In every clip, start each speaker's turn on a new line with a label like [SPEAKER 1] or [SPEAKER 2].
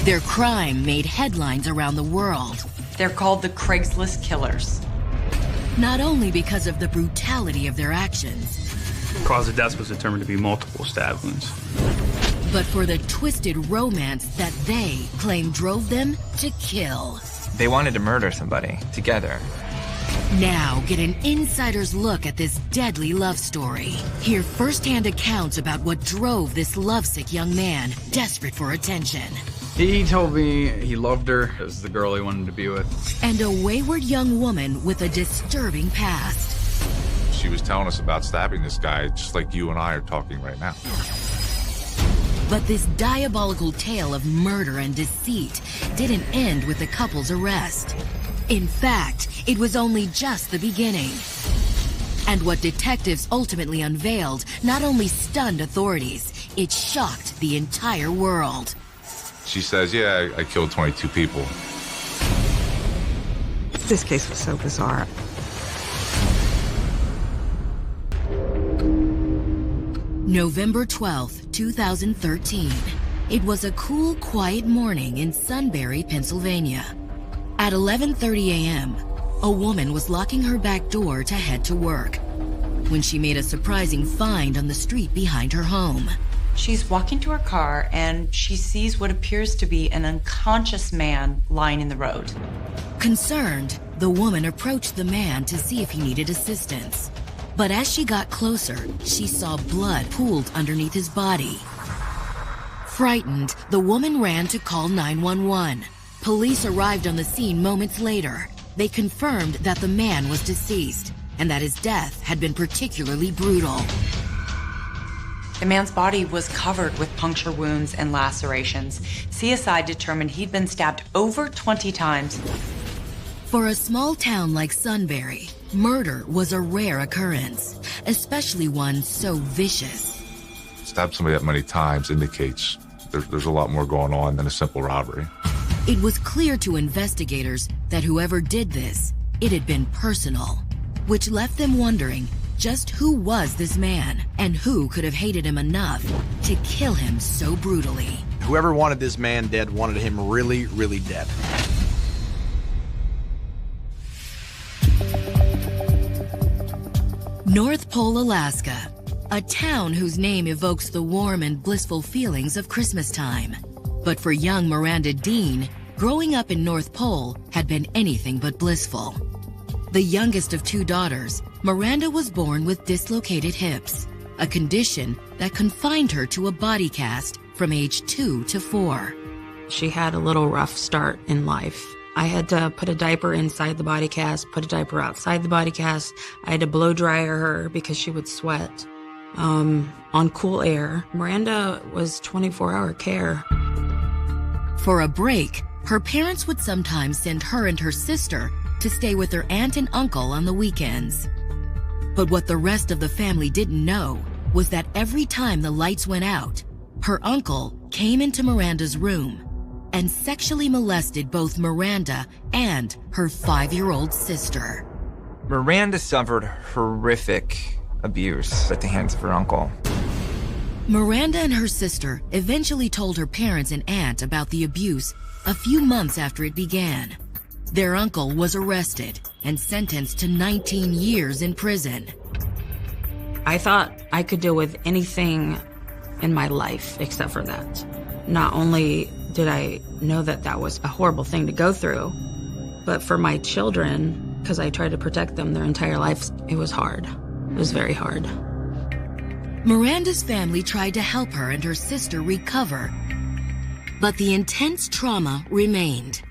[SPEAKER 1] Their crime made headlines around the world.
[SPEAKER 2] They're called the Craigslist Killers.
[SPEAKER 1] Not only because of the brutality of their actions,
[SPEAKER 3] The cause of death was determined to be multiple stab wounds,
[SPEAKER 1] but for the twisted romance that they claim drove them to kill.
[SPEAKER 4] They wanted to murder somebody together.
[SPEAKER 1] Now get an insider's look at this deadly love story. Hear firsthand accounts about what drove this lovesick young man desperate for attention.
[SPEAKER 5] He told me he loved her as the girl he wanted to be with.
[SPEAKER 1] And a wayward young woman with a disturbing past.
[SPEAKER 6] She was telling us about stabbing this guy just like you and I are talking right now.
[SPEAKER 1] But this diabolical tale of murder and deceit didn't end with the couple's arrest. In fact, it was only just the beginning. And what detectives ultimately unveiled not only stunned authorities, it shocked the entire world.
[SPEAKER 6] She says, yeah, I killed 22 people.
[SPEAKER 7] This case was so bizarre.
[SPEAKER 1] November 12th, 2013. It was a cool, quiet morning in Sunbury, Pennsylvania. At 11:30 a.m., a woman was locking her back door to head to work when she made a surprising find on the street behind her home.
[SPEAKER 2] She's walking to her car and she sees what appears to be an unconscious man lying in the road.
[SPEAKER 1] Concerned, the woman approached the man to see if he needed assistance. But as she got closer, she saw blood pooled underneath his body. Frightened, the woman ran to call 911. Police arrived on the scene moments later. They confirmed that the man was deceased and that his death had been particularly brutal.
[SPEAKER 2] The man's body was covered with puncture wounds and lacerations. CSI determined he'd been stabbed over 20 times.
[SPEAKER 1] For a small town like Sunbury, murder was a rare occurrence, especially one so vicious.
[SPEAKER 6] Stab somebody that many times indicates there's a lot more going on than a simple robbery.
[SPEAKER 1] It was clear to investigators that whoever did this, it had been personal, which left them wondering just who was this man and who could have hated him enough to kill him so brutally.
[SPEAKER 8] Whoever wanted this man dead wanted him really, really dead.
[SPEAKER 1] North Pole, Alaska, a town whose name evokes the warm and blissful feelings of Christmas time. But for young Miranda Dean, growing up in North Pole had been anything but blissful. The youngest of two daughters, Miranda was born with dislocated hips, a condition that confined her to a body cast from age 2 to 4.
[SPEAKER 9] She had a little rough start in life. I had to put a diaper inside the body cast, put a diaper outside the body cast. I had to blow dry her because she would sweat on cool air. Miranda was 24-hour care.
[SPEAKER 1] For a break, her parents would sometimes send her and her sister to stay with her aunt and uncle on the weekends. But what the rest of the family didn't know was that every time the lights went out, her uncle came into Miranda's room and sexually molested both Miranda and her 5-year-old sister.
[SPEAKER 4] Miranda suffered horrific abuse at the hands of her uncle.
[SPEAKER 1] Miranda and her sister eventually told her parents and aunt about the abuse a few months after it began. Their uncle was arrested and sentenced to 19 years in prison.
[SPEAKER 9] I thought I could deal with anything in my life except for that. Not only did I know that that was a horrible thing to go through, but for my children, because I tried to protect them their entire lives, it was hard. It was very hard.
[SPEAKER 1] Miranda's family tried to help her and her sister recover, but the intense trauma remained.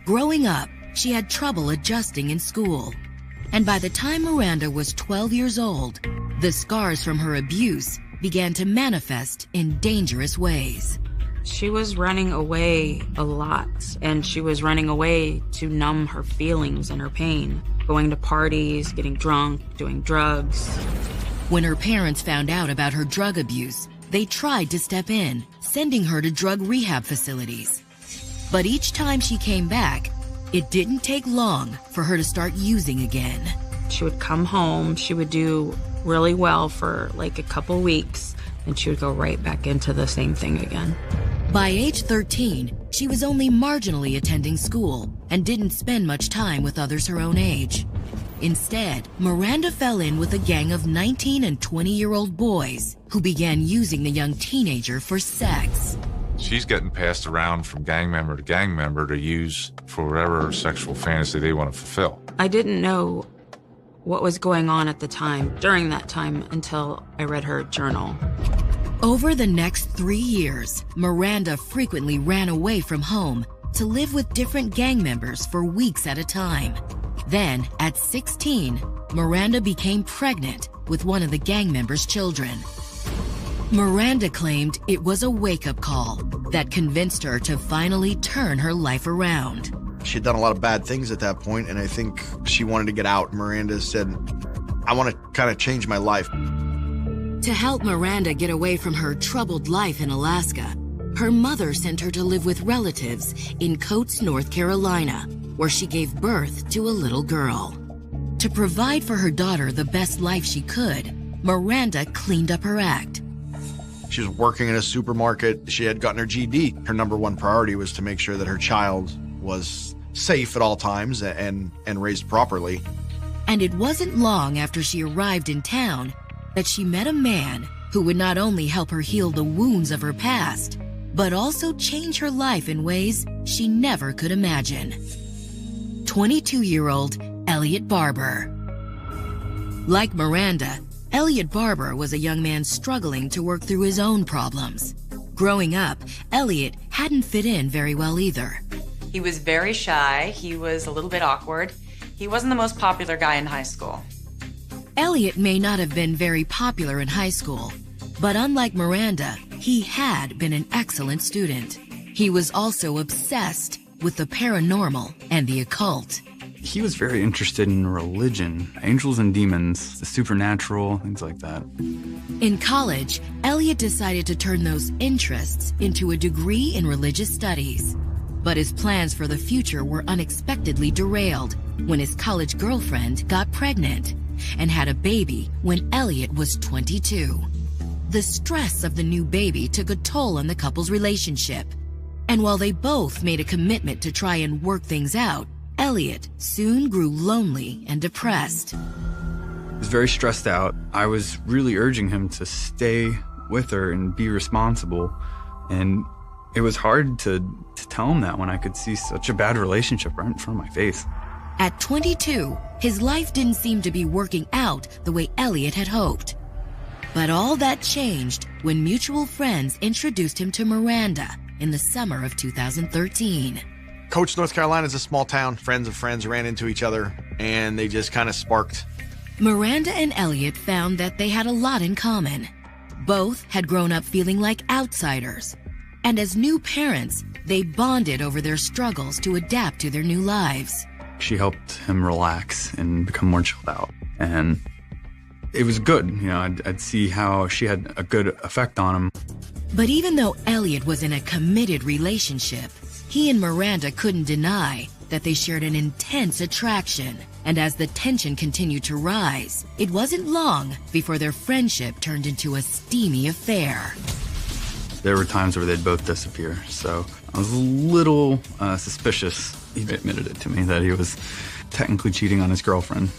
[SPEAKER 1] Growing up, she had trouble adjusting in school, and by the time Miranda was 12 years old, the scars from her abuse began to manifest in dangerous ways.
[SPEAKER 9] She was running away a lot, and she was running away to numb her feelings and her pain, going to parties, getting drunk, doing drugs.
[SPEAKER 1] When her parents found out about her drug abuse, they tried to step in, sending her to drug rehab facilities. But each time she came back, it didn't take long for her to start using again.
[SPEAKER 9] She would come home, she would do really well for like a couple weeks, and she would go right back into the same thing again.
[SPEAKER 1] By age 13, she was only marginally attending school and didn't spend much time with others her own age. Instead, Miranda fell in with a gang of 19 and 20-year-old boys who began using the young teenager for sex.
[SPEAKER 6] She's getting passed around from gang member to use for whatever sexual fantasy they want to fulfill.
[SPEAKER 9] I didn't know what was going on at the time, during that time, until I read her journal.
[SPEAKER 1] Over the next 3 years, Miranda frequently ran away from home to live with different gang members for weeks at a time. Then, at 16, Miranda became pregnant with one of the gang members' children. Miranda claimed it was a wake-up call that convinced her to finally turn her life around.
[SPEAKER 8] She had done a lot of bad things at that point, and I think she wanted to get out. Miranda said, I want to kind of change my life.
[SPEAKER 1] To help Miranda get away from her troubled life in Alaska, her mother sent her to live with relatives in Coates, North Carolina, where she gave birth to a little girl. To provide for her daughter the best life she could, Miranda cleaned up her act.
[SPEAKER 8] She was working in a supermarket. She had gotten her GED. Her number one priority was to make sure that her child was safe at all times and raised properly.
[SPEAKER 1] And it wasn't long after she arrived in town that she met a man who would not only help her heal the wounds of her past, but also change her life in ways she never could imagine. 22-year-old Elliot Barber. Like Miranda, Elliot Barber was a young man struggling to work through his own problems. Growing up, Elliot hadn't fit in very well either.
[SPEAKER 2] He was very shy. He was a little bit awkward. He wasn't the most popular guy in high school.
[SPEAKER 1] Elliot may not have been very popular in high school, but unlike Miranda, he had been an excellent student. He was also obsessed with the paranormal and the occult.
[SPEAKER 5] He was very interested in religion, angels and demons, the supernatural, things like that.
[SPEAKER 1] In college, Elliot decided to turn those interests into a degree in religious studies. But his plans for the future were unexpectedly derailed when his college girlfriend got pregnant and had a baby when Elliot was 22. The stress of the new baby took a toll on the couple's relationship. And while they both made a commitment to try and work things out, Elliot soon grew lonely and depressed.
[SPEAKER 5] He was very stressed out. I was really urging him to stay with her and be responsible. And it was hard to tell him that when I could see such a bad relationship right in front of my face.
[SPEAKER 1] At 22, his life didn't seem to be working out the way Elliot had hoped. But all that changed when mutual friends introduced him to Miranda in the summer of 2013.
[SPEAKER 8] Coates, North Carolina is a small town. Friends of friends ran into each other, and they just kind of sparked.
[SPEAKER 1] Miranda and Elliot found that they had a lot in common. Both had grown up feeling like outsiders. And as new parents, they bonded over their struggles to adapt to their new lives.
[SPEAKER 5] She helped him relax and become more chilled out. And it was good. You know, I'd see how she had a good effect on him.
[SPEAKER 1] But even though Elliot was in a committed relationship, he and Miranda couldn't deny that they shared an intense attraction. And as the tension continued to rise, it wasn't long before their friendship turned into a steamy affair.
[SPEAKER 5] There were times where they'd both disappear, so I was a little suspicious. He admitted it to me that he was technically cheating on his girlfriend.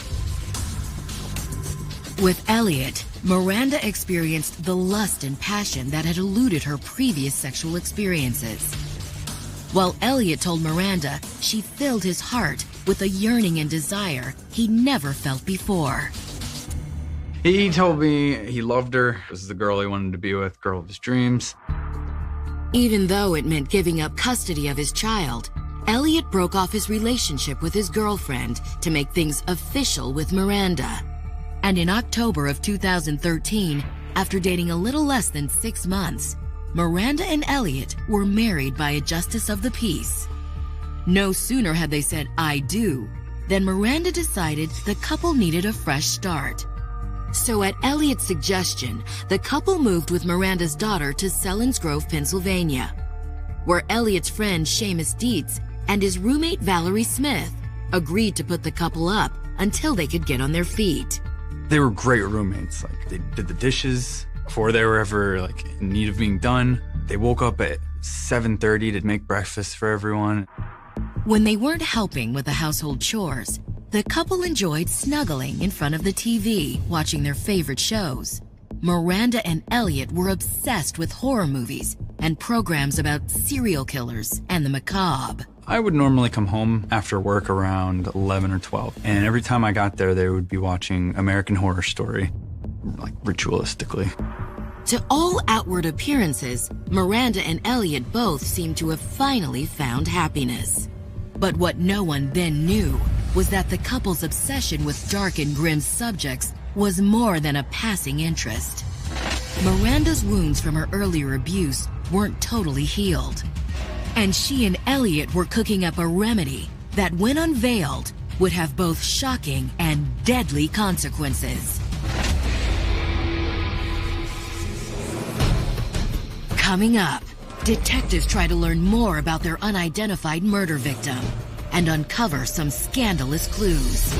[SPEAKER 1] With Elliot, Miranda experienced the lust and passion that had eluded her previous sexual experiences. While Elliot told Miranda she filled his heart with a yearning and desire he never felt before.
[SPEAKER 5] He told me he loved her. This is the girl he wanted to be with, girl of his dreams.
[SPEAKER 1] Even though it meant giving up custody of his child, Elliot broke off his relationship with his girlfriend to make things official with Miranda. And in October of 2013, after dating a little less than 6 months, Miranda and Elliot were married by a justice of the peace. No sooner had they said "I do" than Miranda decided the couple needed a fresh start. So at Elliot's suggestion, the couple moved with Miranda's daughter to Selinsgrove, Pennsylvania, where Elliot's friend Seamus Dietz and his roommate Valerie Smith agreed to put the couple up until they could get on their feet.
[SPEAKER 5] They were great roommates. Like, they did the dishes before they were ever in need of being done. They woke up at 7:30 to make breakfast for everyone.
[SPEAKER 1] When they weren't helping with the household chores, the couple enjoyed snuggling in front of the TV, watching their favorite shows. Miranda and Elliot were obsessed with horror movies and programs about serial killers and the macabre.
[SPEAKER 5] I would normally come home after work around 11 or 12, and every time I got there, they would be watching American Horror Story, like ritualistically.
[SPEAKER 1] To all outward appearances, Miranda and Elliot both seemed to have finally found happiness. But what no one then knew was that the couple's obsession with dark and grim subjects was more than a passing interest. Miranda's wounds from her earlier abuse weren't totally healed, and she and Elliot were cooking up a remedy that, when unveiled, would have both shocking and deadly consequences. Coming up, detectives try to learn more about their unidentified murder victim and uncover some scandalous clues.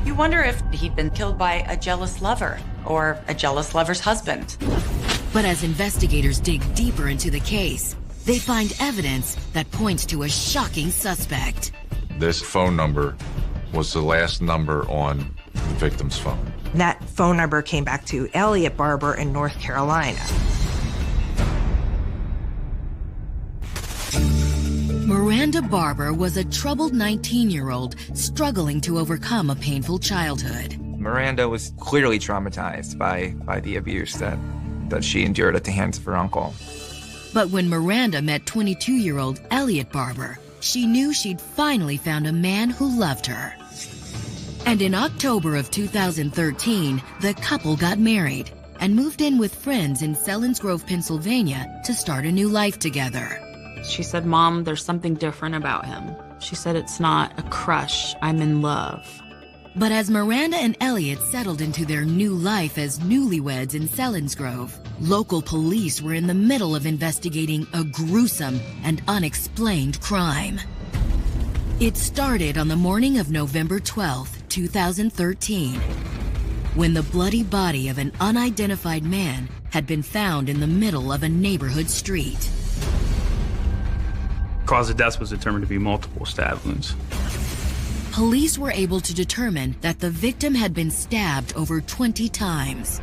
[SPEAKER 2] You wonder if he'd been killed by a jealous lover or a jealous lover's husband.
[SPEAKER 1] But as investigators dig deeper into the case, they find evidence that points to a shocking suspect.
[SPEAKER 6] This phone number was the last number on the victim's phone.
[SPEAKER 7] That phone number came back to Elliot Barber in North Carolina.
[SPEAKER 1] Miranda Barber was a troubled 19-year-old struggling to overcome a painful childhood.
[SPEAKER 4] Miranda was clearly traumatized by the abuse that she endured at the hands of her uncle.
[SPEAKER 1] But when Miranda met 22-year-old Elliot Barber, she knew she'd finally found a man who loved her. And in October of 2013, the couple got married and moved in with friends in Selinsgrove, Pennsylvania to start a new life together.
[SPEAKER 9] She said, "Mom, there's something different about him." She said, "It's not a crush, I'm in love."
[SPEAKER 1] But as Miranda and Elliot settled into their new life as newlyweds in Selinsgrove, local police were in the middle of investigating a gruesome and unexplained crime. It started on the morning of November 12, 2013, when the bloody body of an unidentified man had been found in the middle of a neighborhood street.
[SPEAKER 3] Cause of death was determined to be multiple stab wounds.
[SPEAKER 1] Police were able to determine that the victim had been stabbed over 20 times.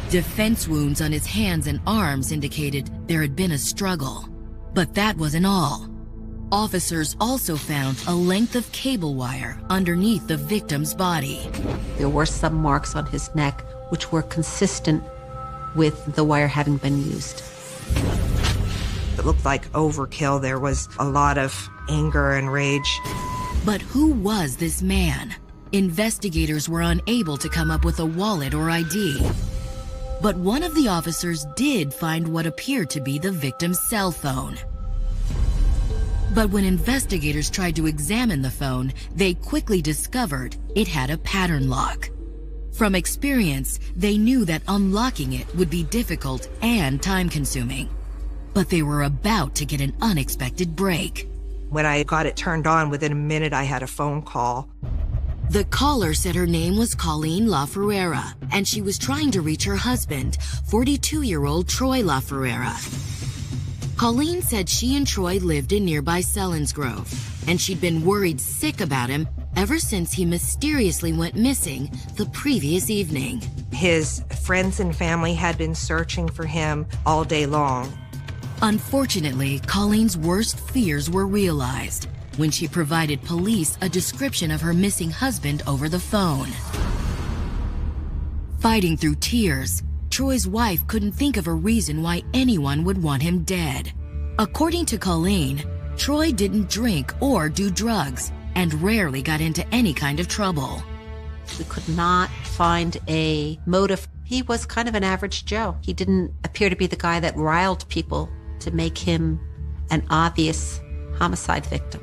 [SPEAKER 1] Defense wounds on his hands and arms indicated there had been a struggle. But that wasn't all. Officers also found a length of cable wire underneath the victim's body.
[SPEAKER 10] There were some marks on his neck which were consistent with the wire having been used.
[SPEAKER 7] It looked like overkill. There was a lot of anger and rage.
[SPEAKER 1] But who was this man? Investigators were unable to come up with a wallet or ID. But one of the officers did find what appeared to be the victim's cell phone. But when investigators tried to examine the phone, they quickly discovered it had a pattern lock. From experience, they knew that unlocking it would be difficult and time-consuming. But they were about to get an unexpected break.
[SPEAKER 7] When I got it turned on, within a minute I had a phone call.
[SPEAKER 1] The caller said her name was Colleen LaFerrera, and she was trying to reach her husband, 42-year-old Troy LaFerrera. Colleen said she and Troy lived in nearby Selinsgrove, and she'd been worried sick about him ever since he mysteriously went missing the previous evening.
[SPEAKER 7] His friends and family had been searching for him all day long.
[SPEAKER 1] Unfortunately, Colleen's worst fears were realized when she provided police a description of her missing husband over the phone. Fighting through tears, Troy's wife couldn't think of a reason why anyone would want him dead. According to Colleen, Troy didn't drink or do drugs and rarely got into any kind of trouble.
[SPEAKER 10] We could not find a motive. He was kind of an average Joe. He didn't appear to be the guy that riled people to make him an obvious homicide victim.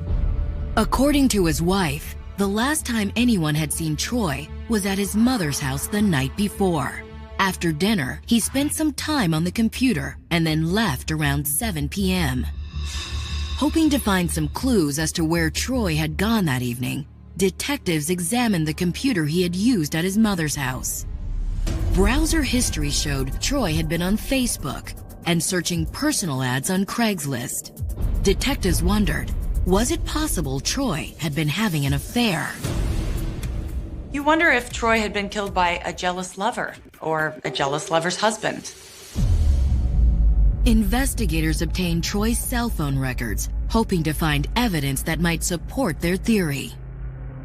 [SPEAKER 1] According to his wife, the last time anyone had seen Troy was at his mother's house the night before. After dinner, he spent some time on the computer and then left around 7 p.m. Hoping to find some clues as to where Troy had gone that evening, detectives examined the computer he had used at his mother's house. Browser history showed Troy had been on Facebook, and searching personal ads on Craigslist. Detectives wondered, was it possible Troy had been having an affair?
[SPEAKER 2] You wonder if Troy had been killed by a jealous lover or a jealous lover's husband.
[SPEAKER 1] Investigators obtained Troy's cell phone records, hoping to find evidence that might support their theory.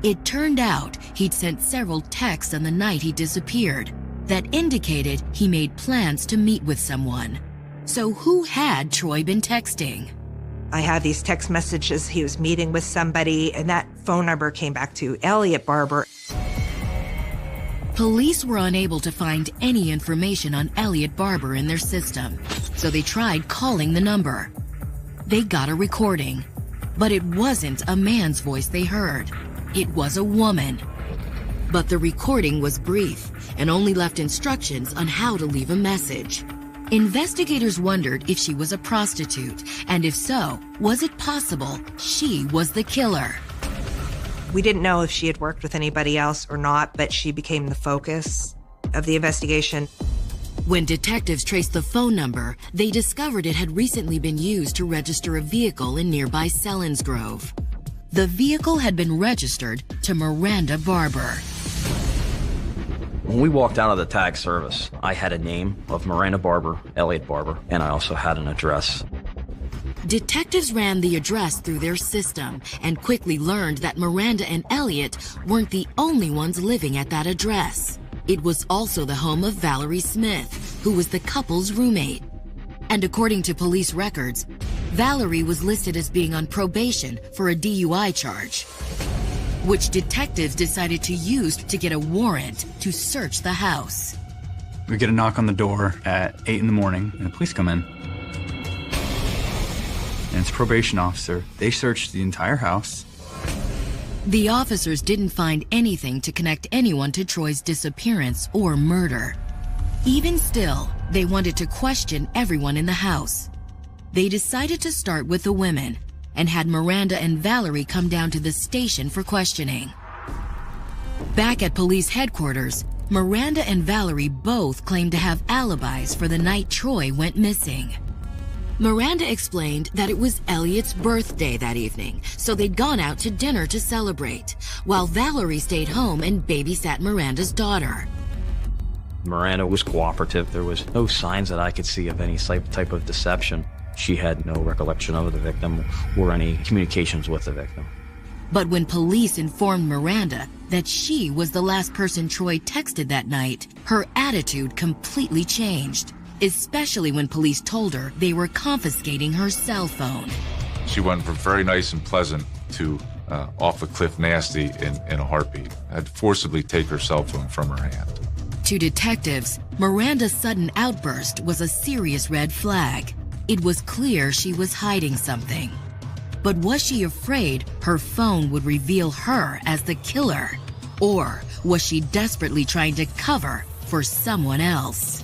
[SPEAKER 1] It turned out he'd sent several texts on the night he disappeared that indicated he made plans to meet with someone. So who had Troy been texting?
[SPEAKER 7] I had these text messages. He was meeting with somebody, and that phone number came back to Elliot Barber.
[SPEAKER 1] Police were unable to find any information on Elliot Barber in their system, so they tried calling the number. They got a recording, but it wasn't a man's voice they heard. It was a woman. But the recording was brief and only left instructions on how to leave a message. Investigators wondered if she was a prostitute, and if so, was it possible she was the killer?
[SPEAKER 7] We didn't know if she had worked with anybody else or not, but she became the focus of the investigation.
[SPEAKER 1] When detectives traced the phone number, they discovered it had recently been used to register a vehicle in nearby Selinsgrove. The vehicle had been registered to Miranda Barber.
[SPEAKER 11] When we walked out of the tag service, I had a name of Miranda Barber, Elliot Barber, and I also had an address.
[SPEAKER 1] Detectives ran the address through their system and quickly learned that Miranda and Elliot weren't the only ones living at that address. It was also the home of Valerie Smith, who was the couple's roommate. And according to police records, Valerie was listed as being on probation for a DUI charge, which detectives decided to use to get a warrant to search the house.
[SPEAKER 5] We get a knock on the door at 8 in the morning, and the police come in. And it's a probation officer. They searched the entire house.
[SPEAKER 1] The officers didn't find anything to connect anyone to Troy's disappearance or murder. Even still, they wanted to question everyone in the house. They decided to start with the women and had Miranda and Valerie come down to the station for questioning. Back at police headquarters, Miranda and Valerie both claimed to have alibis for the night Troy went missing. Miranda explained that it was Elliot's birthday that evening, so they'd gone out to dinner to celebrate, while Valerie stayed home and babysat Miranda's daughter.
[SPEAKER 11] Miranda was cooperative. There was no signs that I could see of any type of deception. She had no recollection of the victim or any communications with the victim.
[SPEAKER 1] But when police informed Miranda that she was the last person Troy texted that night, her attitude completely changed, especially when police told her they were confiscating her cell phone.
[SPEAKER 6] She went from very nice and pleasant to off a cliff nasty in a heartbeat. I'd forcibly take her cell phone from her hand.
[SPEAKER 1] To detectives, Miranda's sudden outburst was a serious red flag. It was clear she was hiding something. But was she afraid her phone would reveal her as the killer? Or was she desperately trying to cover for someone else?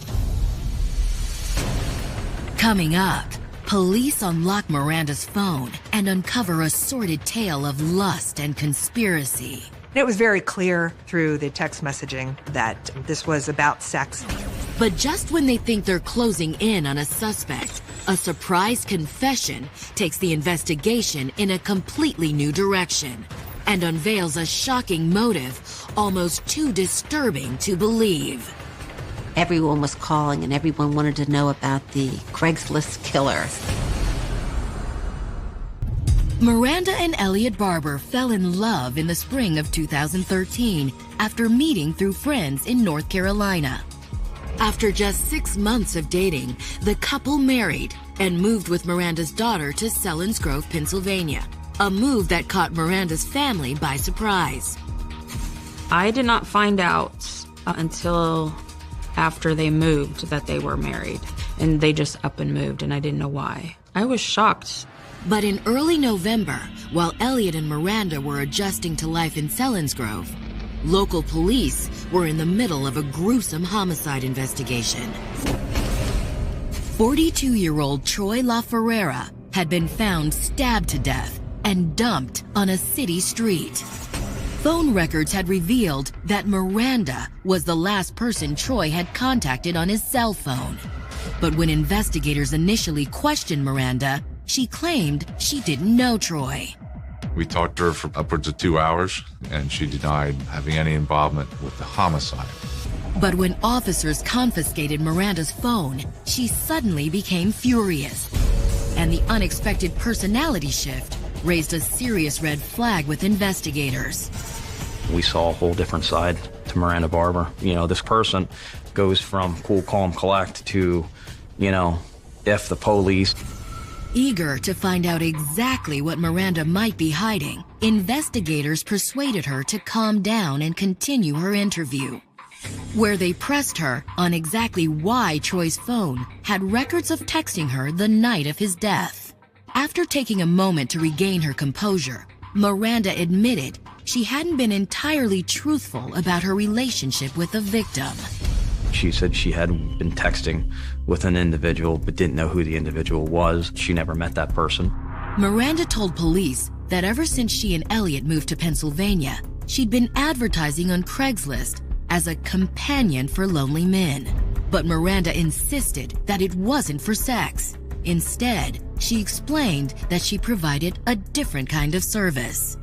[SPEAKER 1] Coming up, police unlock Miranda's phone and uncover a sordid tale of lust and conspiracy.
[SPEAKER 7] It was very clear through the text messaging that this was about sex.
[SPEAKER 1] But just when they think they're closing in on a suspect, a surprise confession takes the investigation in a completely new direction and unveils a shocking motive almost too disturbing to believe.
[SPEAKER 10] Everyone was calling and everyone wanted to know about the Craigslist killer.
[SPEAKER 1] Miranda and Elliot Barber fell in love in the spring of 2013 after meeting through friends in North Carolina. After just 6 months of dating, the couple married and moved with Miranda's daughter to Selinsgrove, Pennsylvania, a move that caught Miranda's family by surprise.
[SPEAKER 9] I did not find out until after they moved that they were married, and they just up and moved, and I didn't know why. I was shocked.
[SPEAKER 1] But in early November, while Elliot and Miranda were adjusting to life in Selinsgrove, local police were in the middle of a gruesome homicide investigation. 42-year-old Troy LaFerrera had been found stabbed to death and dumped on a city street. Phone records had revealed that Miranda was the last person Troy had contacted on his cell phone. But when investigators initially questioned Miranda, she claimed she didn't know Troy.
[SPEAKER 6] We talked to her for upwards of 2 hours, and she denied having any involvement with the homicide.
[SPEAKER 1] But when officers confiscated Miranda's phone, she suddenly became furious. And the unexpected personality shift raised a serious red flag with investigators.
[SPEAKER 11] We saw a whole different side to Miranda Barber. You know, this person goes from cool, calm, collect to, you know, F the police.
[SPEAKER 1] Eager to find out exactly what Miranda might be hiding, investigators persuaded her to calm down and continue her interview, where they pressed her on exactly why Troy's phone had records of texting her the night of his death. After taking a moment to regain her composure, Miranda admitted she hadn't been entirely truthful about her relationship with the victim.
[SPEAKER 11] She said she had been texting with an individual but didn't know who the individual was. She never met that person.
[SPEAKER 1] Miranda told police that ever since she and Elliot moved to Pennsylvania, she'd been advertising on Craigslist as a companion for lonely men. But Miranda insisted that it wasn't for sex. Instead, she explained that she provided a different kind of service.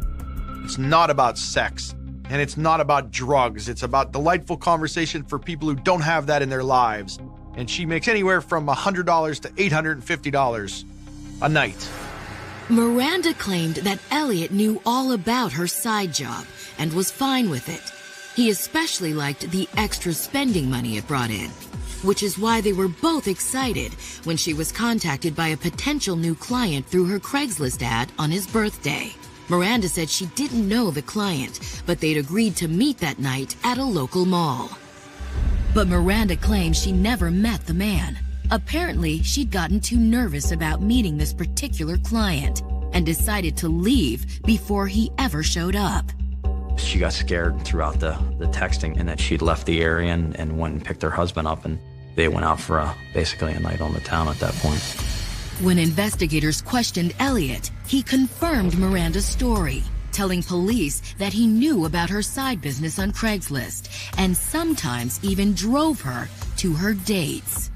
[SPEAKER 8] It's not about sex. And it's not about drugs. It's about delightful conversation for people who don't have that in their lives. And she makes anywhere from $100 to $850 a night.
[SPEAKER 1] Miranda claimed that Elliot knew all about her side job and was fine with it. He especially liked the extra spending money it brought in, which is why they were both excited when she was contacted by a potential new client through her Craigslist ad on his birthday. Miranda said she didn't know the client, but they'd agreed to meet that night at a local mall. But Miranda claims she never met the man. Apparently, she'd gotten too nervous about meeting this particular client and decided to leave before he ever showed up.
[SPEAKER 11] She got scared throughout the texting, and that she'd left the area and went and picked her husband up, and they went out for basically a night on the town at that point.
[SPEAKER 1] When investigators questioned Elliot, he confirmed Miranda's story, telling police that he knew about her side business on Craigslist and sometimes even drove her to her dates.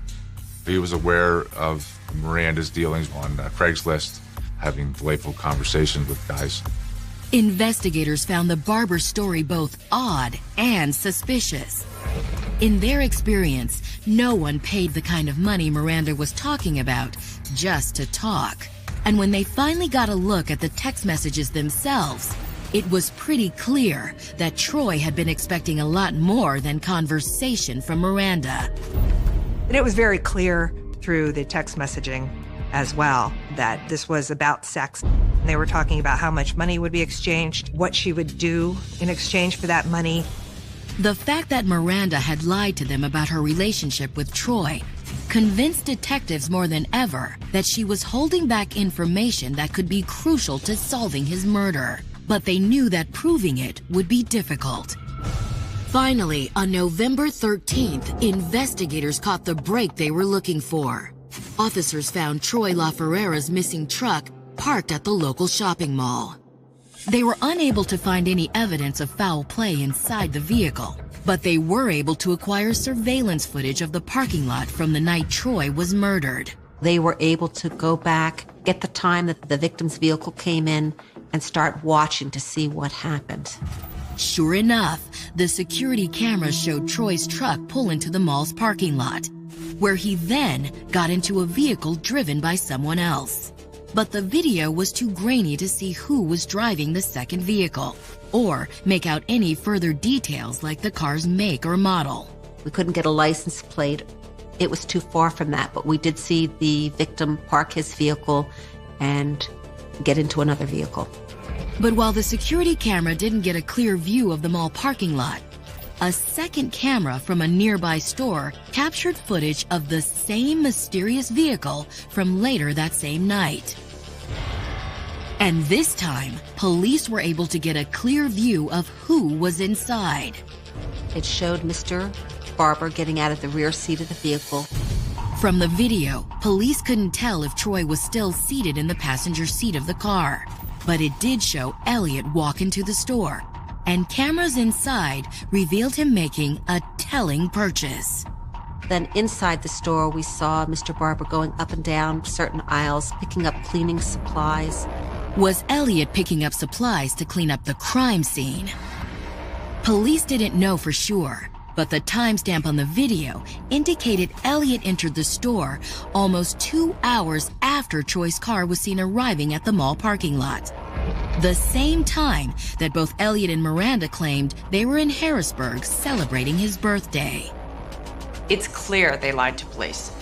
[SPEAKER 6] He was aware of Miranda's dealings on Craigslist, having delightful conversations with guys.
[SPEAKER 1] Investigators found the Barber story both odd and suspicious. In their experience, no one paid the kind of money Miranda was talking about just to talk. And when they finally got a look at the text messages themselves, it was pretty clear that Troy had been expecting a lot more than conversation from Miranda.
[SPEAKER 7] And it was very clear through the text messaging as well that this was about sex. And they were talking about how much money would be exchanged, what she would do in exchange for that money.
[SPEAKER 1] The fact that Miranda had lied to them about her relationship with Troy convinced detectives more than ever that she was holding back information that could be crucial to solving his murder. But they knew that proving it would be difficult. Finally, on November 13th, investigators caught the break they were looking for. Officers found Troy LaFerrera's missing truck parked at the local shopping mall. They were unable to find any evidence of foul play inside the vehicle, but they were able to acquire surveillance footage of the parking lot from the night Troy was murdered.
[SPEAKER 10] They were able to go back, get the time that the victim's vehicle came in, and start watching to see what happened.
[SPEAKER 1] Sure enough, the security cameras showed Troy's truck pull into the mall's parking lot, where he then got into a vehicle driven by someone else. But the video was too grainy to see who was driving the second vehicle, or make out any further details like the car's make or model.
[SPEAKER 10] We couldn't get a license plate. It was too far from that, but we did see the victim park his vehicle and get into another vehicle.
[SPEAKER 1] But while the security camera didn't get a clear view of the mall parking lot, a second camera from a nearby store captured footage of the same mysterious vehicle from later that same night. And this time, police were able to get a clear view of who was inside.
[SPEAKER 10] It showed Mr. Barber getting out of the rear seat of the vehicle.
[SPEAKER 1] From the video, police couldn't tell if Troy was still seated in the passenger seat of the car, but it did show Elliot walk into the store, and cameras inside revealed him making a telling purchase.
[SPEAKER 10] Then inside the store, we saw Mr. Barber going up and down certain aisles, picking up cleaning supplies.
[SPEAKER 1] Was Elliot picking up supplies to clean up the crime scene? Police didn't know for sure, but the timestamp on the video indicated Elliot entered the store almost 2 hours after Troy's car was seen arriving at the mall parking lot. The same time that both Elliot and Miranda claimed they were in Harrisburg celebrating his birthday.
[SPEAKER 2] It's clear they lied to police.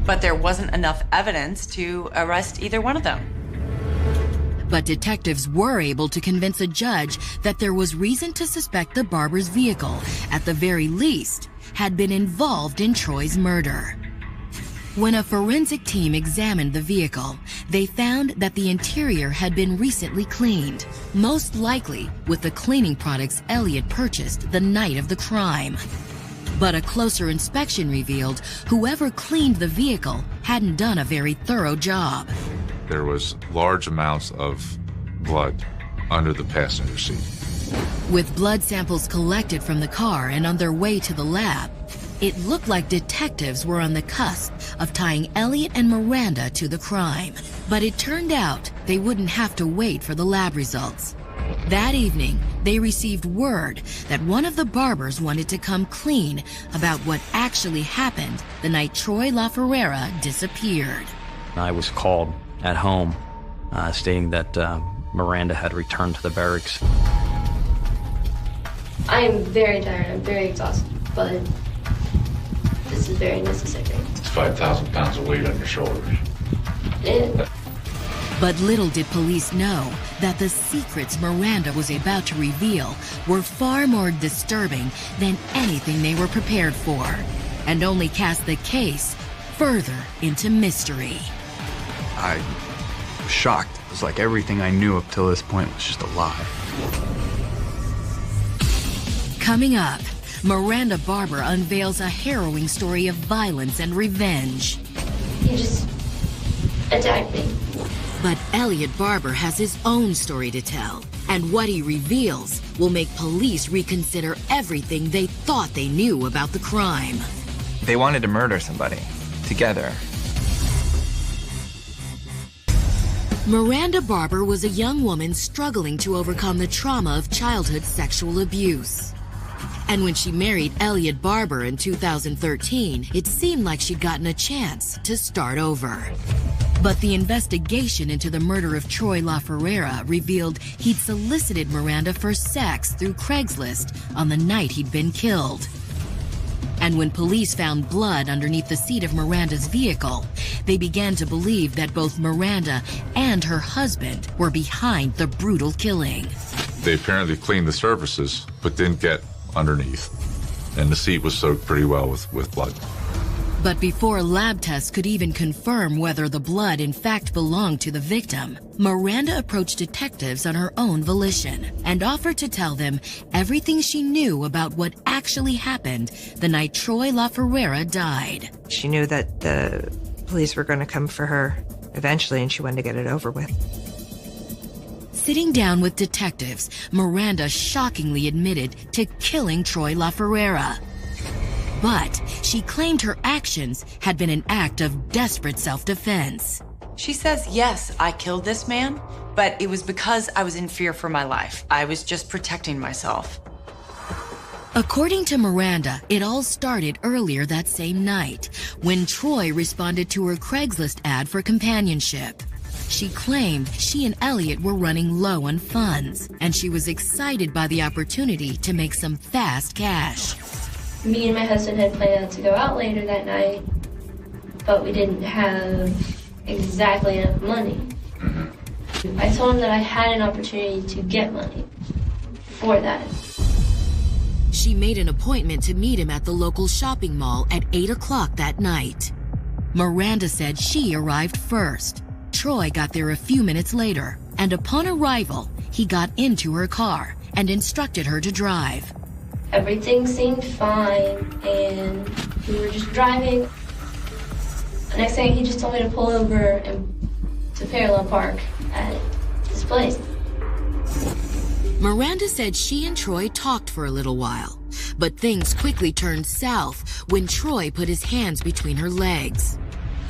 [SPEAKER 2] But there wasn't enough evidence to arrest either one of them.
[SPEAKER 1] But detectives were able to convince a judge that there was reason to suspect the Barber's vehicle, at the very least, had been involved in Troy's murder. When a forensic team examined the vehicle, they found that the interior had been recently cleaned, most likely with the cleaning products Elliot purchased the night of the crime. But a closer inspection revealed whoever cleaned the vehicle hadn't done a very thorough job.
[SPEAKER 6] There was large amounts of blood under the passenger seat.
[SPEAKER 1] With blood samples collected from the car and on their way to the lab, it looked like detectives were on the cusp of tying Elliot and Miranda to the crime. But it turned out they wouldn't have to wait for the lab results. That evening, they received word that one of the Barbers wanted to come clean about what actually happened the night Troy LaFerrera disappeared.
[SPEAKER 11] I was called at home stating that Miranda had returned to the barracks.
[SPEAKER 12] I am very tired, I'm very exhausted, but this is very necessary.
[SPEAKER 6] It's 5,000 pounds of weight on your shoulders.
[SPEAKER 12] Yeah.
[SPEAKER 1] But little did police know that the secrets Miranda was about to reveal were far more disturbing than anything they were prepared for, and only cast the case further into mystery.
[SPEAKER 5] I was shocked. It was like everything I knew up till this point was just a lie.
[SPEAKER 1] Coming up, Miranda Barber unveils a harrowing story of violence and revenge.
[SPEAKER 12] He just attacked me.
[SPEAKER 1] But Elliot Barber has his own story to tell, and what he reveals will make police reconsider everything they thought they knew about the crime.
[SPEAKER 4] They wanted to murder somebody, together.
[SPEAKER 1] Miranda Barber was a young woman struggling to overcome the trauma of childhood sexual abuse. And when she married Elliot Barber in 2013, it seemed like she'd gotten a chance to start over. But the investigation into the murder of Troy LaFerrera revealed he'd solicited Miranda for sex through Craigslist on the night he'd been killed. And when police found blood underneath the seat of Miranda's vehicle, they began to believe that both Miranda and her husband were behind the brutal killing.
[SPEAKER 6] They apparently cleaned the surfaces, but didn't get underneath. And the seat was soaked pretty well with blood.
[SPEAKER 1] But before lab tests could even confirm whether the blood in fact belonged to the victim, Miranda approached detectives on her own volition and offered to tell them everything she knew about what actually happened the night Troy LaFerrera died.
[SPEAKER 7] She knew that the police were going to come for her eventually, and she wanted to get it over with.
[SPEAKER 1] Sitting down with detectives, Miranda shockingly admitted to killing Troy LaFerrera. But she claimed her actions had been an act of desperate self-defense.
[SPEAKER 2] She says, yes, I killed this man, but it was because I was in fear for my life. I was just protecting myself.
[SPEAKER 1] According to Miranda, it all started earlier that same night, when Troy responded to her Craigslist ad for companionship. She claimed she and Elliot were running low on funds, and she was excited by the opportunity to make some fast cash.
[SPEAKER 12] Me and my husband had planned to go out later that night, but we didn't have exactly enough money. I told him that I had an opportunity to get money for that.
[SPEAKER 1] She made an appointment to meet him at the local shopping mall at 8 o'clock that night. Miranda said she arrived first. Troy got there a few minutes later, and upon arrival, he got into her car and instructed her to drive.
[SPEAKER 12] Everything seemed fine, and we were just driving. The next thing, he just told me to pull over and to parallel park at this place.
[SPEAKER 1] Miranda said she and Troy talked for a little while, But things quickly turned south when Troy put his hands between her legs.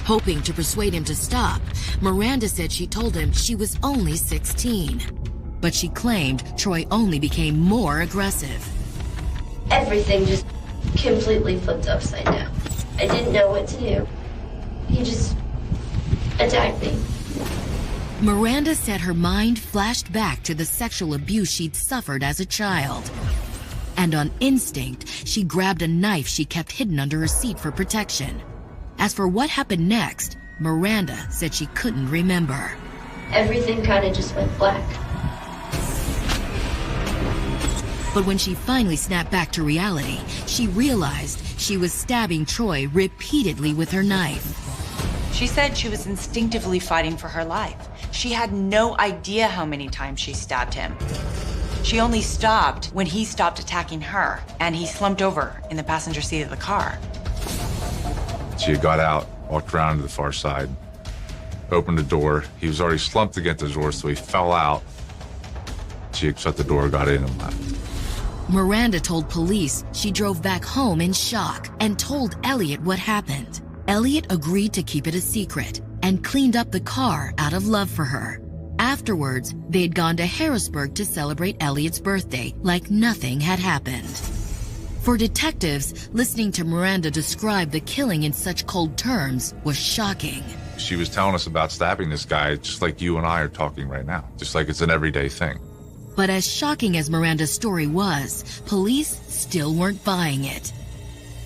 [SPEAKER 1] Hoping to persuade him to stop, Miranda said she told him she was only 16. But she claimed Troy only became more aggressive.
[SPEAKER 12] Everything just completely flipped upside down. I didn't know what to do. He just attacked me.
[SPEAKER 1] Miranda said her mind flashed back to the sexual abuse she'd suffered as a child. And on instinct, she grabbed a knife she kept hidden under her seat for protection. As for what happened next, Miranda said she couldn't remember.
[SPEAKER 12] Everything kind of just went black.
[SPEAKER 1] But when she finally snapped back to reality, she realized she was stabbing Troy repeatedly with her knife.
[SPEAKER 2] She said she was instinctively fighting for her life. She had no idea how many times she stabbed him. She only stopped when he stopped attacking her, and he slumped over in the passenger seat of the car.
[SPEAKER 6] She got out, walked around to the far side, opened the door. He was already slumped against the door, so he fell out. She shut the door, got in, and left.
[SPEAKER 1] Miranda told police she drove back home in shock and told Elliot what happened. Elliot agreed to keep it a secret and cleaned up the car out of love for her. Afterwards, they'd gone to Harrisburg to celebrate Elliot's birthday like nothing had happened. For detectives, listening to Miranda describe the killing in such cold terms was shocking.
[SPEAKER 6] She was telling us about stabbing this guy just like you and I are talking right now, just like it's an everyday thing.
[SPEAKER 1] But as shocking as Miranda's story was, police still weren't buying it.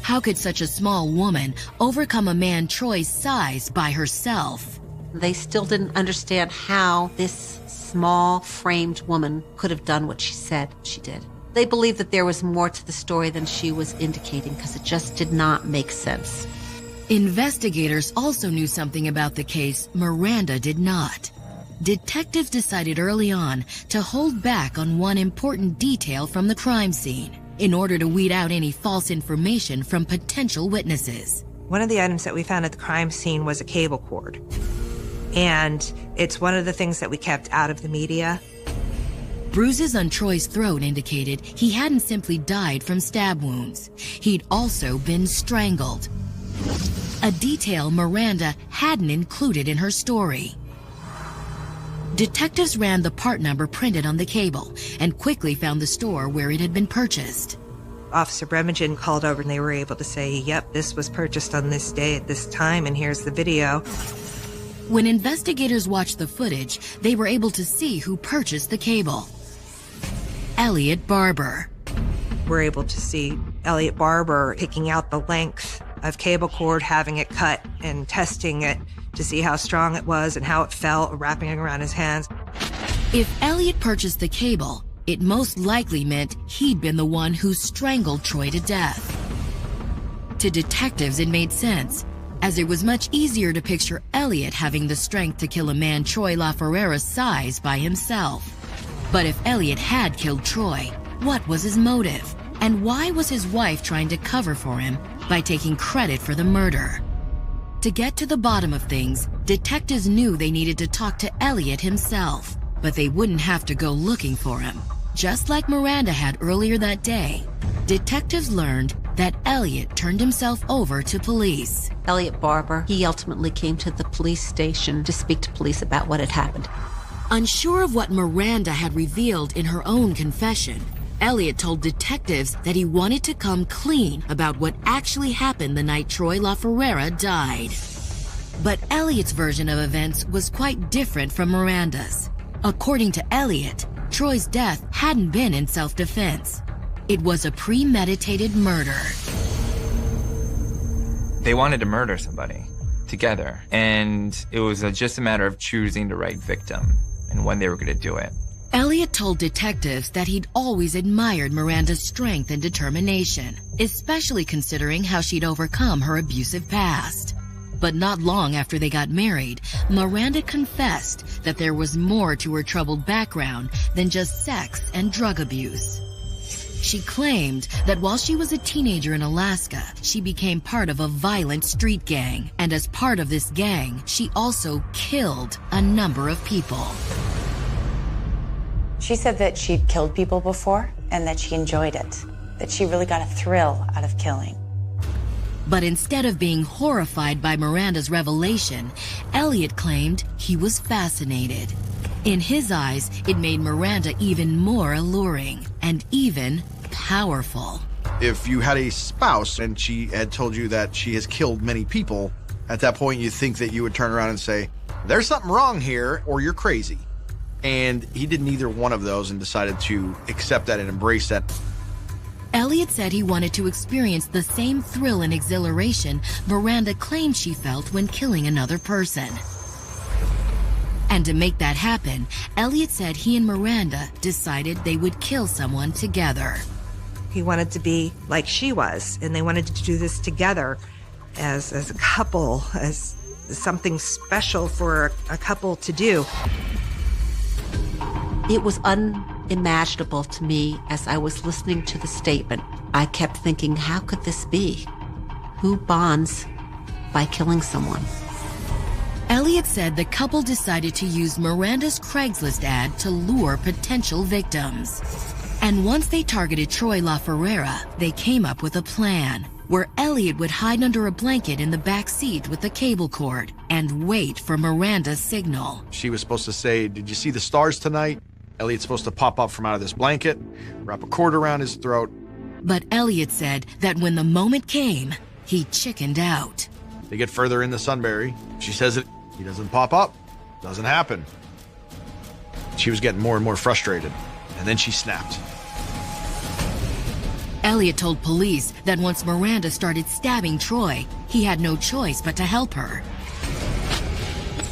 [SPEAKER 1] How could such a small woman overcome a man Troy's size by herself?
[SPEAKER 10] They still didn't understand how this small-framed woman could have done what she said she did. They believed that there was more to the story than she was indicating because it just did not make sense.
[SPEAKER 1] Investigators also knew something about the case Miranda did not. Detectives decided early on to hold back on one important detail from the crime scene in order to weed out any false information from potential witnesses.
[SPEAKER 7] One of the items that we found at the crime scene was a cable cord. And it's one of the things that we kept out of the media.
[SPEAKER 1] Bruises on Troy's throat indicated he hadn't simply died from stab wounds. He'd also been strangled. A detail Miranda hadn't included in her story. Detectives ran the part number printed on the cable and quickly found the store where it had been purchased.
[SPEAKER 7] Officer Bremingen called over and they were able to say, yep, this was purchased on this day at this time, and here's the video.
[SPEAKER 1] When investigators watched the footage, they were able to see who purchased the cable. Elliot Barber.
[SPEAKER 7] We're able to see Elliot Barber picking out the length of cable cord, having it cut and testing it to see how strong it was and how it felt, wrapping it around his hands.
[SPEAKER 1] If Elliot purchased the cable, it most likely meant he'd been the one who strangled Troy to death. To detectives, it made sense, as it was much easier to picture Elliot having the strength to kill a man Troy LaFerrera's size by himself. But if Elliot had killed Troy, what was his motive? And why was his wife trying to cover for him by taking credit for the murder? To get to the bottom of things, detectives knew they needed to talk to Elliot himself, but they wouldn't have to go looking for him. Just like Miranda had earlier that day, detectives learned that Elliot turned himself over to police.
[SPEAKER 10] Elliot Barber, he ultimately came to the police station to speak to police about what had happened.
[SPEAKER 1] Unsure of what Miranda had revealed in her own confession, Elliot told detectives that he wanted to come clean about what actually happened the night Troy LaFerrera died. But Elliot's version of events was quite different from Miranda's. According to Elliot, Troy's death hadn't been in self-defense. It was a premeditated murder.
[SPEAKER 4] They wanted to murder somebody together, and it was just a matter of choosing the right victim and when they were going to do it.
[SPEAKER 1] Elliot told detectives that he'd always admired Miranda's strength and determination, especially considering how she'd overcome her abusive past. But not long after they got married, Miranda confessed that there was more to her troubled background than just sex and drug abuse. She claimed that while she was a teenager in Alaska, she became part of a violent street gang, and as part of this gang, she also killed a number of people.
[SPEAKER 2] She said that she'd killed people before and that she enjoyed it. that she really got a thrill out of killing.
[SPEAKER 1] But instead of being horrified by Miranda's revelation, Elliot claimed he was fascinated. In his eyes, it made Miranda even more alluring and even powerful.
[SPEAKER 8] If you had a spouse and she had told you that she has killed many people, at that point you think that you would turn around and say, there's something wrong here, or you're crazy. And he did neither one of those and decided to accept that and embrace that.
[SPEAKER 1] Elliot said he wanted to experience the same thrill and exhilaration Miranda claimed she felt when killing another person. And to make that happen, Elliot said he and Miranda decided they would kill someone together.
[SPEAKER 7] He wanted to be like she was, and they wanted to do this together as a couple, as something special for a couple to do.
[SPEAKER 10] It was unimaginable to me as I was listening to the statement. I kept thinking, how could this be? Who bonds by killing someone?
[SPEAKER 1] Elliot said the couple decided to use Miranda's Craigslist ad to lure potential victims. And once they targeted Troy LaFerrera, they came up with a plan where Elliot would hide under a blanket in the back seat with the cable cord and wait for Miranda's signal.
[SPEAKER 8] She was supposed to say, did you see the stars tonight? Elliot's supposed to pop up from out of this blanket, wrap a cord around his throat.
[SPEAKER 1] But Elliot said that when the moment came, he chickened out.
[SPEAKER 8] They get further in the Sunbury. She says it. He doesn't pop up. Doesn't happen. She was getting more and more frustrated. And then she snapped.
[SPEAKER 1] Elliot told police that once Miranda started stabbing Troy, he had no choice but to help her.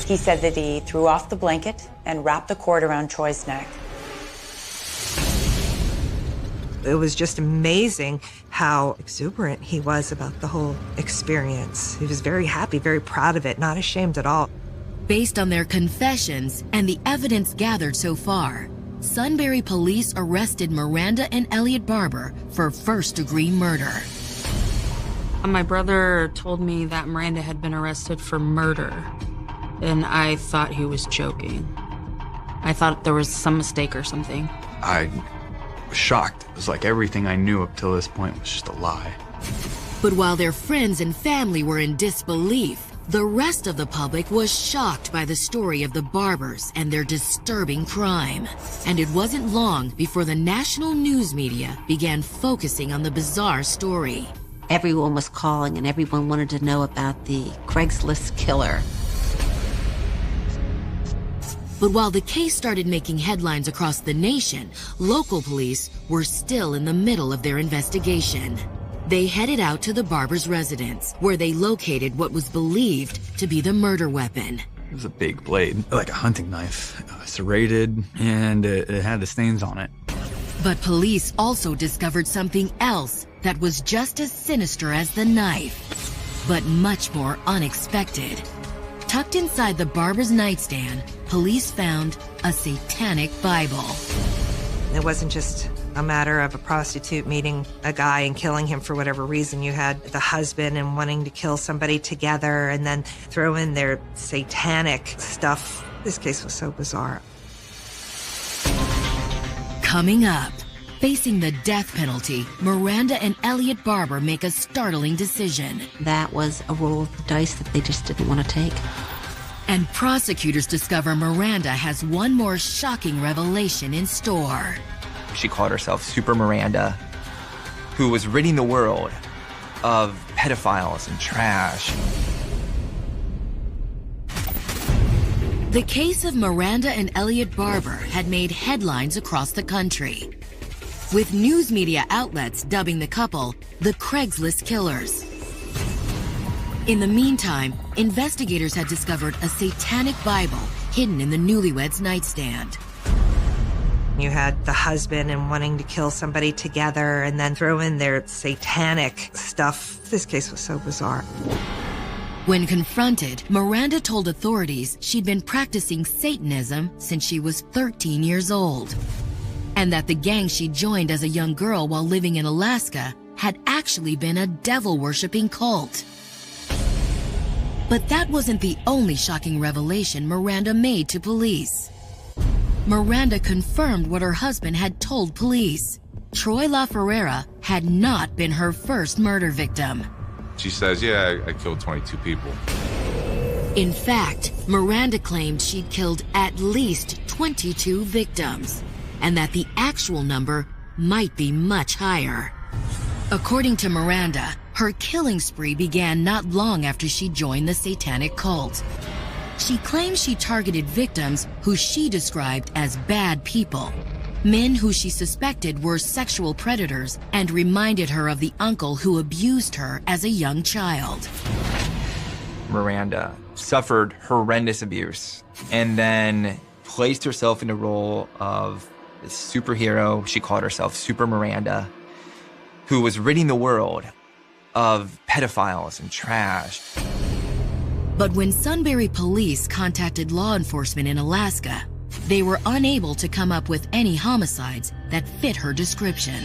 [SPEAKER 2] He said that he threw off the blanket and wrapped the cord around Troy's neck.
[SPEAKER 7] It was just amazing how exuberant he was about the whole experience. He was very happy, very proud of it, not ashamed at all.
[SPEAKER 1] Based on their confessions and the evidence gathered so far, Sunbury police arrested Miranda and Elliot Barber for first-degree murder.
[SPEAKER 9] My brother told me that Miranda had been arrested for murder, and I thought he was joking. I thought there was some mistake or something.
[SPEAKER 5] I was shocked. It was like everything I knew up till this point was just a lie.
[SPEAKER 1] But while their friends and family were in disbelief, the rest of the public was shocked by the story of the Barbers and their disturbing crime. And it wasn't long before the national news media began focusing on the bizarre story.
[SPEAKER 10] Everyone was calling and everyone wanted to know about the Craigslist killer.
[SPEAKER 1] But while the case started making headlines across the nation, local police were still in the middle of their investigation. They headed out to the Barber's residence, where they located what was believed to be the murder weapon.
[SPEAKER 5] It was a big blade, like a hunting knife, serrated, and it had the stains on it.
[SPEAKER 1] But police also discovered something else that was just as sinister as the knife, but much more unexpected. Tucked inside the Barber's nightstand, police found a satanic Bible.
[SPEAKER 7] It wasn't just a matter of a prostitute meeting a guy and killing him for whatever reason. You had the husband and wanting to kill somebody together and then throw in their satanic stuff. This case was so bizarre.
[SPEAKER 1] Coming up, facing the death penalty, Miranda and Elliot Barber make a startling decision.
[SPEAKER 10] That was a roll of the dice that they just didn't want to take.
[SPEAKER 1] And prosecutors discover Miranda has one more shocking revelation in store.
[SPEAKER 4] She called herself Super Miranda, who was ridding the world of pedophiles and trash.
[SPEAKER 1] The case of Miranda and Elliot Barber had made headlines across the country, with news media outlets dubbing the couple the Craigslist Killers. In the meantime, investigators had discovered a satanic Bible hidden in the newlyweds' nightstand.
[SPEAKER 7] You had the husband and wanting to kill somebody together and then throw in their satanic stuff. This case was so bizarre.
[SPEAKER 1] When confronted, Miranda told authorities she'd been practicing Satanism since she was 13 years old, and that the gang she joined as a young girl while living in Alaska had actually been a devil-worshipping cult. But that wasn't the only shocking revelation Miranda made to police. Miranda confirmed what her husband had told police. Troy LaFerrera had not been her first murder victim.
[SPEAKER 6] She says, yeah, I killed 22 people.
[SPEAKER 1] In fact, Miranda claimed she'd killed at least 22 victims, and that the actual number might be much higher. According to Miranda, her killing spree began not long after she joined the satanic cult. She claims she targeted victims who she described as bad people, men who she suspected were sexual predators, and reminded her of the uncle who abused her as a young child.
[SPEAKER 4] Miranda suffered horrendous abuse and then placed herself in the role of this superhero. She called herself Super Miranda, who was ridding the world of pedophiles and trash.
[SPEAKER 1] But when Sunbury police contacted law enforcement in Alaska, they were unable to come up with any homicides that fit her description.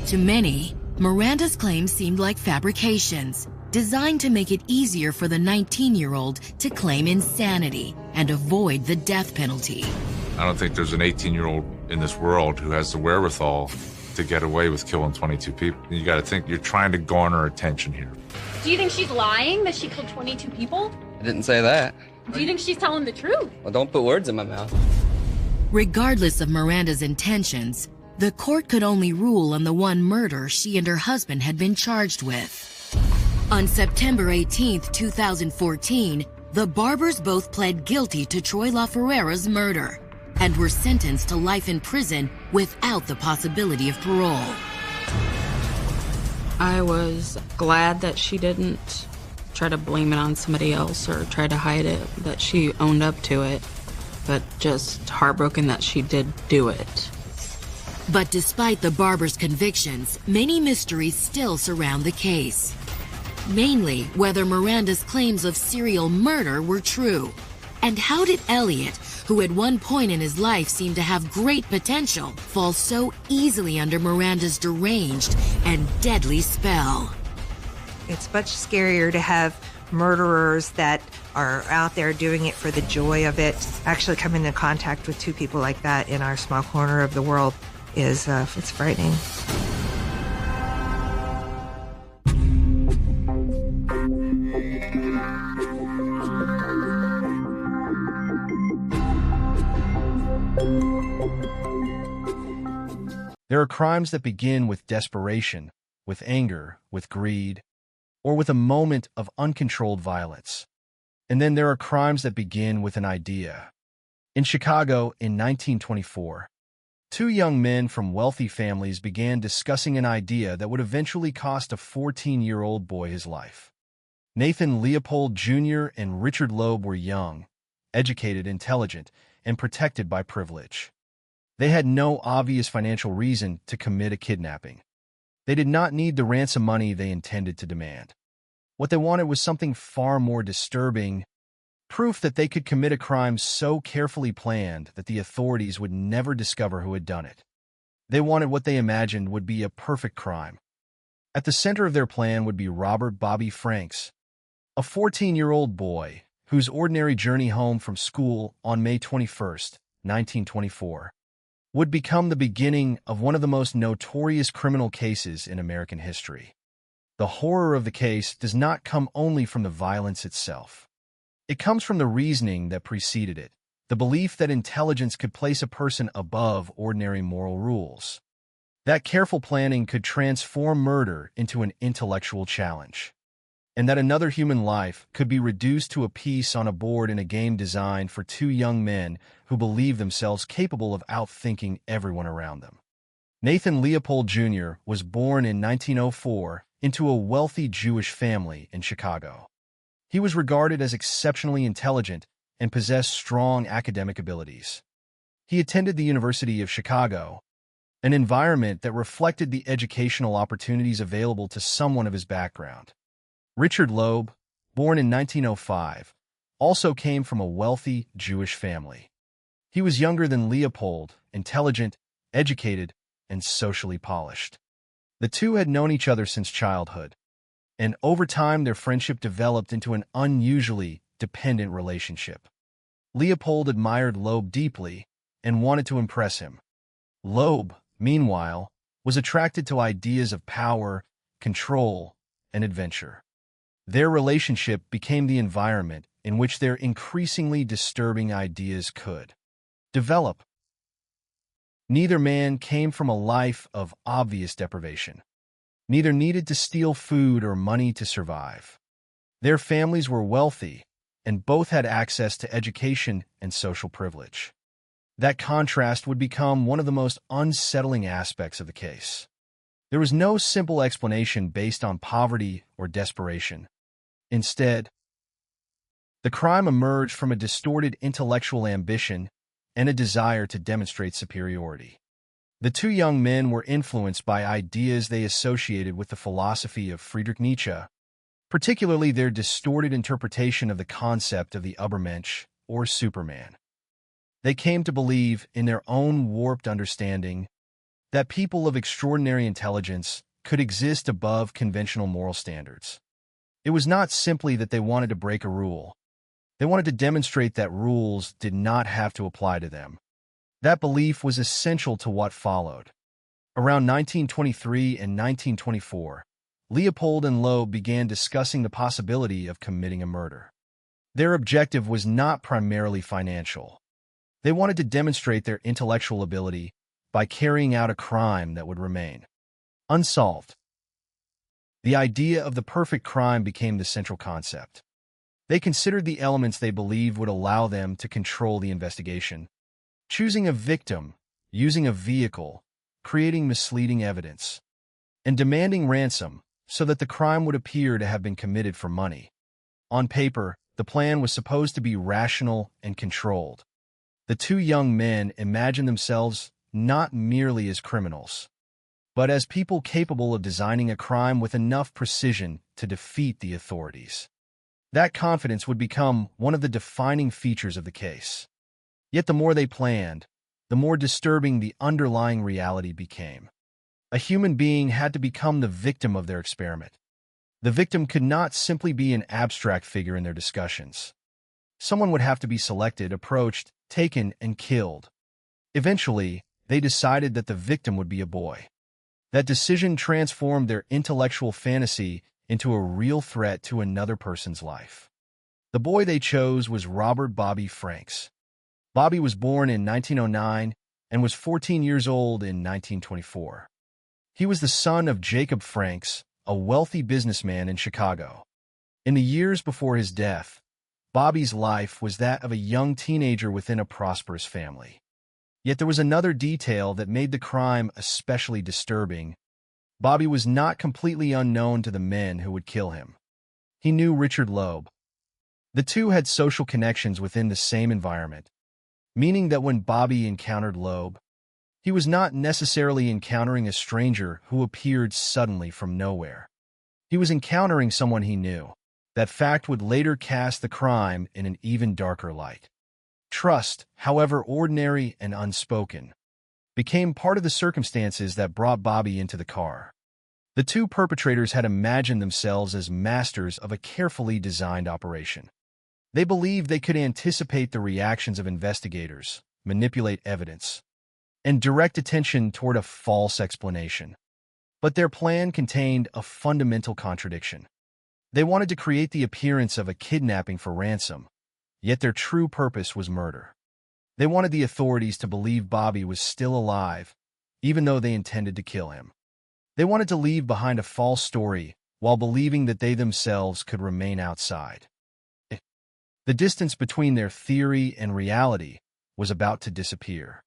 [SPEAKER 1] To many, Miranda's claims seemed like fabrications, designed to make it easier for the 19-year-old to claim insanity and avoid the death penalty.
[SPEAKER 6] I don't think there's an 18-year-old in this world who has the wherewithal to get away with killing 22 people. You got to think you're trying to garner attention here.
[SPEAKER 13] Do you think she's lying that she killed 22 people?
[SPEAKER 14] I didn't say that.
[SPEAKER 13] Do you think she's telling the truth?
[SPEAKER 14] Well, don't put words in my mouth.
[SPEAKER 1] Regardless of Miranda's intentions, the court could only rule on the one murder she and her husband had been charged with. On September 18, 2014, the Barbers both pled guilty to Troy LaFerrera's murder and were sentenced to life in prison without the possibility of parole.
[SPEAKER 9] I was glad that she didn't try to blame it on somebody else or try to hide it, that she owned up to it, but just heartbroken that she did do it.
[SPEAKER 1] But despite the Barbers' convictions, many mysteries still surround the case. Mainly whether Miranda's claims of serial murder were true. And how did Elliot, who at one point in his life seemed to have great potential, fall so easily under Miranda's deranged and deadly spell?
[SPEAKER 7] It's much scarier to have murderers that are out there doing it for the joy of it. Actually coming into contact with two people like that in our small corner of the world is, it's frightening.
[SPEAKER 15] There are crimes that begin with desperation, with anger, with greed, or with a moment of uncontrolled violence. And then there are crimes that begin with an idea. In Chicago in 1924, two young men from wealthy families began discussing an idea that would eventually cost a 14-year-old boy his life. Nathan Leopold Jr. and Richard Loeb were young, educated, intelligent, and protected by privilege. They had no obvious financial reason to commit a kidnapping. They did not need the ransom money they intended to demand. What they wanted was something far more disturbing, proof that they could commit a crime so carefully planned that the authorities would never discover who had done it. They wanted what they imagined would be a perfect crime. At the center of their plan would be Robert Bobby Franks, a 14-year-old boy whose ordinary journey home from school on May 21, 1924, would become the beginning of one of the most notorious criminal cases in American history. The horror of the case does not come only from the violence itself. It comes from the reasoning that preceded it, the belief that intelligence could place a person above ordinary moral rules. That careful planning could transform murder into an intellectual challenge, and that another human life could be reduced to a piece on a board in a game designed for two young men who believed themselves capable of outthinking everyone around them. Nathan Leopold Jr. was born in 1904 into a wealthy Jewish family in Chicago. He was regarded as exceptionally intelligent and possessed strong academic abilities. He attended the University of Chicago, an environment that reflected the educational opportunities available to someone of his background. Richard Loeb, born in 1905, also came from a wealthy Jewish family. He was younger than Leopold, intelligent, educated, and socially polished. The two had known each other since childhood, and over time their friendship developed into an unusually dependent relationship. Leopold admired Loeb deeply and wanted to impress him. Loeb, meanwhile, was attracted to ideas of power, control, and adventure. Their relationship became the environment in which their increasingly disturbing ideas could develop. Neither man came from a life of obvious deprivation. Neither needed to steal food or money to survive. Their families were wealthy, and both had access to education and social privilege. That contrast would become one of the most unsettling aspects of the case. There was no simple explanation based on poverty or desperation. Instead, the crime emerged from a distorted intellectual ambition and a desire to demonstrate superiority. The two young men were influenced by ideas they associated with the philosophy of Friedrich Nietzsche, particularly their distorted interpretation of the concept of the Übermensch, or Superman. They came to believe, in their own warped understanding, that people of extraordinary intelligence could exist above conventional moral standards. It was not simply that they wanted to break a rule. They wanted to demonstrate that rules did not have to apply to them. That belief was essential to what followed. Around 1923 and 1924, Leopold and Loeb began discussing the possibility of committing a murder. Their objective was not primarily financial. They wanted to demonstrate their intellectual ability by carrying out a crime that would remain unsolved. The idea of the perfect crime became the central concept. They considered the elements they believed would allow them to control the investigation: choosing a victim, using a vehicle, creating misleading evidence, and demanding ransom so that the crime would appear to have been committed for money. On paper, the plan was supposed to be rational and controlled. The two young men imagined themselves not merely as criminals, but as people capable of designing a crime with enough precision to defeat the authorities. That confidence would become one of the defining features of the case. Yet the more they planned, the more disturbing the underlying reality became. A human being had to become the victim of their experiment. The victim could not simply be an abstract figure in their discussions. Someone would have to be selected, approached, taken, and killed. Eventually, they decided that the victim would be a boy. That decision transformed their intellectual fantasy into a real threat to another person's life. The boy they chose was Robert Bobby Franks. Bobby was born in 1909 and was 14 years old in 1924. He was the son of Jacob Franks, a wealthy businessman in Chicago. In the years before his death, Bobby's life was that of a young teenager within a prosperous family. Yet there was another detail that made the crime especially disturbing. Bobby was not completely unknown to the men who would kill him. He knew Richard Loeb. The two had social connections within the same environment, meaning that when Bobby encountered Loeb, he was not necessarily encountering a stranger who appeared suddenly from nowhere. He was encountering someone he knew. That fact would later cast the crime in an even darker light. Trust, however ordinary and unspoken, became part of the circumstances that brought Bobby into the car. The two perpetrators had imagined themselves as masters of a carefully designed operation. They believed they could anticipate the reactions of investigators, manipulate evidence, and direct attention toward a false explanation. But their plan contained a fundamental contradiction. They wanted to create the appearance of a kidnapping for ransom, yet their true purpose was murder. They wanted the authorities to believe Bobby was still alive, even though they intended to kill him. They wanted to leave behind a false story while believing that they themselves could remain outside. The distance between their theory and reality was about to disappear.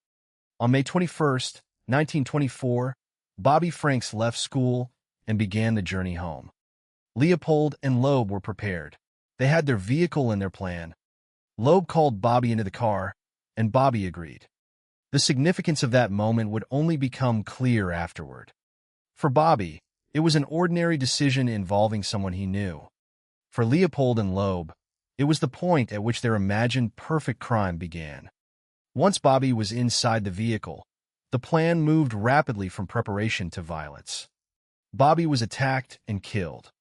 [SPEAKER 15] On May 21, 1924, Bobby Franks left school and began the journey home. Leopold and Loeb were prepared. They had their vehicle and their plan. Loeb called Bobby into the car, and Bobby agreed. The significance of that moment would only become clear afterward. For Bobby, it was an ordinary decision involving someone he knew. For Leopold and Loeb, it was the point at which their imagined perfect crime began. Once Bobby was inside the vehicle, the plan moved rapidly from preparation to violence. Bobby was attacked and killed.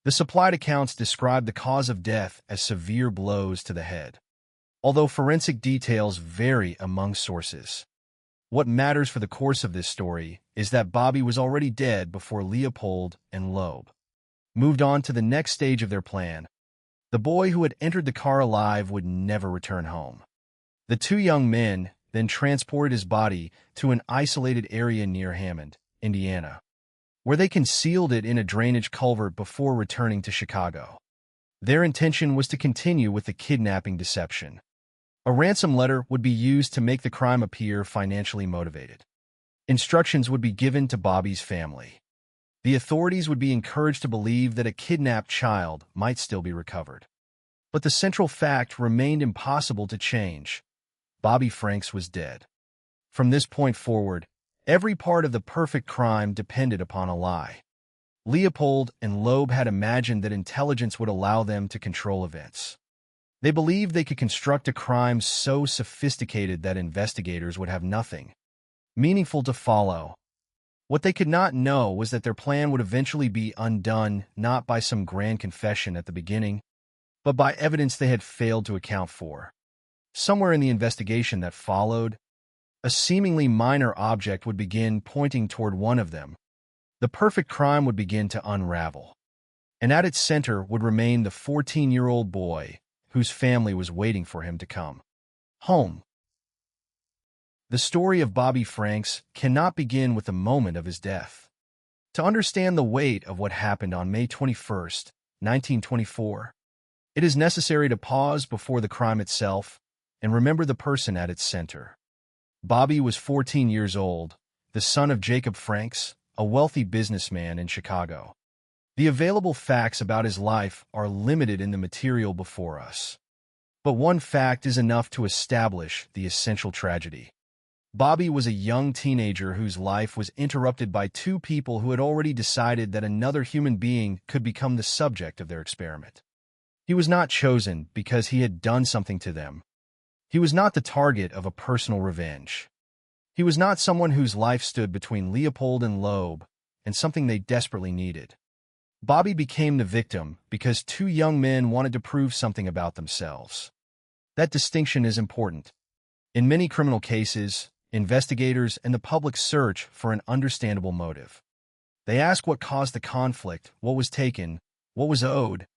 [SPEAKER 15] The supplied accounts described the cause of death as severe blows to the head, although forensic details vary among sources. What matters for the course of this story is that Bobby was already dead before Leopold and Loeb moved on to the next stage of their plan. The boy who had entered the car alive would never return home. The two young men then transported his body to an isolated area near Hammond, Indiana, where they concealed it in a drainage culvert before returning to Chicago. Their intention was to continue with the kidnapping deception. A ransom letter would be used to make the crime appear financially motivated. Instructions would be given to Bobby's family. The authorities would be encouraged to believe that a kidnapped child might still be recovered. But the central fact remained impossible to change. Bobby Franks was dead. From this point forward, every part of the perfect crime depended upon a lie. Leopold and Loeb had imagined that intelligence would allow them to control events. They believed they could construct a crime so sophisticated that investigators would have nothing meaningful to follow. What they could not know was that their plan would eventually be undone not by some grand confession at the beginning, but by evidence they had failed to account for. Somewhere in the investigation that followed, a seemingly minor object would begin pointing toward one of them. The perfect crime would begin to unravel. And at its center would remain the 14-year-old boy whose family was waiting for him to come home. The story of Bobby Franks cannot begin with the moment of his death. To understand the weight of what happened on May 21, 1924, it is necessary to pause before the crime itself and remember the person at its center. Bobby was 14 years old, the son of Jacob Franks, a wealthy businessman in Chicago. The available facts about his life are limited in the material before us. But one fact is enough to establish the essential tragedy. Bobby was a young teenager whose life was interrupted by two people who had already decided that another human being could become the subject of their experiment. He was not chosen because he had done something to them. He was not the target of a personal revenge. He was not someone whose life stood between Leopold and Loeb and something they desperately needed. Bobby became the victim because two young men wanted to prove something about themselves. That distinction is important. In many criminal cases, investigators and the public search for an understandable motive. They ask what caused the conflict, what was taken, what was owed,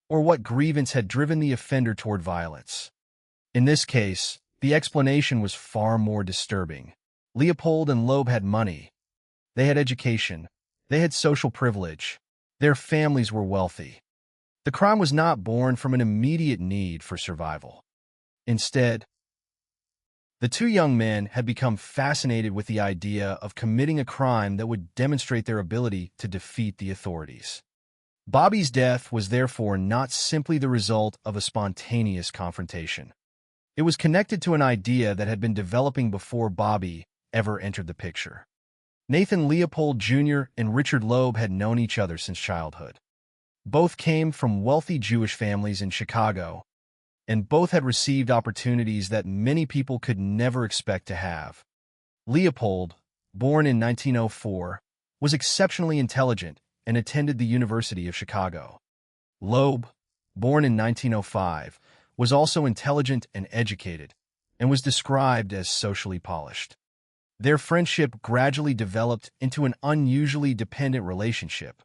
[SPEAKER 15] or what grievance had driven the offender toward violence. In this case, the explanation was far more disturbing. Leopold and Loeb had money. They had education. They had social privilege. Their families were wealthy. The crime was not born from an immediate need for survival. Instead, the two young men had become fascinated with the idea of committing a crime that would demonstrate their ability to defeat the authorities. Bobby's death was therefore not simply the result of a spontaneous confrontation. It was connected to an idea that had been developing before Bobby ever entered the picture. Nathan Leopold Jr. and Richard Loeb had known each other since childhood. Both came from wealthy Jewish families in Chicago, and both had received opportunities that many people could never expect to have. Leopold, born in 1904, was exceptionally intelligent and attended the University of Chicago. Loeb, born in 1905, was also intelligent and educated, and was described as socially polished. Their friendship gradually developed into an unusually dependent relationship.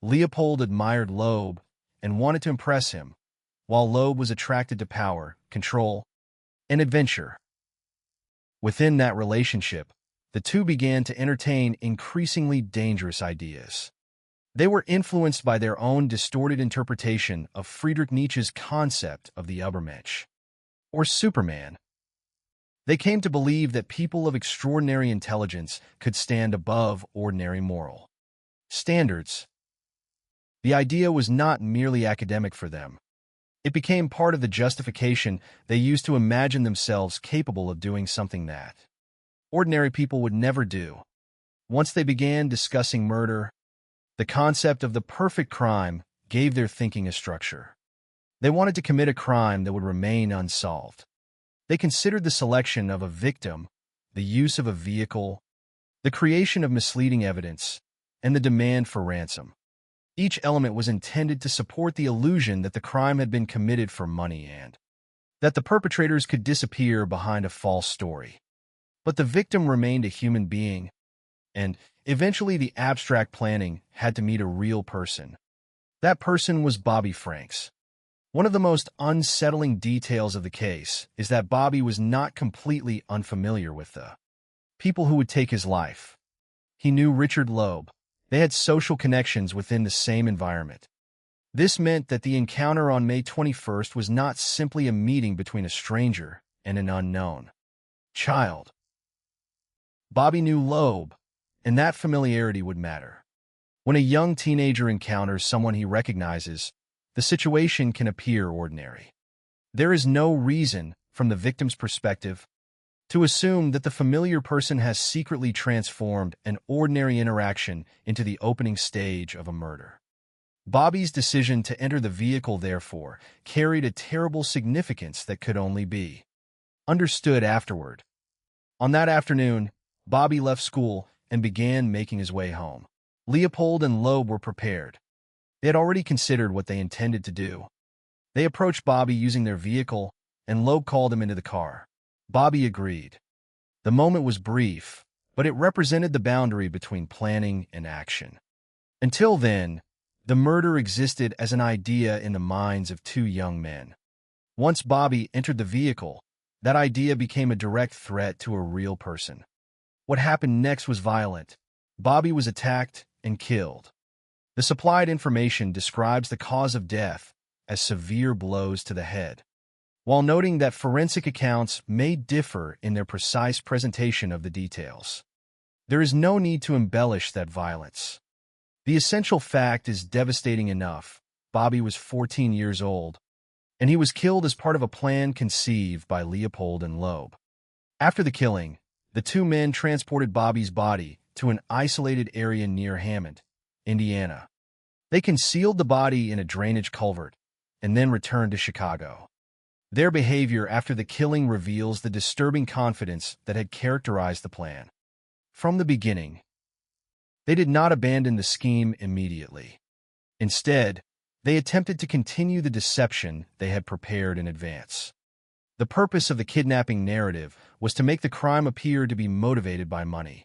[SPEAKER 15] Leopold admired Loeb and wanted to impress him, while Loeb was attracted to power, control, and adventure. Within that relationship, the two began to entertain increasingly dangerous ideas. They were influenced by their own distorted interpretation of Friedrich Nietzsche's concept of the Übermensch, or Superman. They came to believe that people of extraordinary intelligence could stand above ordinary moral standards. The idea was not merely academic for them. It became part of the justification they used to imagine themselves capable of doing something that ordinary people would never do. Once they began discussing murder, the concept of the perfect crime gave their thinking a structure. They wanted to commit a crime that would remain unsolved. They considered the selection of a victim, the use of a vehicle, the creation of misleading evidence, and the demand for ransom. Each element was intended to support the illusion that the crime had been committed for money and that the perpetrators could disappear behind a false story. But the victim remained a human being, and eventually the abstract planning had to meet a real person. That person was Bobby Franks. One of the most unsettling details of the case is that Bobby was not completely unfamiliar with the people who would take his life. He knew Richard Loeb. They had social connections within the same environment. This meant that the encounter on May 21st was not simply a meeting between a stranger and an unknown child. Bobby knew Loeb, and that familiarity would matter. When a young teenager encounters someone he recognizes, the situation can appear ordinary. There is no reason, from the victim's perspective, to assume that the familiar person has secretly transformed an ordinary interaction into the opening stage of a murder. Bobby's decision to enter the vehicle, therefore, carried a terrible significance that could only be understood afterward. On that afternoon, Bobby left school and began making his way home. Leopold and Loeb were prepared. They had already considered what they intended to do. They approached Bobby using their vehicle, and Loeb called him into the car. Bobby agreed. The moment was brief, but it represented the boundary between planning and action. Until then, the murder existed as an idea in the minds of two young men. Once Bobby entered the vehicle, that idea became a direct threat to a real person. What happened next was violent. Bobby was attacked and killed. The supplied information describes the cause of death as severe blows to the head, while noting that forensic accounts may differ in their precise presentation of the details. There is no need to embellish that violence. The essential fact is devastating enough. Bobby was 14 years old, and he was killed as part of a plan conceived by Leopold and Loeb. After the killing, the two men transported Bobby's body to an isolated area near Hammond, Indiana. They concealed the body in a drainage culvert and then returned to Chicago. Their behavior after the killing reveals the disturbing confidence that had characterized the plan. From the beginning, they did not abandon the scheme immediately. Instead, they attempted to continue the deception they had prepared in advance. The purpose of the kidnapping narrative was to make the crime appear to be motivated by money.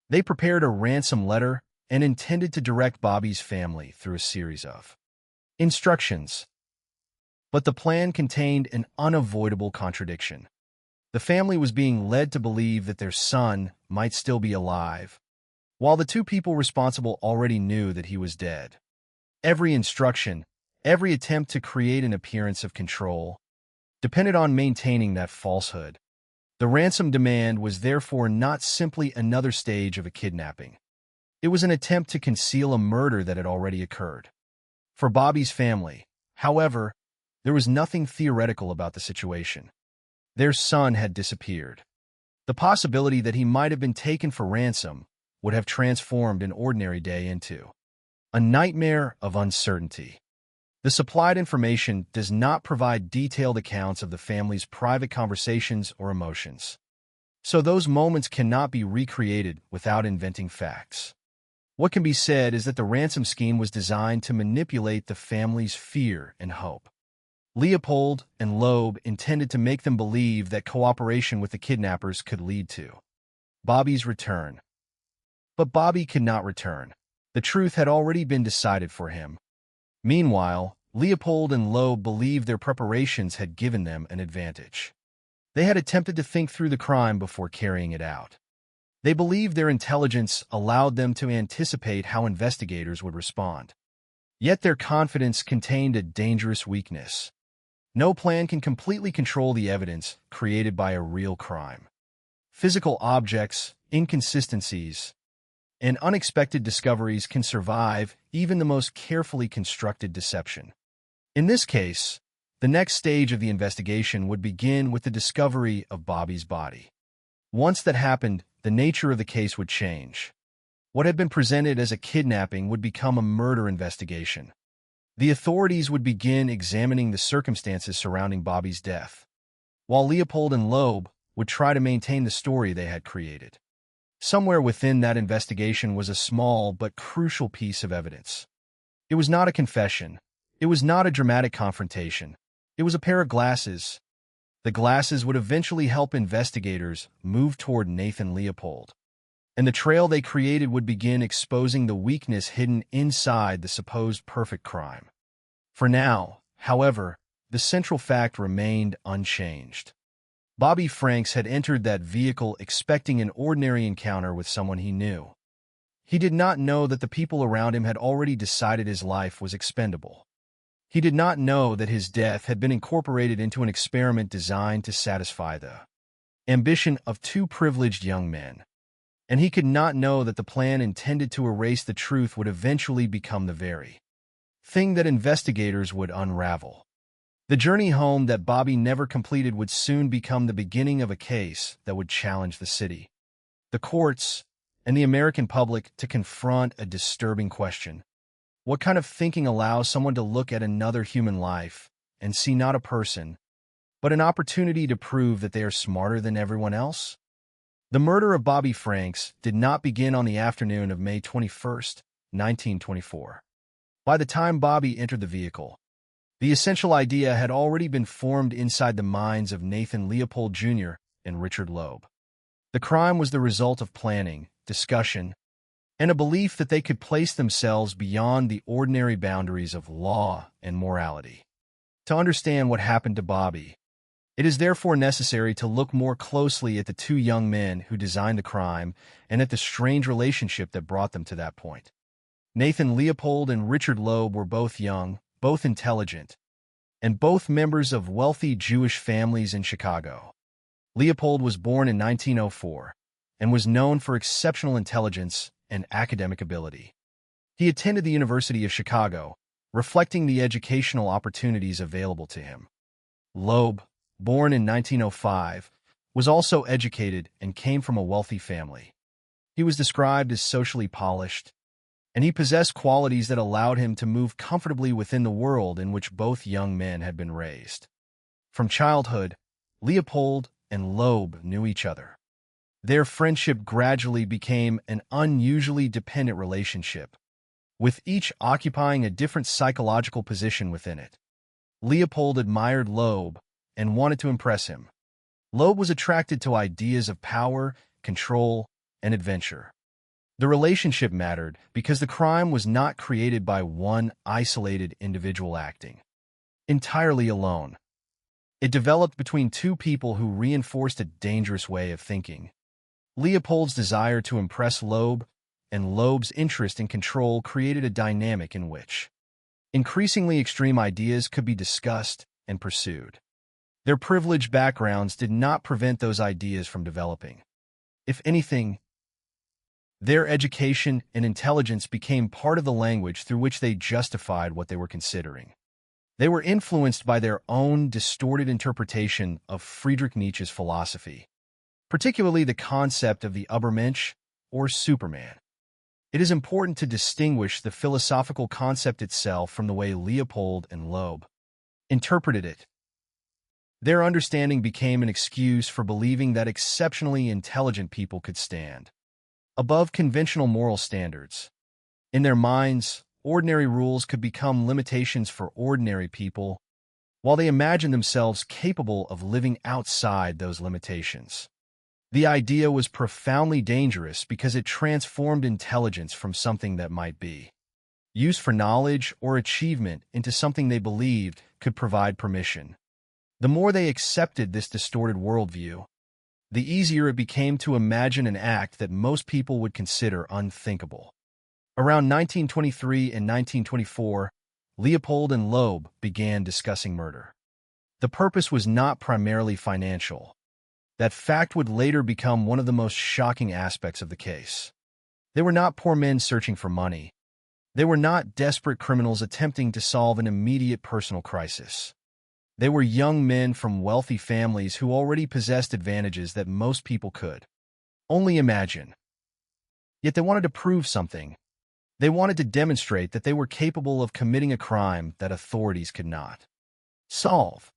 [SPEAKER 15] They prepared a ransom letter and intended to direct Bobby's family through a series of instructions. But the plan contained an unavoidable contradiction. The family was being led to believe that their son might still be alive, while the two people responsible already knew that he was dead. Every instruction, every attempt to create an appearance of control, depended on maintaining that falsehood. The ransom demand was therefore not simply another stage of a kidnapping. It was an attempt to conceal a murder that had already occurred. For Bobby's family, however, there was nothing theoretical about the situation. Their son had disappeared. The possibility that he might have been taken for ransom would have transformed an ordinary day into a nightmare of uncertainty. The supplied information does not provide detailed accounts of the family's private conversations or emotions, so those moments cannot be recreated without inventing facts. What can be said is that the ransom scheme was designed to manipulate the family's fear and hope. Leopold and Loeb intended to make them believe that cooperation with the kidnappers could lead to Bobby's return. But Bobby could not return. The truth had already been decided for him. Meanwhile, Leopold and Loeb believed their preparations had given them an advantage. They had attempted to think through the crime before carrying it out. They believed their intelligence allowed them to anticipate how investigators would respond. Yet their confidence contained a dangerous weakness. No plan can completely control the evidence created by a real crime. Physical objects, inconsistencies, and unexpected discoveries can survive even the most carefully constructed deception. In this case, the next stage of the investigation would begin with the discovery of Bobby's body. Once that happened, the nature of the case would change. What had been presented as a kidnapping would become a murder investigation. The authorities would begin examining the circumstances surrounding Bobby's death, while Leopold and Loeb would try to maintain the story they had created. Somewhere within that investigation was a small but crucial piece of evidence. It was not a confession. It was not a dramatic confrontation. It was a pair of glasses, The glasses would eventually help investigators move toward Nathan Leopold, and the trail they created would begin exposing the weakness hidden inside the supposed perfect crime. For now, however, the central fact remained unchanged. Bobby Franks had entered that vehicle expecting an ordinary encounter with someone he knew. He did not know that the people around him had already decided his life was expendable. He did not know that his death had been incorporated into an experiment designed to satisfy the ambition of two privileged young men. And he could not know that the plan intended to erase the truth would eventually become the very thing that investigators would unravel. The journey home that Bobby never completed would soon become the beginning of a case that would challenge the city, the courts, and the American public to confront a disturbing question. What kind of thinking allows someone to look at another human life and see not a person, but an opportunity to prove that they are smarter than everyone else? The murder of Bobby Franks did not begin on the afternoon of May 21, 1924. By the time Bobby entered the vehicle, the essential idea had already been formed inside the minds of Nathan Leopold Jr. and Richard Loeb. The crime was the result of planning, discussion, and a belief that they could place themselves beyond the ordinary boundaries of law and morality. To understand what happened to Bobby, it is therefore necessary to look more closely at the two young men who designed the crime and at the strange relationship that brought them to that point. Nathan Leopold and Richard Loeb were both young, both intelligent, and both members of wealthy Jewish families in Chicago. Leopold was born in 1904 and was known for exceptional intelligence and academic ability. He attended the University of Chicago, reflecting the educational opportunities available to him. Loeb, born in 1905, was also educated and came from a wealthy family. He was described as socially polished, and he possessed qualities that allowed him to move comfortably within the world in which both young men had been raised. From childhood, Leopold and Loeb knew each other. Their friendship gradually became an unusually dependent relationship, with each occupying a different psychological position within it. Leopold admired Loeb and wanted to impress him. Loeb was attracted to ideas of power, control, and adventure. The relationship mattered because the crime was not created by one isolated individual acting entirely alone. It developed between two people who reinforced a dangerous way of thinking. Leopold's desire to impress Loeb and Loeb's interest in control created a dynamic in which increasingly extreme ideas could be discussed and pursued. Their privileged backgrounds did not prevent those ideas from developing. If anything, their education and intelligence became part of the language through which they justified what they were considering. They were influenced by their own distorted interpretation of Friedrich Nietzsche's philosophy, particularly the concept of the Übermensch, or Superman. It is important to distinguish the philosophical concept itself from the way Leopold and Loeb interpreted it. Their understanding became an excuse for believing that exceptionally intelligent people could stand above conventional moral standards. In their minds, ordinary rules could become limitations for ordinary people, while they imagined themselves capable of living outside those limitations. The idea was profoundly dangerous because it transformed intelligence from something that might be used for knowledge or achievement into something they believed could provide permission. The more they accepted this distorted worldview, the easier it became to imagine an act that most people would consider unthinkable. Around 1923 and 1924, Leopold and Loeb began discussing murder. The purpose was not primarily financial. That fact would later become one of the most shocking aspects of the case. They were not poor men searching for money. They were not desperate criminals attempting to solve an immediate personal crisis. They were young men from wealthy families who already possessed advantages that most people could only imagine. Yet they wanted to prove something. They wanted to demonstrate that they were capable of committing a crime that authorities could not solve.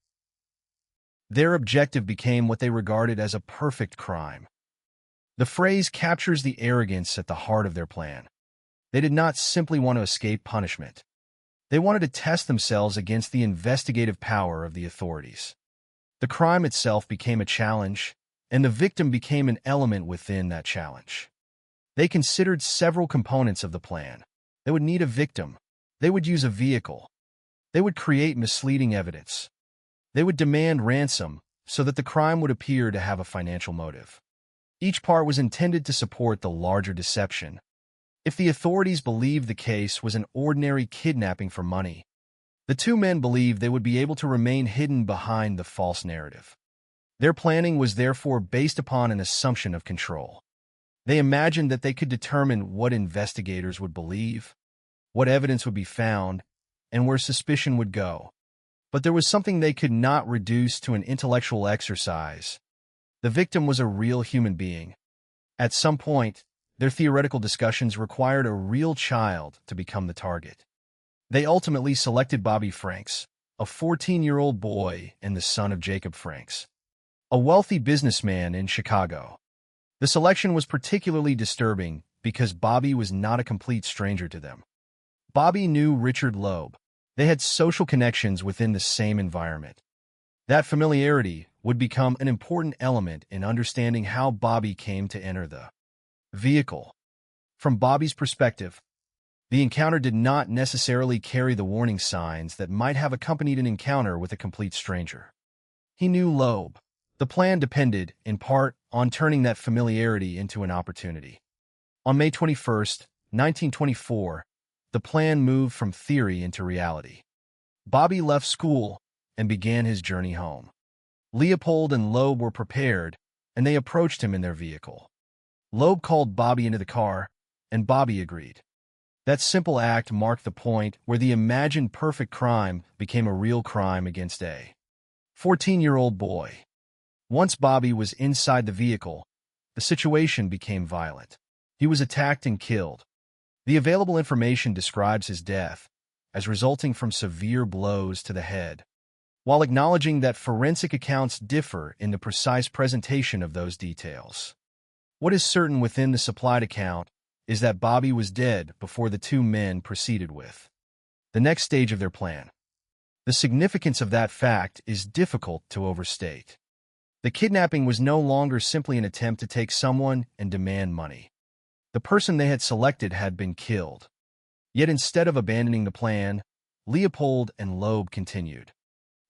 [SPEAKER 15] Their objective became what they regarded as a perfect crime. The phrase captures the arrogance at the heart of their plan. They did not simply want to escape punishment. They wanted to test themselves against the investigative power of the authorities. The crime itself became a challenge, and the victim became an element within that challenge. They considered several components of the plan. They would need a victim. They would use a vehicle. They would create misleading evidence. They would demand ransom so that the crime would appear to have a financial motive. Each part was intended to support the larger deception. If the authorities believed the case was an ordinary kidnapping for money, the two men believed they would be able to remain hidden behind the false narrative. Their planning was therefore based upon an assumption of control. They imagined that they could determine what investigators would believe, what evidence would be found, and where suspicion would go. But there was something they could not reduce to an intellectual exercise. The victim was a real human being. At some point, their theoretical discussions required a real child to become the target. They ultimately selected Bobby Franks, a 14-year-old boy and the son of Jacob Franks, a wealthy businessman in Chicago. The selection was particularly disturbing because Bobby was not a complete stranger to them. Bobby knew Richard Loeb. They had social connections within the same environment. That familiarity would become an important element in understanding how Bobby came to enter the vehicle. From Bobby's perspective, the encounter did not necessarily carry the warning signs that might have accompanied an encounter with a complete stranger. He knew Loeb. The plan depended, in part, on turning that familiarity into an opportunity. On May 21, 1924, the plan moved from theory into reality. Bobby left school and began his journey home. Leopold and Loeb were prepared, and they approached him in their vehicle. Loeb called Bobby into the car, and Bobby agreed. That simple act marked the point where the imagined perfect crime became a real crime against a 14-year-old boy. Once Bobby was inside the vehicle, the situation became violent. He was attacked and killed. The available information describes his death as resulting from severe blows to the head, while acknowledging that forensic accounts differ in the precise presentation of those details. What is certain within the supplied account is that Bobby was dead before the two men proceeded with the next stage of their plan. The significance of that fact is difficult to overstate. The kidnapping was no longer simply an attempt to take someone and demand money. The person they had selected had been killed. Yet instead of abandoning the plan, Leopold and Loeb continued.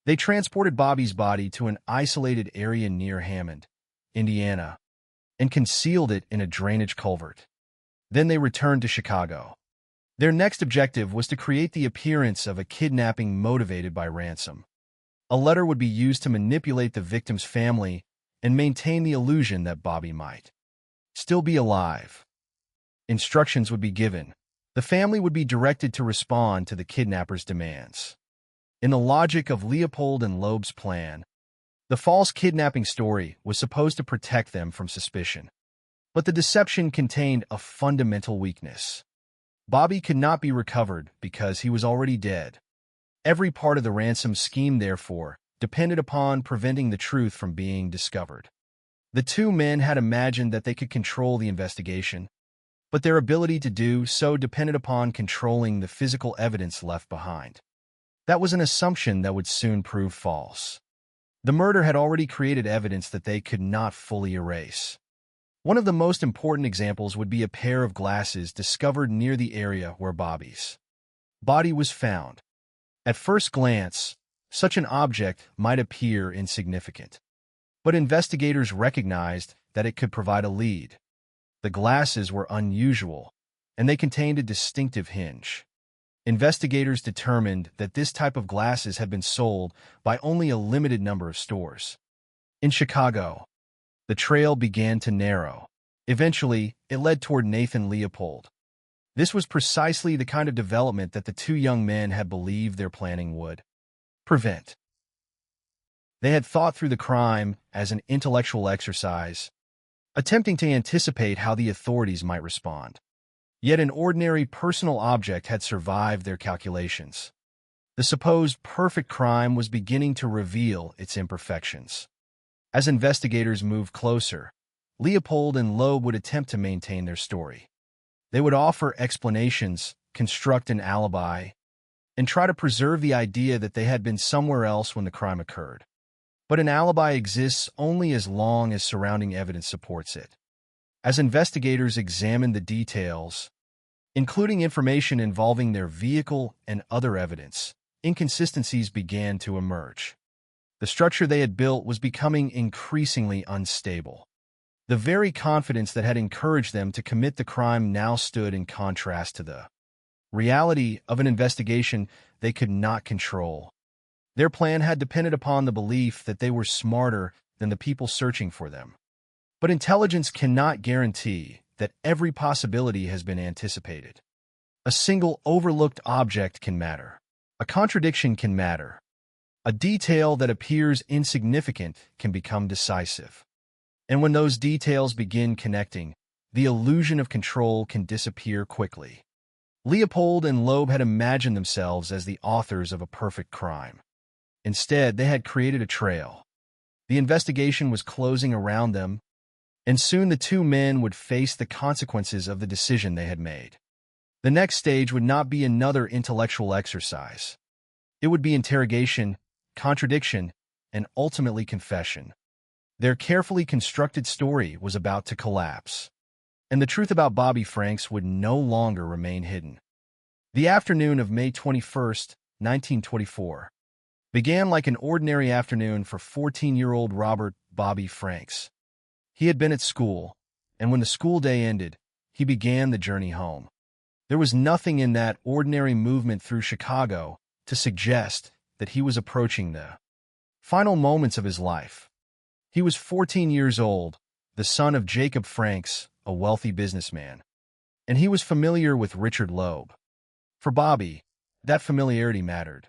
[SPEAKER 15] They transported Bobby's body to an isolated area near Hammond, Indiana, and concealed it in a drainage culvert. Then they returned to Chicago. Their next objective was to create the appearance of a kidnapping motivated by ransom. A letter would be used to manipulate the victim's family and maintain the illusion that Bobby might still be alive. Instructions would be given. The family would be directed to respond to the kidnapper's demands. In the logic of Leopold and Loeb's plan, the false kidnapping story was supposed to protect them from suspicion. But the deception contained a fundamental weakness. Bobby could not be recovered because he was already dead. Every part of the ransom scheme, therefore, depended upon preventing the truth from being discovered. The two men had imagined that they could control the investigation, but their ability to do so depended upon controlling the physical evidence left behind. That was an assumption that would soon prove false. The murder had already created evidence that they could not fully erase. One of the most important examples would be a pair of glasses discovered near the area where Bobby's body was found. At first glance, such an object might appear insignificant, but investigators recognized that it could provide a lead. The glasses were unusual, and they contained a distinctive hinge. Investigators determined that this type of glasses had been sold by only a limited number of stores. In Chicago, the trail began to narrow. Eventually, it led toward Nathan Leopold. This was precisely the kind of development that the two young men had believed their planning would prevent. They had thought through the crime as an intellectual exercise, attempting to anticipate how the authorities might respond. Yet an ordinary personal object had survived their calculations. The supposed perfect crime was beginning to reveal its imperfections. As investigators moved closer, Leopold and Loeb would attempt to maintain their story. They would offer explanations, construct an alibi, and try to preserve the idea that they had been somewhere else when the crime occurred. But an alibi exists only as long as surrounding evidence supports it. As investigators examined the details, including information involving their vehicle and other evidence, inconsistencies began to emerge. The structure they had built was becoming increasingly unstable. The very confidence that had encouraged them to commit the crime now stood in contrast to the reality of an investigation they could not control. Their plan had depended upon the belief that they were smarter than the people searching for them. But intelligence cannot guarantee that every possibility has been anticipated. A single overlooked object can matter. A contradiction can matter. A detail that appears insignificant can become decisive. And when those details begin connecting, the illusion of control can disappear quickly. Leopold and Loeb had imagined themselves as the authors of a perfect crime. Instead, they had created a trail. The investigation was closing around them, and soon the two men would face the consequences of the decision they had made. The next stage would not be another intellectual exercise. It would be interrogation, contradiction, and ultimately confession. Their carefully constructed story was about to collapse, and the truth about Bobby Franks would no longer remain hidden. The afternoon of May 21st, 1924, began like an ordinary afternoon for 14-year-old Robert Bobby Franks. He had been at school, and when the school day ended, he began the journey home. There was nothing in that ordinary movement through Chicago to suggest that he was approaching the final moments of his life. He was 14 years old, the son of Jacob Franks, a wealthy businessman, and he was familiar with Richard Loeb. For Bobby, that familiarity mattered.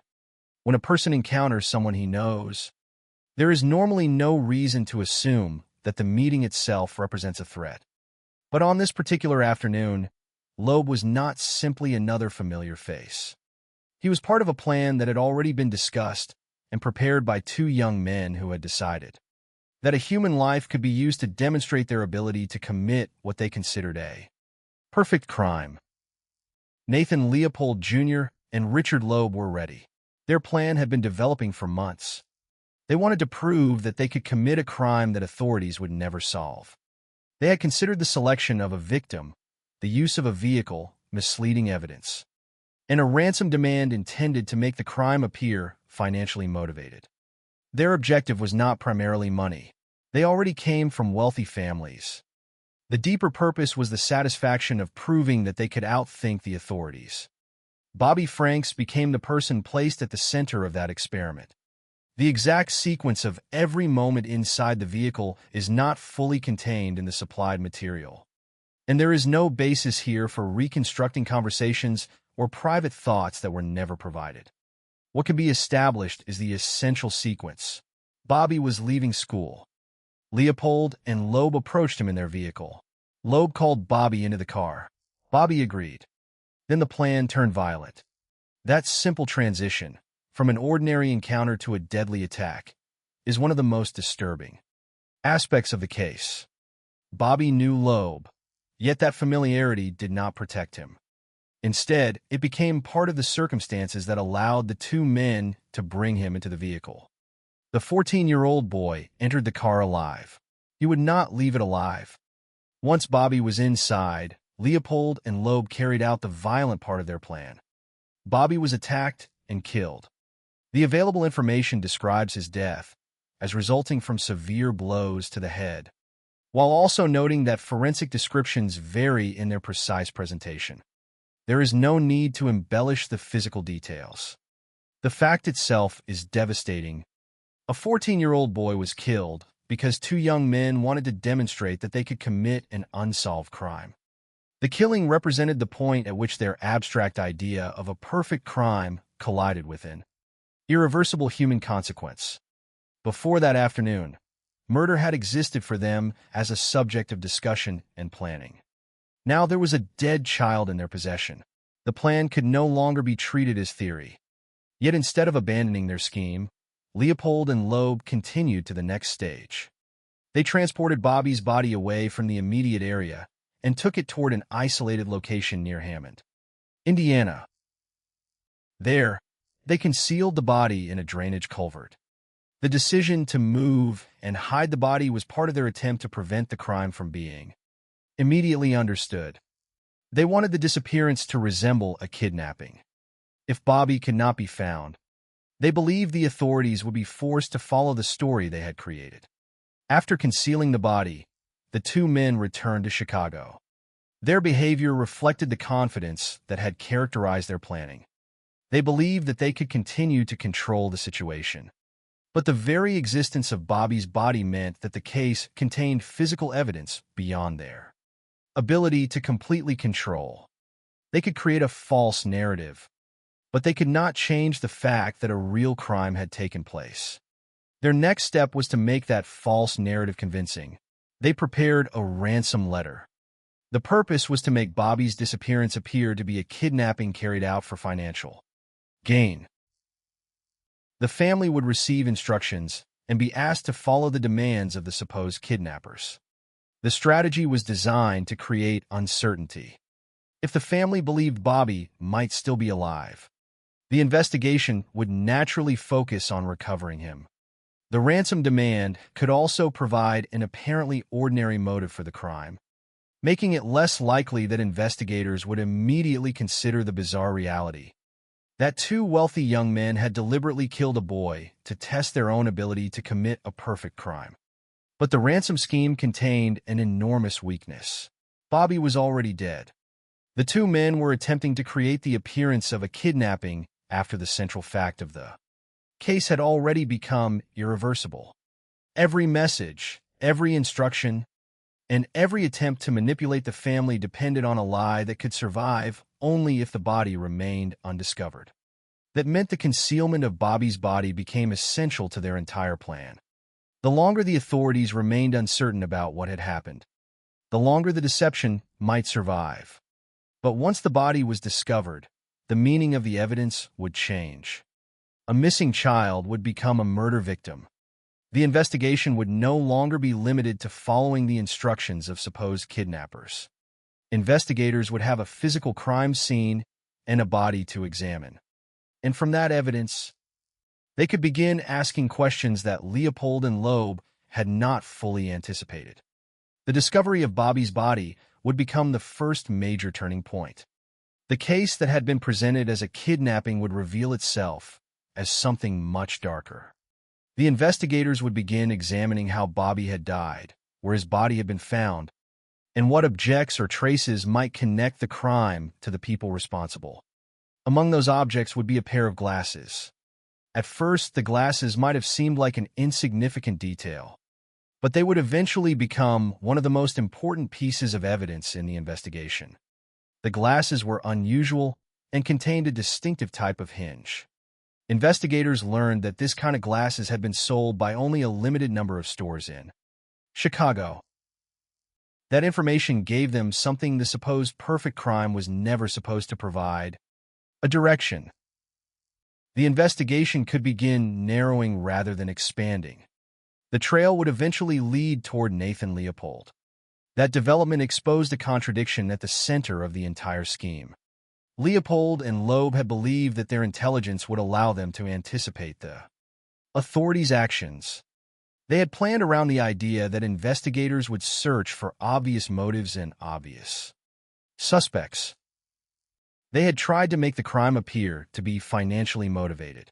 [SPEAKER 15] When a person encounters someone he knows, there is normally no reason to assume that the meeting itself represents a threat. But on this particular afternoon, Loeb was not simply another familiar face. He was part of a plan that had already been discussed and prepared by two young men who had decided that a human life could be used to demonstrate their ability to commit what they considered a perfect crime. Nathan Leopold Jr. and Richard Loeb were ready. Their plan had been developing for months. They wanted to prove that they could commit a crime that authorities would never solve. They had considered the selection of a victim, the use of a vehicle, misleading evidence, and a ransom demand intended to make the crime appear financially motivated. Their objective was not primarily money. They already came from wealthy families. The deeper purpose was the satisfaction of proving that they could outthink the authorities. Bobby Franks became the person placed at the center of that experiment. The exact sequence of every moment inside the vehicle is not fully contained in the supplied material. And there is no basis here for reconstructing conversations or private thoughts that were never provided. What can be established is the essential sequence. Bobby was leaving school. Leopold and Loeb approached him in their vehicle. Loeb called Bobby into the car. Bobby agreed. Then the plan turned violent. That simple transition, from an ordinary encounter to a deadly attack, is one of the most disturbing aspects of the case. Bobby knew Loeb, yet that familiarity did not protect him. Instead, it became part of the circumstances that allowed the two men to bring him into the vehicle. The 14-year-old boy entered the car alive. He would not leave it alive. Once Bobby was inside, Leopold and Loeb carried out the violent part of their plan. Bobby was attacked and killed. The available information describes his death as resulting from severe blows to the head, while also noting that forensic descriptions vary in their precise presentation. There is no need to embellish the physical details. The fact itself is devastating. A 14-year-old boy was killed because two young men wanted to demonstrate that they could commit an unsolved crime. The killing represented the point at which their abstract idea of a perfect crime collided with an irreversible human consequence. Before that afternoon, murder had existed for them as a subject of discussion and planning. Now there was a dead child in their possession. The plan could no longer be treated as theory. Yet instead of abandoning their scheme, Leopold and Loeb continued to the next stage. They transported Bobby's body away from the immediate area and took it toward an isolated location near Hammond, Indiana. There, they concealed the body in a drainage culvert. The decision to move and hide the body was part of their attempt to prevent the crime from being immediately understood. They wanted the disappearance to resemble a kidnapping. If Bobby could not be found, they believed the authorities would be forced to follow the story they had created. After concealing the body, the two men returned to Chicago. Their behavior reflected the confidence that had characterized their planning. They believed that they could continue to control the situation. But the very existence of Bobby's body meant that the case contained physical evidence beyond their ability to completely control. They could create a false narrative, but they could not change the fact that a real crime had taken place. Their next step was to make that false narrative convincing. They prepared a ransom letter. The purpose was to make Bobby's disappearance appear to be a kidnapping carried out for financial gain. The family would receive instructions and be asked to follow the demands of the supposed kidnappers. The strategy was designed to create uncertainty. If the family believed Bobby might still be alive, the investigation would naturally focus on recovering him. The ransom demand could also provide an apparently ordinary motive for the crime, making it less likely that investigators would immediately consider the bizarre reality that two wealthy young men had deliberately killed a boy to test their own ability to commit a perfect crime. But the ransom scheme contained an enormous weakness. Bobby was already dead. The two men were attempting to create the appearance of a kidnapping after the central fact of the case had already become irreversible. Every message, every instruction, and every attempt to manipulate the family depended on a lie that could survive only if the body remained undiscovered. That meant the concealment of Bobby's body became essential to their entire plan. The longer the authorities remained uncertain about what had happened, the longer the deception might survive. But once the body was discovered, the meaning of the evidence would change. A missing child would become a murder victim. The investigation would no longer be limited to following the instructions of supposed kidnappers. Investigators would have a physical crime scene and a body to examine. And from that evidence, they could begin asking questions that Leopold and Loeb had not fully anticipated. The discovery of Bobby's body would become the first major turning point. The case that had been presented as a kidnapping would reveal itself as something much darker. The investigators would begin examining how Bobby had died, where his body had been found, and what objects or traces might connect the crime to the people responsible. Among those objects would be a pair of glasses. At first, the glasses might have seemed like an insignificant detail, but they would eventually become one of the most important pieces of evidence in the investigation. The glasses were unusual and contained a distinctive type of hinge. Investigators learned that this kind of glasses had been sold by only a limited number of stores in Chicago. That information gave them something the supposed perfect crime was never supposed to provide: a direction. The investigation could begin narrowing rather than expanding. The trail would eventually lead toward Nathan Leopold. That development exposed a contradiction at the center of the entire scheme. Leopold and Loeb had believed that their intelligence would allow them to anticipate the authorities' actions. They had planned around the idea that investigators would search for obvious motives and obvious suspects. They had tried to make the crime appear to be financially motivated,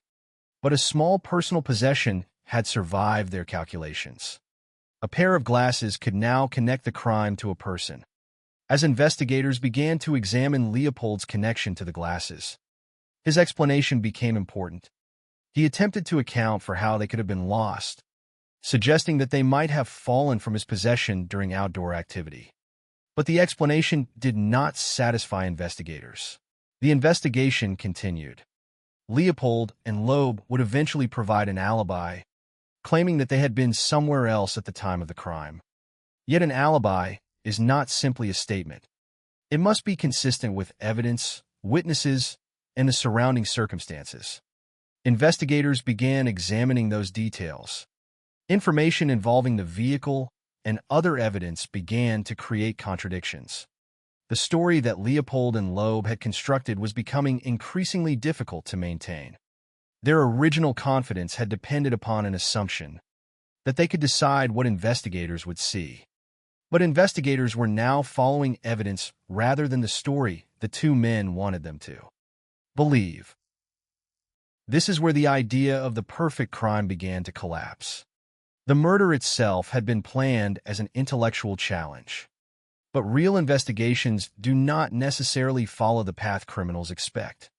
[SPEAKER 15] but a small personal possession had survived their calculations. A pair of glasses could now connect the crime to a person. As investigators began to examine Leopold's connection to the glasses, his explanation became important. He attempted to account for how they could have been lost, suggesting that they might have fallen from his possession during outdoor activity. But the explanation did not satisfy investigators. The investigation continued. Leopold and Loeb would eventually provide an alibi, claiming that they had been somewhere else at the time of the crime. Yet an alibi is not simply a statement. It must be consistent with evidence, witnesses, and the surrounding circumstances. Investigators began examining those details. Information involving the vehicle and other evidence began to create contradictions. The story that Leopold and Loeb had constructed was becoming increasingly difficult to maintain. Their original confidence had depended upon an assumption that they could decide what investigators would see. But investigators were now following evidence rather than the story the two men wanted them to believe. This is where the idea of the perfect crime began to collapse. The murder itself had been planned as an intellectual challenge. But real investigations do not necessarily follow the path criminals expect.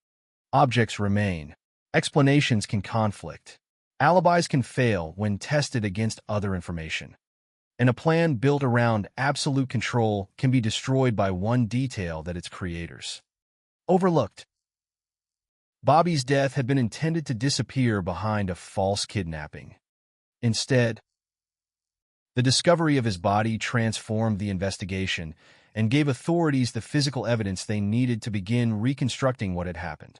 [SPEAKER 15] Objects remain. Explanations can conflict. Alibis can fail when tested against other information. And a plan built around absolute control can be destroyed by one detail that its creators overlooked. Bobby's death had been intended to disappear behind a false kidnapping. Instead, the discovery of his body transformed the investigation and gave authorities the physical evidence they needed to begin reconstructing what had happened.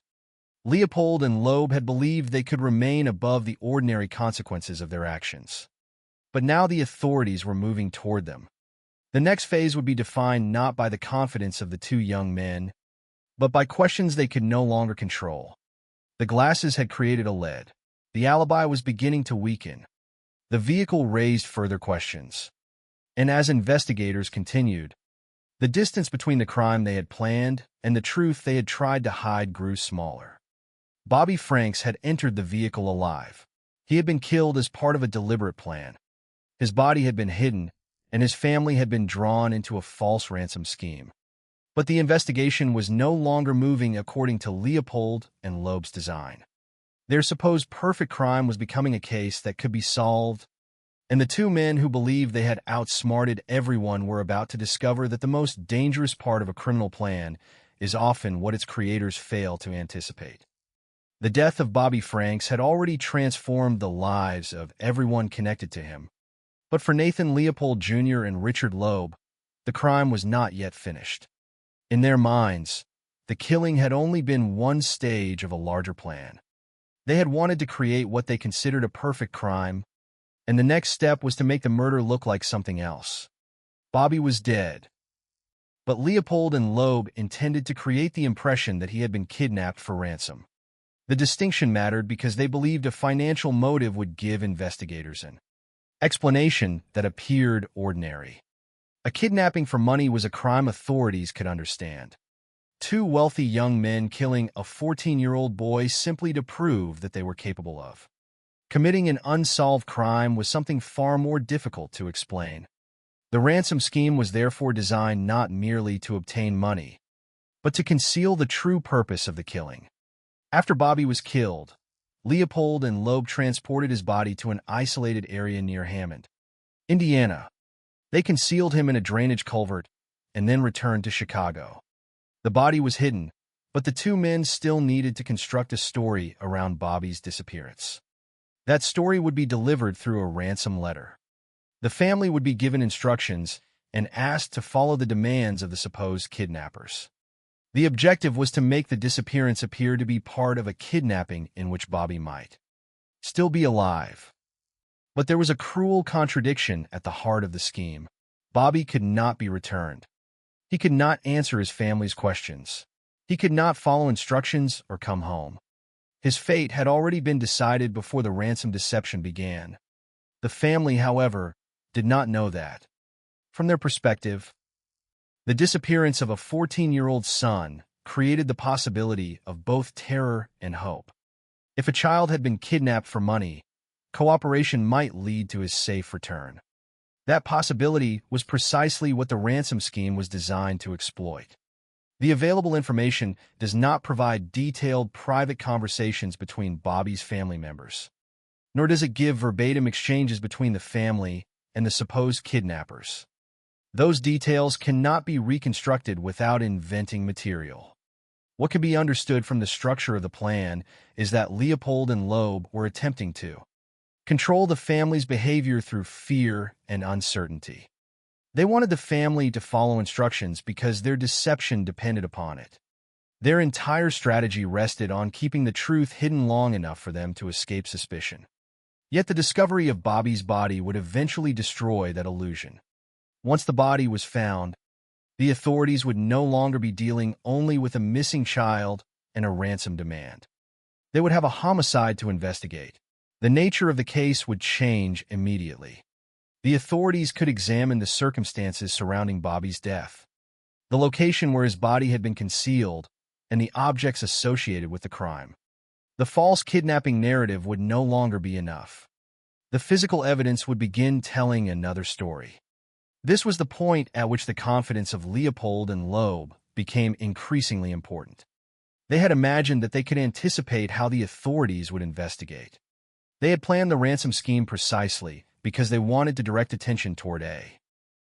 [SPEAKER 15] Leopold and Loeb had believed they could remain above the ordinary consequences of their actions. But now the authorities were moving toward them. The next phase would be defined not by the confidence of the two young men, but by questions they could no longer control. The glasses had created a lead. The alibi was beginning to weaken. The vehicle raised further questions. And as investigators continued, the distance between the crime they had planned and the truth they had tried to hide grew smaller. Bobby Franks had entered the vehicle alive. He had been killed as part of a deliberate plan. His body had been hidden, and his family had been drawn into a false ransom scheme. But the investigation was no longer moving according to Leopold and Loeb's design. Their supposed perfect crime was becoming a case that could be solved, and the two men who believed they had outsmarted everyone were about to discover that the most dangerous part of a criminal plan is often what its creators fail to anticipate. The death of Bobby Franks had already transformed the lives of everyone connected to him. But for Nathan Leopold Jr. and Richard Loeb, the crime was not yet finished. In their minds, the killing had only been one stage of a larger plan. They had wanted to create what they considered a perfect crime, and the next step was to make the murder look like something else. Bobby was dead, but Leopold and Loeb intended to create the impression that he had been kidnapped for ransom. The distinction mattered because they believed a financial motive would give investigators an explanation that appeared ordinary. A kidnapping for money was a crime authorities could understand. Two wealthy young men killing a 14-year-old boy simply to prove that they were capable of committing an unsolved crime was something far more difficult to explain. The ransom scheme was therefore designed not merely to obtain money, but to conceal the true purpose of the killing. After Bobby was killed, Leopold and Loeb transported his body to an isolated area near Hammond, Indiana. They concealed him in a drainage culvert and then returned to Chicago. The body was hidden, but the two men still needed to construct a story around Bobby's disappearance. That story would be delivered through a ransom letter. The family would be given instructions and asked to follow the demands of the supposed kidnappers. The objective was to make the disappearance appear to be part of a kidnapping in which Bobby might still be alive. But there was a cruel contradiction at the heart of the scheme. Bobby could not be returned. He could not answer his family's questions. He could not follow instructions or come home. His fate had already been decided before the ransom deception began. The family, however, did not know that. From their perspective, the disappearance of a 14-year-old son created the possibility of both terror and hope. If a child had been kidnapped for money, cooperation might lead to his safe return. That possibility was precisely what the ransom scheme was designed to exploit. The available information does not provide detailed private conversations between Bobby's family members, nor does it give verbatim exchanges between the family and the supposed kidnappers. Those details cannot be reconstructed without inventing material. What can be understood from the structure of the plan is that Leopold and Loeb were attempting to control the family's behavior through fear and uncertainty. They wanted the family to follow instructions because their deception depended upon it. Their entire strategy rested on keeping the truth hidden long enough for them to escape suspicion. Yet the discovery of Bobby's body would eventually destroy that illusion. Once the body was found, the authorities would no longer be dealing only with a missing child and a ransom demand. They would have a homicide to investigate. The nature of the case would change immediately. The authorities could examine the circumstances surrounding Bobby's death, the location where his body had been concealed, and the objects associated with the crime. The false kidnapping narrative would no longer be enough. The physical evidence would begin telling another story. This was the point at which the confidence of Leopold and Loeb became increasingly important. They had imagined that they could anticipate how the authorities would investigate. They had planned the ransom scheme precisely because they wanted to direct attention toward a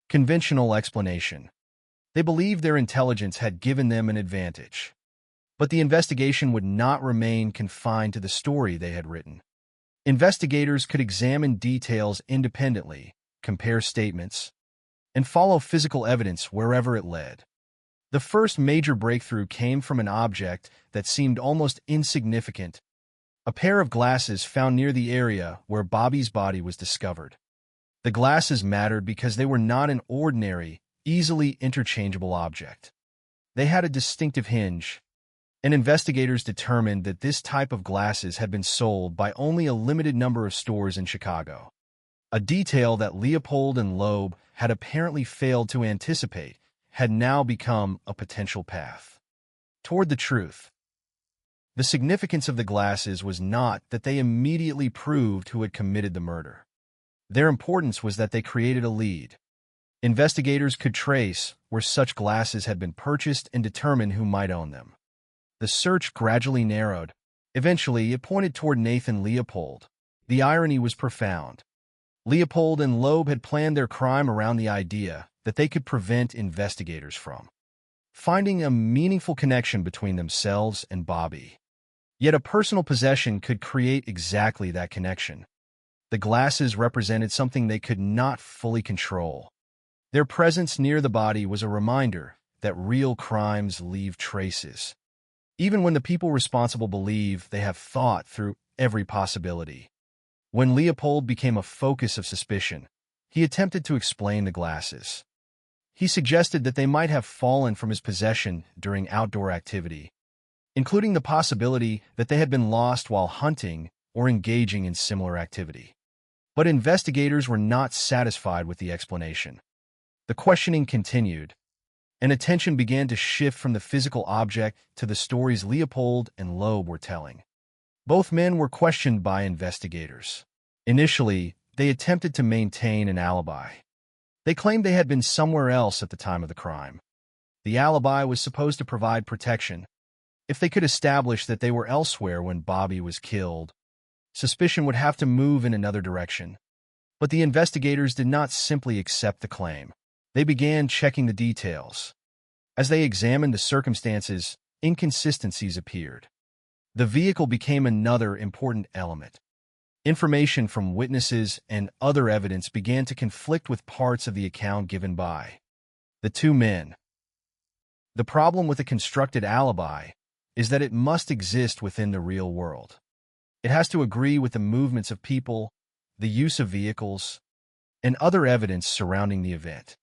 [SPEAKER 15] conventional explanation. They believed their intelligence had given them an advantage. But the investigation would not remain confined to the story they had written. Investigators could examine details independently, compare statements, and follow physical evidence wherever it led. The first major breakthrough came from an object that seemed almost insignificant, a pair of glasses found near the area where Bobby's body was discovered. The glasses mattered because they were not an ordinary, easily interchangeable object. They had a distinctive hinge, and investigators determined that this type of glasses had been sold by only a limited number of stores in Chicago. A detail that Leopold and Loeb had apparently failed to anticipate had now become a potential path toward the truth. The significance of the glasses was not that they immediately proved who had committed the murder. Their importance was that they created a lead. Investigators could trace where such glasses had been purchased and determine who might own them. The search gradually narrowed. Eventually, it pointed toward Nathan Leopold. The irony was profound. Leopold and Loeb had planned their crime around the idea that they could prevent investigators from finding a meaningful connection between themselves and Bobby. Yet a personal possession could create exactly that connection. The glasses represented something they could not fully control. Their presence near the body was a reminder that real crimes leave traces, even when the people responsible believe they have thought through every possibility. When Leopold became a focus of suspicion, he attempted to explain the glasses. He suggested that they might have fallen from his possession during outdoor activity, including the possibility that they had been lost while hunting or engaging in similar activity. But investigators were not satisfied with the explanation. The questioning continued, and attention began to shift from the physical object to the stories Leopold and Loeb were telling. Both men were questioned by investigators. Initially, they attempted to maintain an alibi. They claimed they had been somewhere else at the time of the crime. The alibi was supposed to provide protection. If they could establish that they were elsewhere when Bobby was killed, suspicion would have to move in another direction. But the investigators did not simply accept the claim. They began checking the details. As they examined the circumstances, inconsistencies appeared. The vehicle became another important element. Information from witnesses and other evidence began to conflict with parts of the account given by the two men. The problem with a constructed alibi is that it must exist within the real world. It has to agree with the movements of people, the use of vehicles, and other evidence surrounding the event.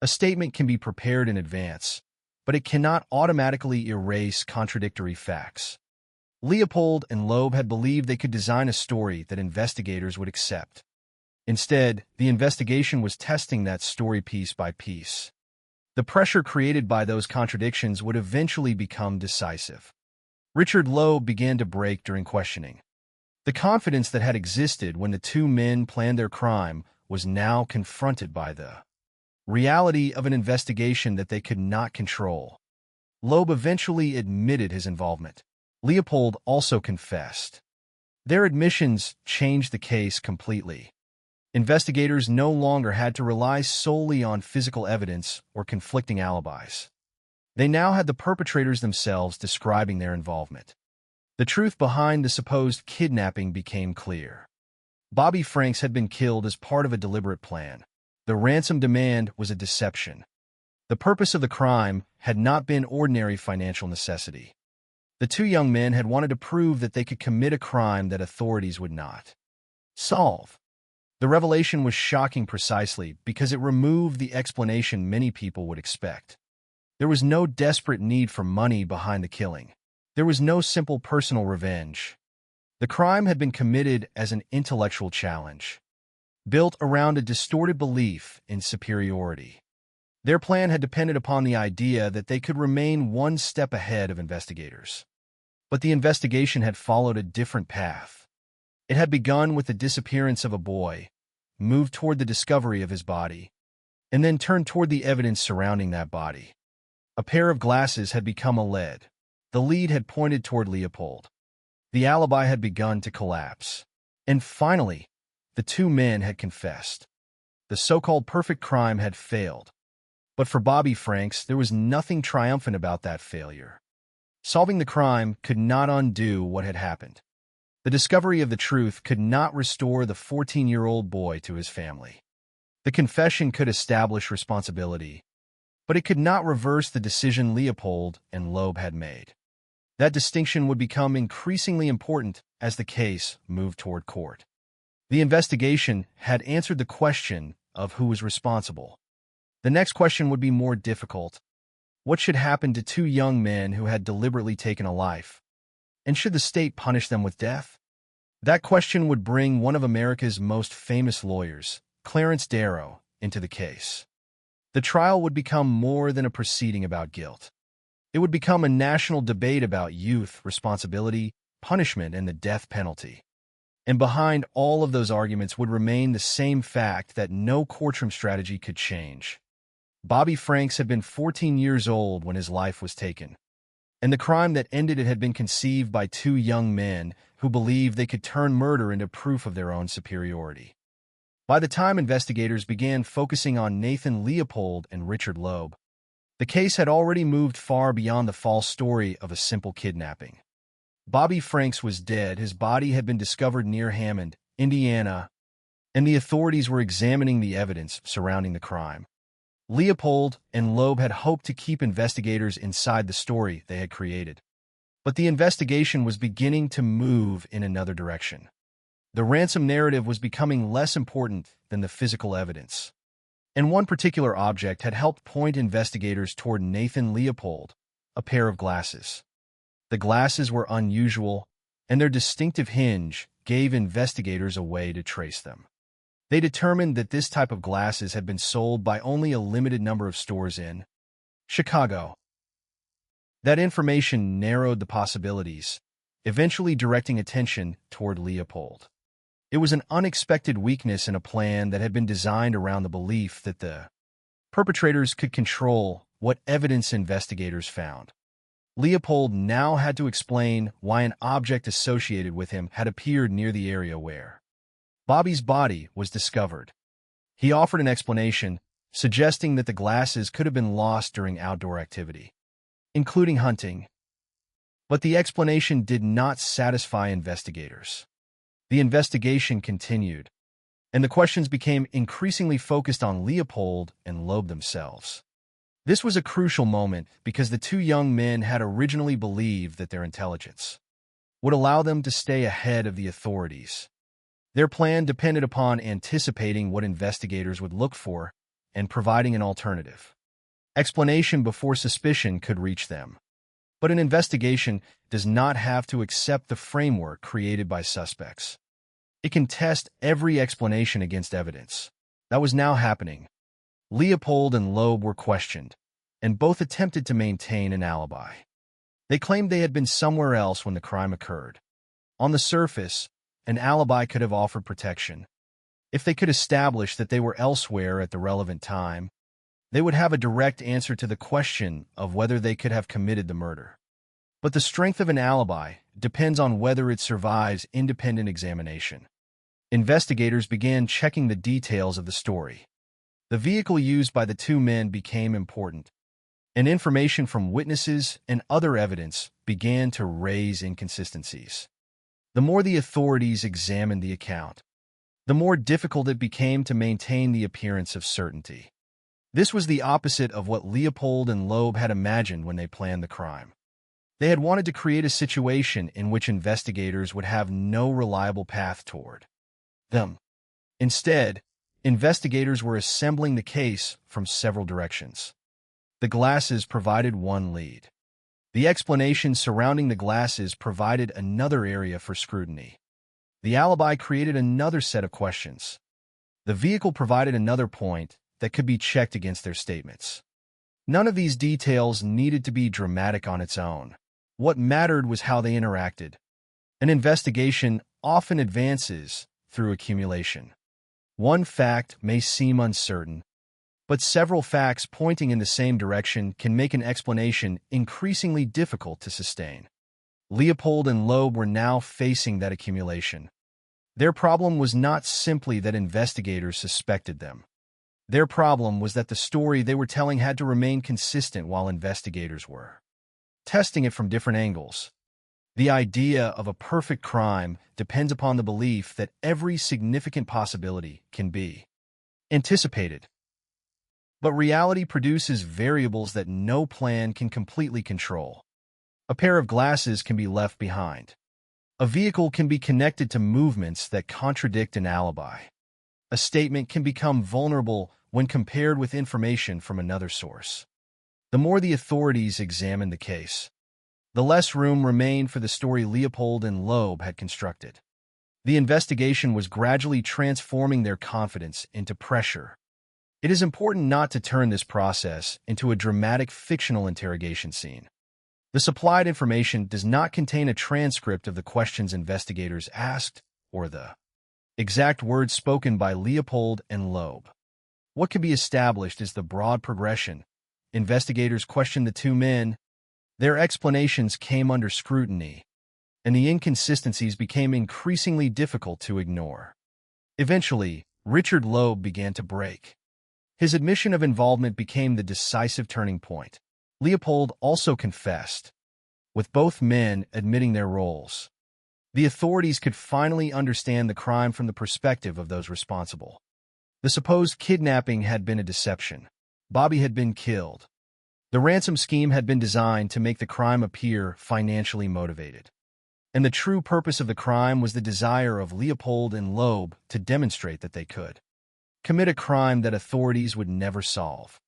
[SPEAKER 15] A statement can be prepared in advance, but it cannot automatically erase contradictory facts. Leopold and Loeb had believed they could design a story that investigators would accept. Instead, the investigation was testing that story piece by piece. The pressure created by those contradictions would eventually become decisive. Richard Loeb began to break during questioning. The confidence that had existed when the two men planned their crime was now confronted by the reality of an investigation that they could not control. Loeb eventually admitted his involvement. Leopold also confessed. Their admissions changed the case completely. Investigators no longer had to rely solely on physical evidence or conflicting alibis. They now had the perpetrators themselves describing their involvement. The truth behind the supposed kidnapping became clear. Bobby Franks had been killed as part of a deliberate plan. The ransom demand was a deception. The purpose of the crime had not been ordinary financial necessity. The two young men had wanted to prove that they could commit a crime that authorities would not solve. The revelation was shocking precisely because it removed the explanation many people would expect. There was no desperate need for money behind the killing. There was no simple personal revenge. The crime had been committed as an intellectual challenge, built around a distorted belief in superiority. Their plan had depended upon the idea that they could remain one step ahead of investigators. But the investigation had followed a different path. It had begun with the disappearance of a boy, moved toward the discovery of his body, and then turned toward the evidence surrounding that body. A pair of glasses had become a lead. The lead had pointed toward Leopold. The alibi had begun to collapse. And finally, the two men had confessed. The so-called perfect crime had failed. But for Bobby Franks, there was nothing triumphant about that failure. Solving the crime could not undo what had happened. The discovery of the truth could not restore the 14-year-old boy to his family. The confession could establish responsibility, but it could not reverse the decision Leopold and Loeb had made. That distinction would become increasingly important as the case moved toward court. The investigation had answered the question of who was responsible. The next question would be more difficult. What should happen to two young men who had deliberately taken a life? And should the state punish them with death? That question would bring one of America's most famous lawyers, Clarence Darrow, into the case. The trial would become more than a proceeding about guilt. It would become a national debate about youth, responsibility, punishment, and the death penalty. And behind all of those arguments would remain the same fact that no courtroom strategy could change. Bobby Franks had been 14 years old when his life was taken, and the crime that ended it had been conceived by two young men who believed they could turn murder into proof of their own superiority. By the time investigators began focusing on Nathan Leopold and Richard Loeb, the case had already moved far beyond the false story of a simple kidnapping. Bobby Franks was dead. His body had been discovered near Hammond, Indiana, and the authorities were examining the evidence surrounding the crime. Leopold and Loeb had hoped to keep investigators inside the story they had created. But the investigation was beginning to move in another direction. The ransom narrative was becoming less important than the physical evidence. And one particular object had helped point investigators toward Nathan Leopold, a pair of glasses. The glasses were unusual, and their distinctive hinge gave investigators a way to trace them. They determined that this type of glasses had been sold by only a limited number of stores in Chicago. That information narrowed the possibilities, eventually directing attention toward Leopold. It was an unexpected weakness in a plan that had been designed around the belief that the perpetrators could control what evidence investigators found. Leopold now had to explain why an object associated with him had appeared near the area where Bobby's body was discovered. He offered an explanation, suggesting that the glasses could have been lost during outdoor activity, including hunting. But the explanation did not satisfy investigators. The investigation continued, and the questions became increasingly focused on Leopold and Loeb themselves. This was a crucial moment because the two young men had originally believed that their intelligence would allow them to stay ahead of the authorities. Their plan depended upon anticipating what investigators would look for and providing an alternative explanation before suspicion could reach them. But an investigation does not have to accept the framework created by suspects. It can test every explanation against evidence. That was now happening. Leopold and Loeb were questioned, and both attempted to maintain an alibi. They claimed they had been somewhere else when the crime occurred. On the surface, an alibi could have offered protection. If they could establish that they were elsewhere at the relevant time, they would have a direct answer to the question of whether they could have committed the murder. But the strength of an alibi depends on whether it survives independent examination. Investigators began checking the details of the story. The vehicle used by the two men became important, and information from witnesses and other evidence began to raise inconsistencies. The more the authorities examined the account, the more difficult it became to maintain the appearance of certainty. This was the opposite of what Leopold and Loeb had imagined when they planned the crime. They had wanted to create a situation in which investigators would have no reliable path toward them. Instead, investigators were assembling the case from several directions. The glasses provided one lead. The explanation surrounding the glasses provided another area for scrutiny. The alibi created another set of questions. The vehicle provided another point that could be checked against their statements. None of these details needed to be dramatic on its own. What mattered was how they interacted. An investigation often advances through accumulation. One fact may seem uncertain, but several facts pointing in the same direction can make an explanation increasingly difficult to sustain. Leopold and Loeb were now facing that accumulation. Their problem was not simply that investigators suspected them. Their problem was that the story they were telling had to remain consistent while investigators were testing it from different angles. The idea of a perfect crime depends upon the belief that every significant possibility can be anticipated. But reality produces variables that no plan can completely control. A pair of glasses can be left behind. A vehicle can be connected to movements that contradict an alibi. A statement can become vulnerable when compared with information from another source. The more the authorities examined the case, the less room remained for the story Leopold and Loeb had constructed. The investigation was gradually transforming their confidence into pressure. It is important not to turn this process into a dramatic fictional interrogation scene. The supplied information does not contain a transcript of the questions investigators asked or the exact words spoken by Leopold and Loeb. What can be established is the broad progression. Investigators questioned the two men. Their explanations came under scrutiny, and the inconsistencies became increasingly difficult to ignore. Eventually, Richard Loeb began to break. His admission of involvement became the decisive turning point. Leopold also confessed, with both men admitting their roles. The authorities could finally understand the crime from the perspective of those responsible. The supposed kidnapping had been a deception. Bobby had been killed. The ransom scheme had been designed to make the crime appear financially motivated. And the true purpose of the crime was the desire of Leopold and Loeb to demonstrate that they could commit a crime that authorities would never solve.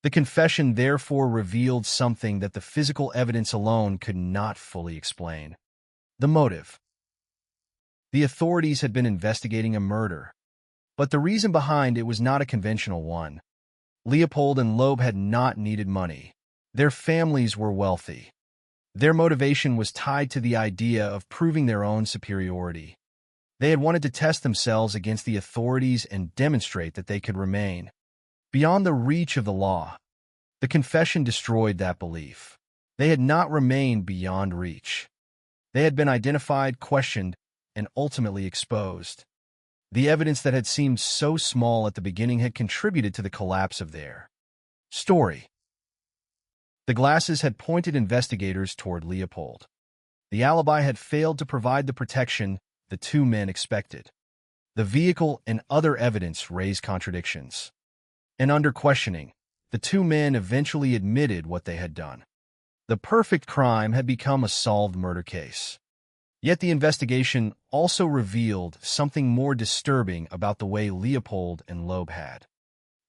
[SPEAKER 15] The confession therefore revealed something that the physical evidence alone could not fully explain: the motive. The authorities had been investigating a murder, but the reason behind it was not a conventional one. Leopold and Loeb had not needed money. Their families were wealthy. Their motivation was tied to the idea of proving their own superiority. They had wanted to test themselves against the authorities and demonstrate that they could remain beyond the reach of the law. The confession destroyed that belief. They had not remained beyond reach. They had been identified, questioned, and ultimately exposed. The evidence that had seemed so small at the beginning had contributed to the collapse of their story. The glasses had pointed investigators toward Leopold. The alibi had failed to provide the protection the two men expected. The vehicle and other evidence raised contradictions. And under questioning, the two men eventually admitted what they had done. The perfect crime had become a solved murder case. Yet the investigation also revealed something more disturbing about the way Leopold and Loeb had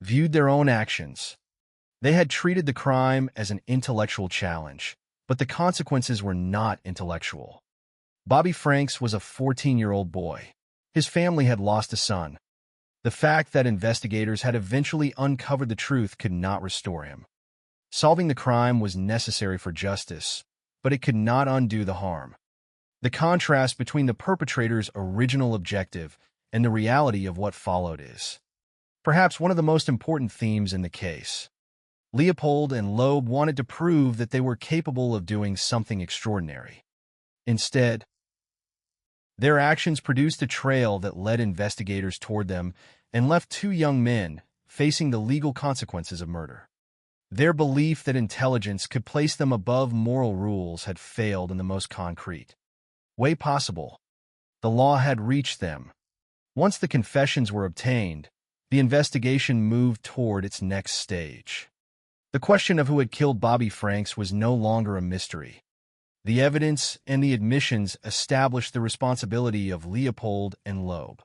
[SPEAKER 15] viewed their own actions. They had treated the crime as an intellectual challenge, but the consequences were not intellectual. Bobby Franks was a 14-year-old boy. His family had lost a son. The fact that investigators had eventually uncovered the truth could not restore him. Solving the crime was necessary for justice, but it could not undo the harm. The contrast between the perpetrator's original objective and the reality of what followed is perhaps one of the most important themes in the case. Leopold and Loeb wanted to prove that they were capable of doing something extraordinary. Instead, their actions produced a trail that led investigators toward them and left two young men facing the legal consequences of murder. Their belief that intelligence could place them above moral rules had failed in the most concrete way possible. The law had reached them. Once the confessions were obtained, the investigation moved toward its next stage. The question of who had killed Bobby Franks was no longer a mystery. The evidence and the admissions established the responsibility of Leopold and Loeb.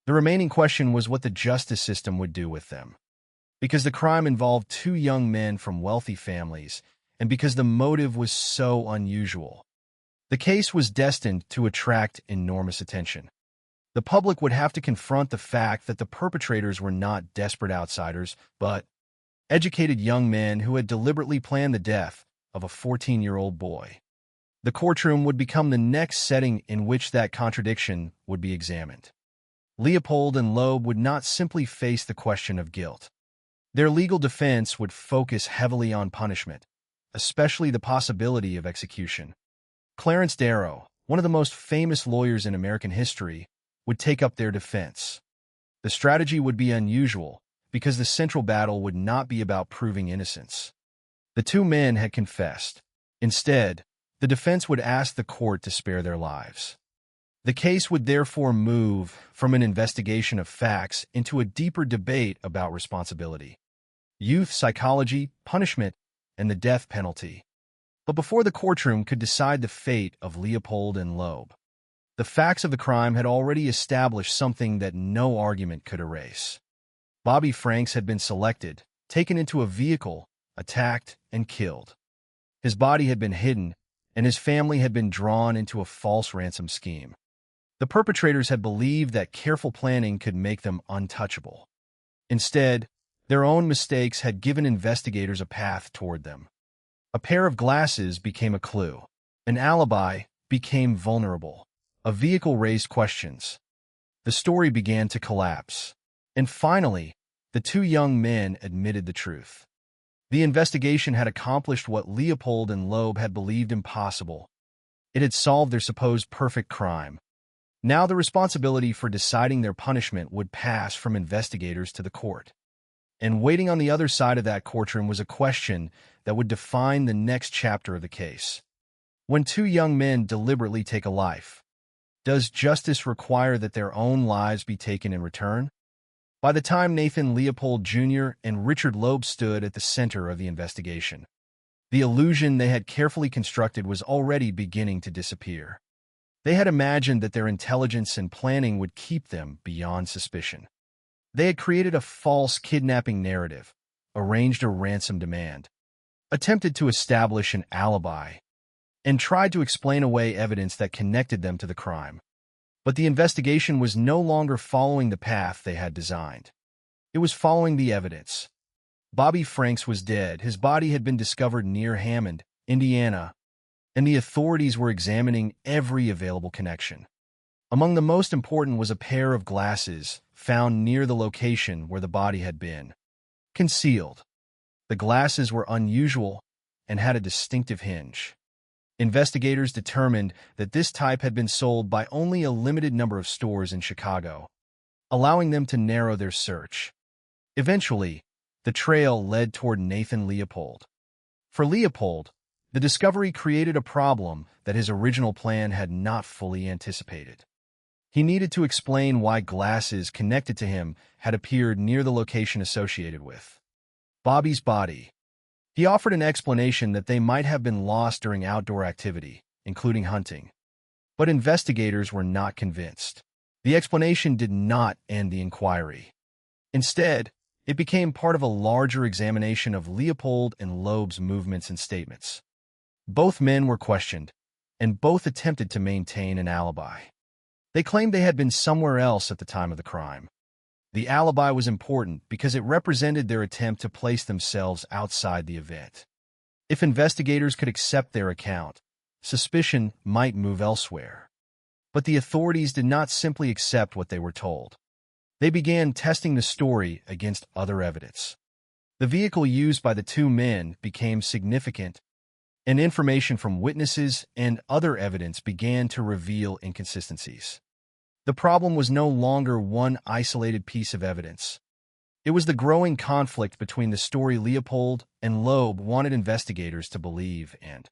[SPEAKER 15] The remaining question was what the justice system would do with them. Because the crime involved two young men from wealthy families, and because the motive was so unusual. The case was destined to attract enormous attention. The public would have to confront the fact that the perpetrators were not desperate outsiders, but educated young men who had deliberately planned the death of a 14-year-old boy. The courtroom would become the next setting in which that contradiction would be examined. Leopold and Loeb would not simply face the question of guilt. Their legal defense would focus heavily on punishment, especially the possibility of execution. Clarence Darrow, one of the most famous lawyers in American history, would take up their defense. The strategy would be unusual because the central battle would not be about proving innocence. The two men had confessed. Instead, the defense would ask the court to spare their lives. The case would therefore move from an investigation of facts into a deeper debate about responsibility, youth psychology, punishment, and the death penalty. But before the courtroom could decide the fate of Leopold and Loeb, the facts of the crime had already established something that no argument could erase. Bobby Franks had been selected, taken into a vehicle, attacked, and killed. His body had been hidden, and his family had been drawn into a false ransom scheme. The perpetrators had believed that careful planning could make them untouchable. Instead, their own mistakes had given investigators a path toward them. A pair of glasses became a clue. An alibi became vulnerable. A vehicle raised questions. The story began to collapse. And finally, the two young men admitted the truth. The investigation had accomplished what Leopold and Loeb had believed impossible. It had solved their supposed perfect crime. Now the responsibility for deciding their punishment would pass from investigators to the court. And waiting on the other side of that courtroom was a question that would define the next chapter of the case. When two young men deliberately take a life, does justice require that their own lives be taken in return? By the time Nathan Leopold Jr. and Richard Loeb stood at the center of the investigation, the illusion they had carefully constructed was already beginning to disappear. They had imagined that their intelligence and planning would keep them beyond suspicion. They had created a false kidnapping narrative, arranged a ransom demand, attempted to establish an alibi, and tried to explain away evidence that connected them to the crime. But the investigation was no longer following the path they had designed. It was following the evidence. Bobby Franks was dead. His body had been discovered near Hammond, Indiana, and the authorities were examining every available connection. Among the most important was a pair of glasses found near the location where the body had been concealed. The glasses were unusual and had a distinctive hinge. Investigators determined that this type had been sold by only a limited number of stores in Chicago, allowing them to narrow their search. Eventually, the trail led toward Nathan Leopold. For Leopold, the discovery created a problem that his original plan had not fully anticipated. He needed to explain why glasses connected to him had appeared near the location associated with Bobby's body. He offered an explanation that they might have been lost during outdoor activity, including hunting. But investigators were not convinced. The explanation did not end the inquiry. Instead, it became part of a larger examination of Leopold and Loeb's movements and statements. Both men were questioned, and both attempted to maintain an alibi. They claimed they had been somewhere else at the time of the crime. The alibi was important because it represented their attempt to place themselves outside the event. If investigators could accept their account, suspicion might move elsewhere. But the authorities did not simply accept what they were told. They began testing the story against other evidence. The vehicle used by the two men became significant, and information from witnesses and other evidence began to reveal inconsistencies. The problem was no longer one isolated piece of evidence. It was the growing conflict between the story Leopold and Loeb wanted investigators to believe and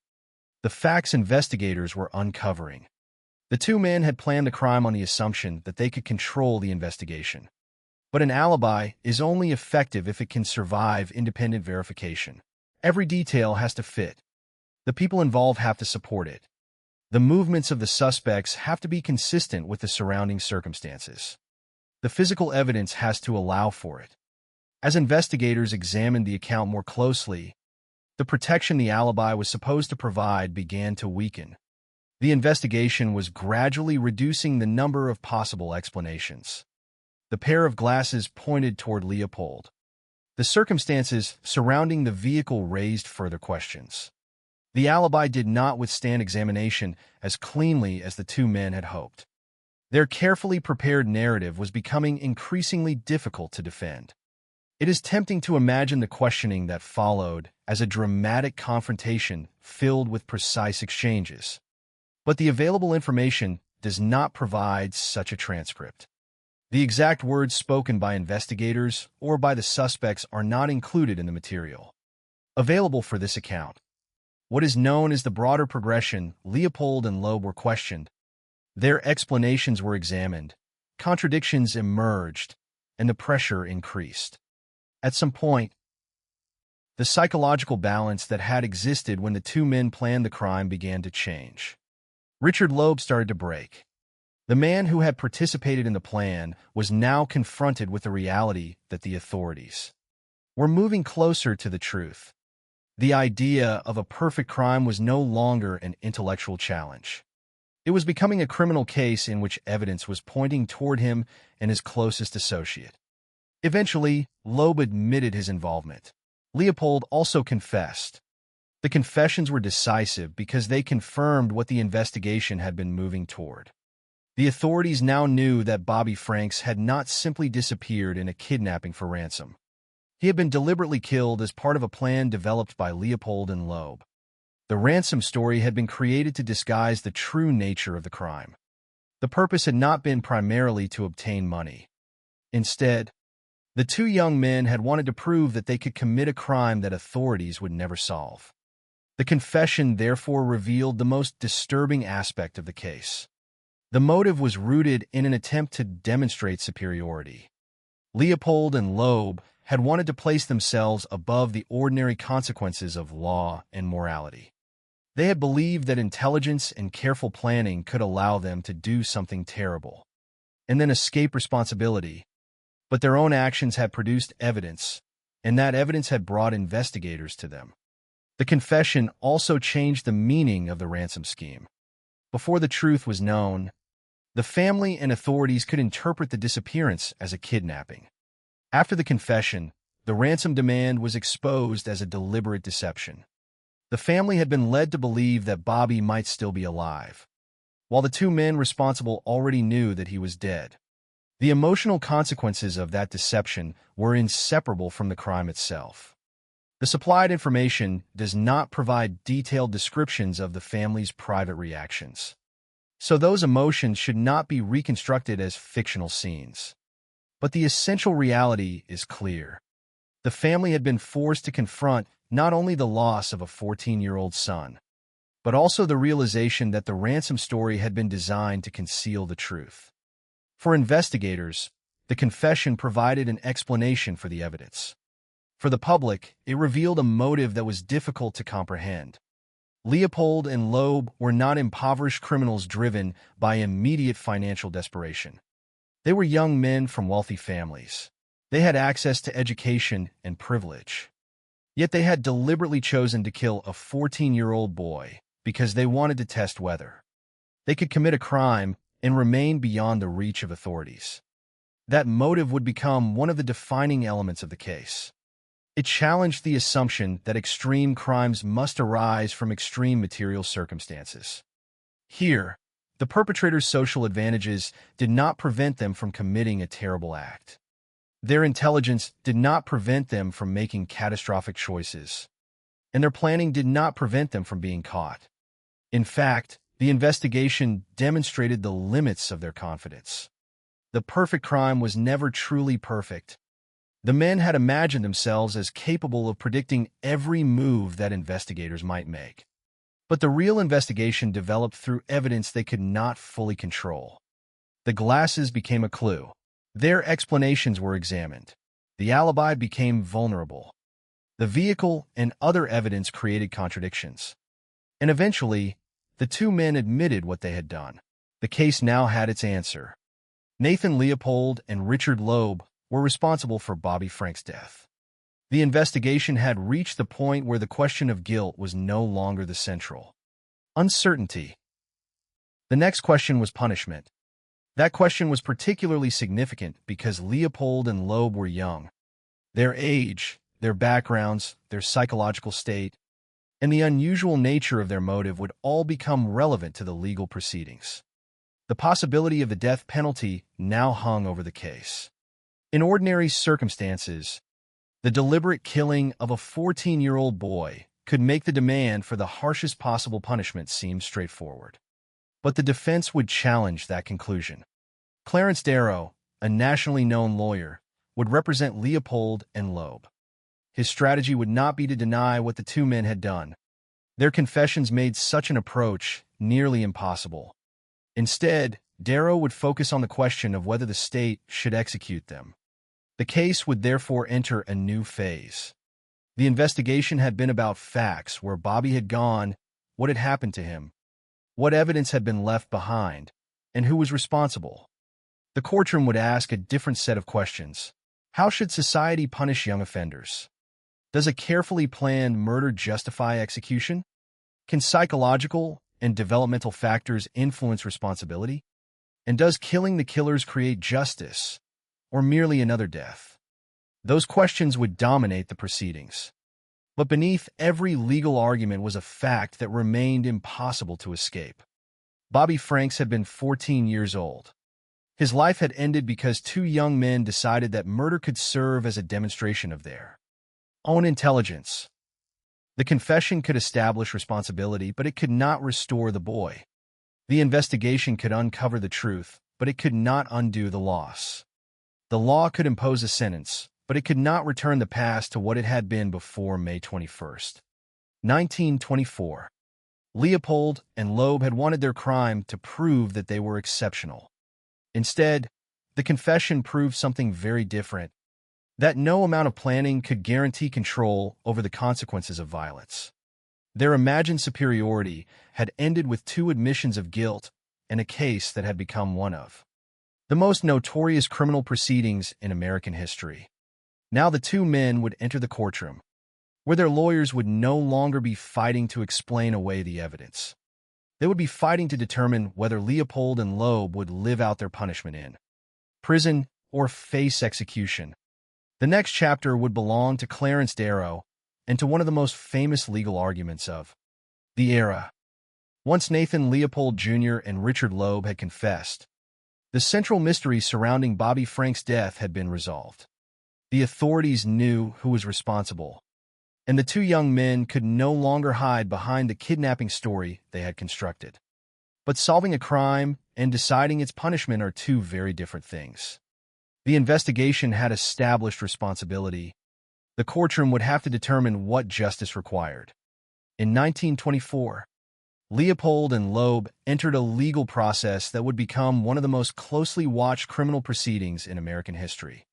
[SPEAKER 15] the facts investigators were uncovering. The two men had planned the crime on the assumption that they could control the investigation. But an alibi is only effective if it can survive independent verification. Every detail has to fit. The people involved have to support it. The movements of the suspects have to be consistent with the surrounding circumstances. The physical evidence has to allow for it. As investigators examined the account more closely, the The protection the alibi was supposed to provide began to weaken. The investigation was gradually reducing the number of possible explanations. The pair of glasses pointed toward Leopold. The circumstances surrounding the vehicle raised further questions. The alibi did not withstand examination as cleanly as the two men had hoped. Their carefully prepared narrative was becoming increasingly difficult to defend. It is tempting to imagine the questioning that followed as a dramatic confrontation filled with precise exchanges. But the available information does not provide such a transcript. The exact words spoken by investigators or by the suspects are not included in the material available for this account. What is known as the broader progression: Leopold and Loeb were questioned. Their explanations were examined. Contradictions emerged, and the pressure increased. At some point, the psychological balance that had existed when the two men planned the crime began to change. Richard Loeb started to break. The man who had participated in the plan was now confronted with the reality that the authorities were moving closer to the truth. The idea of a perfect crime was no longer an intellectual challenge. It was becoming a criminal case in which evidence was pointing toward him and his closest associate. Eventually, Loeb admitted his involvement. Leopold also confessed. The confessions were decisive because they confirmed what the investigation had been moving toward. The authorities now knew that Bobby Franks had not simply disappeared in a kidnapping for ransom. He had been deliberately killed as part of a plan developed by Leopold and Loeb. The ransom story had been created to disguise the true nature of the crime. The purpose had not been primarily to obtain money. Instead, the two young men had wanted to prove that they could commit a crime that authorities would never solve. The confession therefore revealed the most disturbing aspect of the case. The motive was rooted in an attempt to demonstrate superiority. Leopold and Loeb had wanted to place themselves above the ordinary consequences of law and morality. They had believed that intelligence and careful planning could allow them to do something terrible and then escape responsibility. But their own actions had produced evidence, and that evidence had brought investigators to them. The confession also changed the meaning of the ransom scheme. Before the truth was known, the family and authorities could interpret the disappearance as a kidnapping. After the confession, the ransom demand was exposed as a deliberate deception. The family had been led to believe that Bobby might still be alive, while the two men responsible already knew that he was dead. The emotional consequences of that deception were inseparable from the crime itself. The supplied information does not provide detailed descriptions of the family's private reactions, so those emotions should not be reconstructed as fictional scenes. But the essential reality is clear. The family had been forced to confront not only the loss of a 14-year-old son, but also the realization that the ransom story had been designed to conceal the truth. For investigators, the confession provided an explanation for the evidence. For the public, it revealed a motive that was difficult to comprehend. Leopold and Loeb were not impoverished criminals driven by immediate financial desperation. They were young men from wealthy families. They had access to education and privilege. Yet they had deliberately chosen to kill a 14-year-old boy because they wanted to test whether they could commit a crime and remain beyond the reach of authorities. That motive would become one of the defining elements of the case. It challenged the assumption that extreme crimes must arise from extreme material circumstances. Here, the perpetrator's social advantages did not prevent them from committing a terrible act. Their intelligence did not prevent them from making catastrophic choices, and their planning did not prevent them from being caught. In fact, the investigation demonstrated the limits of their confidence. The perfect crime was never truly perfect. The men had imagined themselves as capable of predicting every move that investigators might make. But the real investigation developed through evidence they could not fully control. The glasses became a clue. Their explanations were examined. The alibi became vulnerable. The vehicle and other evidence created contradictions. And eventually, the two men admitted what they had done. The case now had its answer. Nathan Leopold and Richard Loeb were responsible for Bobby Frank's death. The investigation had reached the point where the question of guilt was no longer the central uncertainty. The next question was punishment. That question was particularly significant because Leopold and Loeb were young. Their age, their backgrounds, their psychological state, and the unusual nature of their motive would all become relevant to the legal proceedings. The possibility of the death penalty now hung over the case. In ordinary circumstances, the deliberate killing of a 14-year-old boy could make the demand for the harshest possible punishment seem straightforward. But the defense would challenge that conclusion. Clarence Darrow, a nationally known lawyer, would represent Leopold and Loeb. His strategy would not be to deny what the two men had done. Their confessions made such an approach nearly impossible. Instead, Darrow would focus on the question of whether the state should execute them. The case would therefore enter a new phase. The investigation had been about facts, where Bobby had gone, what had happened to him, what evidence had been left behind, and who was responsible. The courtroom would ask a different set of questions. How should society punish young offenders? Does a carefully planned murder justify execution? Can psychological and developmental factors influence responsibility? And does killing the killers create justice, or merely another death? Those questions would dominate the proceedings. But beneath every legal argument was a fact that remained impossible to escape. Bobby Franks had been 14 years old. His life had ended because two young men decided that murder could serve as a demonstration of their own intelligence. The confession could establish responsibility, but it could not restore the boy. The investigation could uncover the truth, but it could not undo the loss. The law could impose a sentence, but it could not return the past to what it had been before May 21st, 1924. Leopold and Loeb had wanted their crime to prove that they were exceptional. Instead, the confession proved something very different, that no amount of planning could guarantee control over the consequences of violence. Their imagined superiority had ended with two admissions of guilt and a case that had become one of the most notorious criminal proceedings in American history. Now the two men would enter the courtroom, where their lawyers would no longer be fighting to explain away the evidence. They would be fighting to determine whether Leopold and Loeb would live out their punishment in prison or face execution. The next chapter would belong to Clarence Darrow and to one of the most famous legal arguments of the era. Once Nathan Leopold Jr. and Richard Loeb had confessed, the central mystery surrounding Bobby Franks' death had been resolved. The authorities knew who was responsible, and the two young men could no longer hide behind the kidnapping story they had constructed. But solving a crime and deciding its punishment are two very different things. The investigation had established responsibility. The courtroom would have to determine what justice required. In 1924, Leopold and Loeb entered a legal process that would become one of the most closely watched criminal proceedings in American history.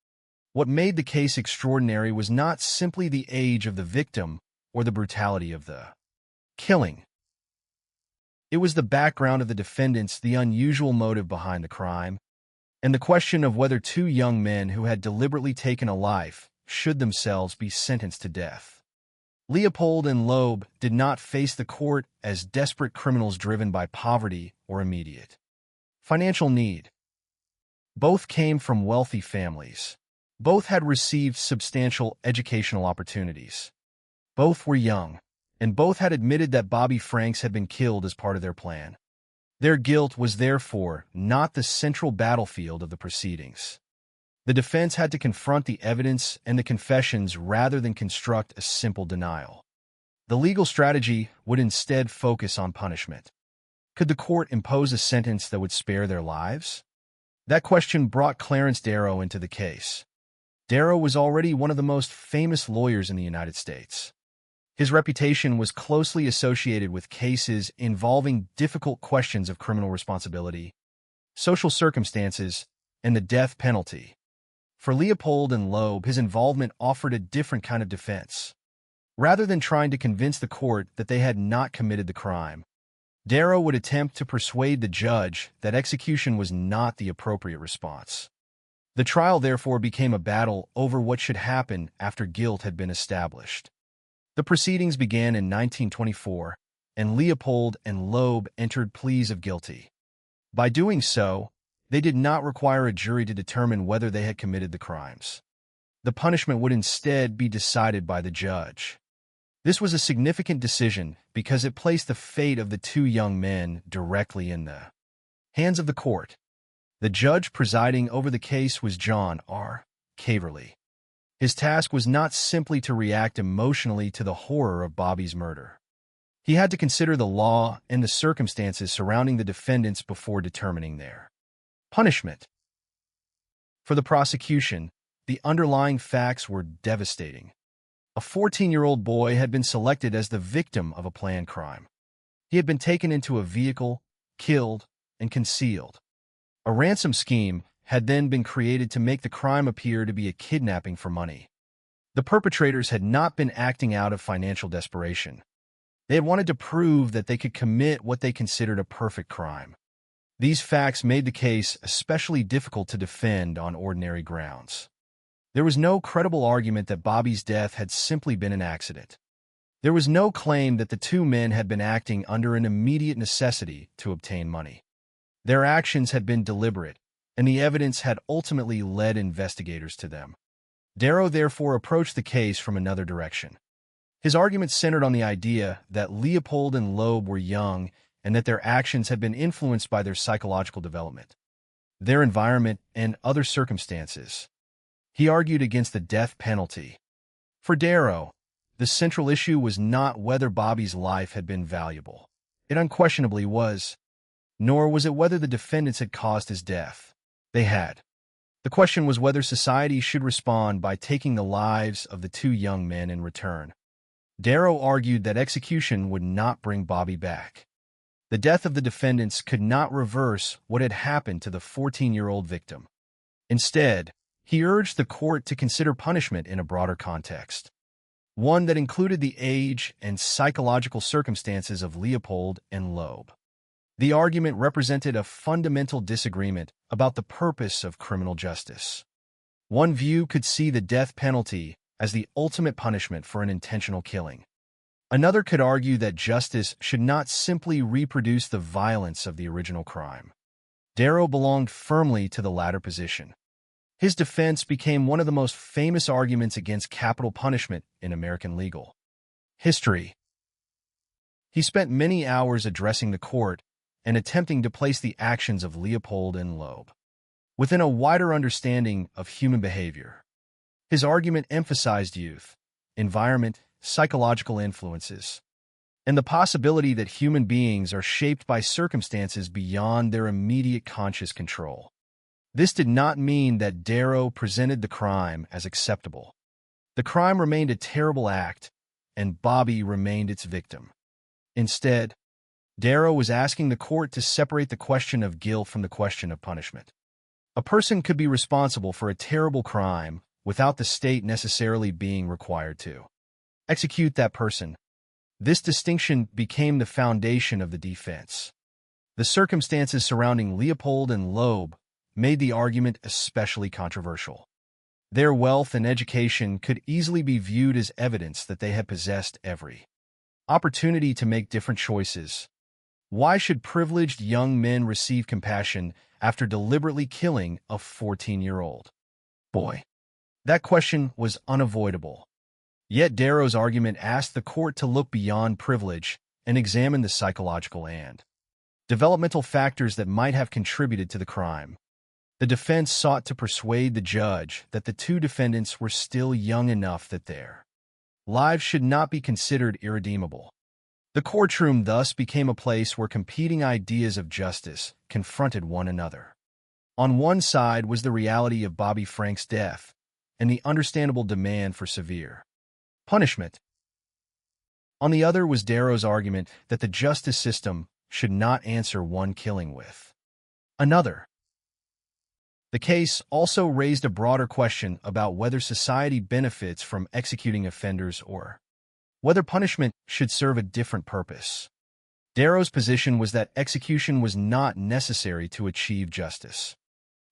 [SPEAKER 15] What made the case extraordinary was not simply the age of the victim or the brutality of the killing. It was the background of the defendants, the unusual motive behind the crime, and the question of whether two young men who had deliberately taken a life should themselves be sentenced to death. Leopold and Loeb did not face the court as desperate criminals driven by poverty or immediate financial need. Both came from wealthy families. Both had received substantial educational opportunities. Both were young, and both had admitted that Bobby Franks had been killed as part of their plan. Their guilt was therefore not the central battlefield of the proceedings. The defense had to confront the evidence and the confessions rather than construct a simple denial. The legal strategy would instead focus on punishment. Could the court impose a sentence that would spare their lives? That question brought Clarence Darrow into the case. Darrow was already one of the most famous lawyers in the United States. His reputation was closely associated with cases involving difficult questions of criminal responsibility, social circumstances, and the death penalty. For Leopold and Loeb, his involvement offered a different kind of defense. Rather than trying to convince the court that they had not committed the crime, Darrow would attempt to persuade the judge that execution was not the appropriate response. The trial therefore became a battle over what should happen after guilt had been established. The proceedings began in 1924, and Leopold and Loeb entered pleas of guilty. By doing so, they did not require a jury to determine whether they had committed the crimes. The punishment would instead be decided by the judge. This was a significant decision because it placed the fate of the two young men directly in the hands of the court. The judge presiding over the case was John R. Caverly. His task was not simply to react emotionally to the horror of Bobby's murder. He had to consider the law and the circumstances surrounding the defendants before determining their punishment. For the prosecution, the underlying facts were devastating. A 14-year-old boy had been selected as the victim of a planned crime. He had been taken into a vehicle, killed, and concealed. A ransom scheme had then been created to make the crime appear to be a kidnapping for money. The perpetrators had not been acting out of financial desperation. They had wanted to prove that they could commit what they considered a perfect crime. These facts made the case especially difficult to defend on ordinary grounds. There was no credible argument that Bobby's death had simply been an accident. There was no claim that the two men had been acting under an immediate necessity to obtain money. Their actions had been deliberate, and the evidence had ultimately led investigators to them. Darrow therefore approached the case from another direction. His argument centered on the idea that Leopold and Loeb were young and that their actions had been influenced by their psychological development, their environment, and other circumstances. He argued against the death penalty. For Darrow, the central issue was not whether Bobby's life had been valuable. It unquestionably was. Nor was it whether the defendants had caused his death. They had. The question was whether society should respond by taking the lives of the two young men in return. Darrow argued that execution would not bring Bobby back. The death of the defendants could not reverse what had happened to the 14-year-old victim. Instead, he urged the court to consider punishment in a broader context, one that included the age and psychological circumstances of Leopold and Loeb. The argument represented a fundamental disagreement about the purpose of criminal justice. One view could see the death penalty as the ultimate punishment for an intentional killing. Another could argue that justice should not simply reproduce the violence of the original crime. Darrow belonged firmly to the latter position. His defense became one of the most famous arguments against capital punishment in American legal history. He spent many hours addressing the court and attempting to place the actions of Leopold and Loeb within a wider understanding of human behavior. His argument emphasized youth, environment, psychological influences, and the possibility that human beings are shaped by circumstances beyond their immediate conscious control. This did not mean that Darrow presented the crime as acceptable. The crime remained a terrible act, and Bobby remained its victim. Instead, Darrow was asking the court to separate the question of guilt from the question of punishment. A person could be responsible for a terrible crime without the state necessarily being required to execute that person. This distinction became the foundation of the defense. The circumstances surrounding Leopold and Loeb made the argument especially controversial. Their wealth and education could easily be viewed as evidence that they had possessed every opportunity to make different choices. Why should privileged young men receive compassion after deliberately killing a 14-year-old boy? That question was unavoidable. Yet Darrow's argument asked the court to look beyond privilege and examine the psychological and developmental factors that might have contributed to the crime. The defense sought to persuade the judge that the two defendants were still young enough that their lives should not be considered irredeemable. The courtroom thus became a place where competing ideas of justice confronted one another. On one side was the reality of Bobby Frank's death and the understandable demand for severe punishment. On the other was Darrow's argument that the justice system should not answer one killing with another. The case also raised a broader question about whether society benefits from executing offenders or whether punishment should serve a different purpose. Darrow's position was that execution was not necessary to achieve justice.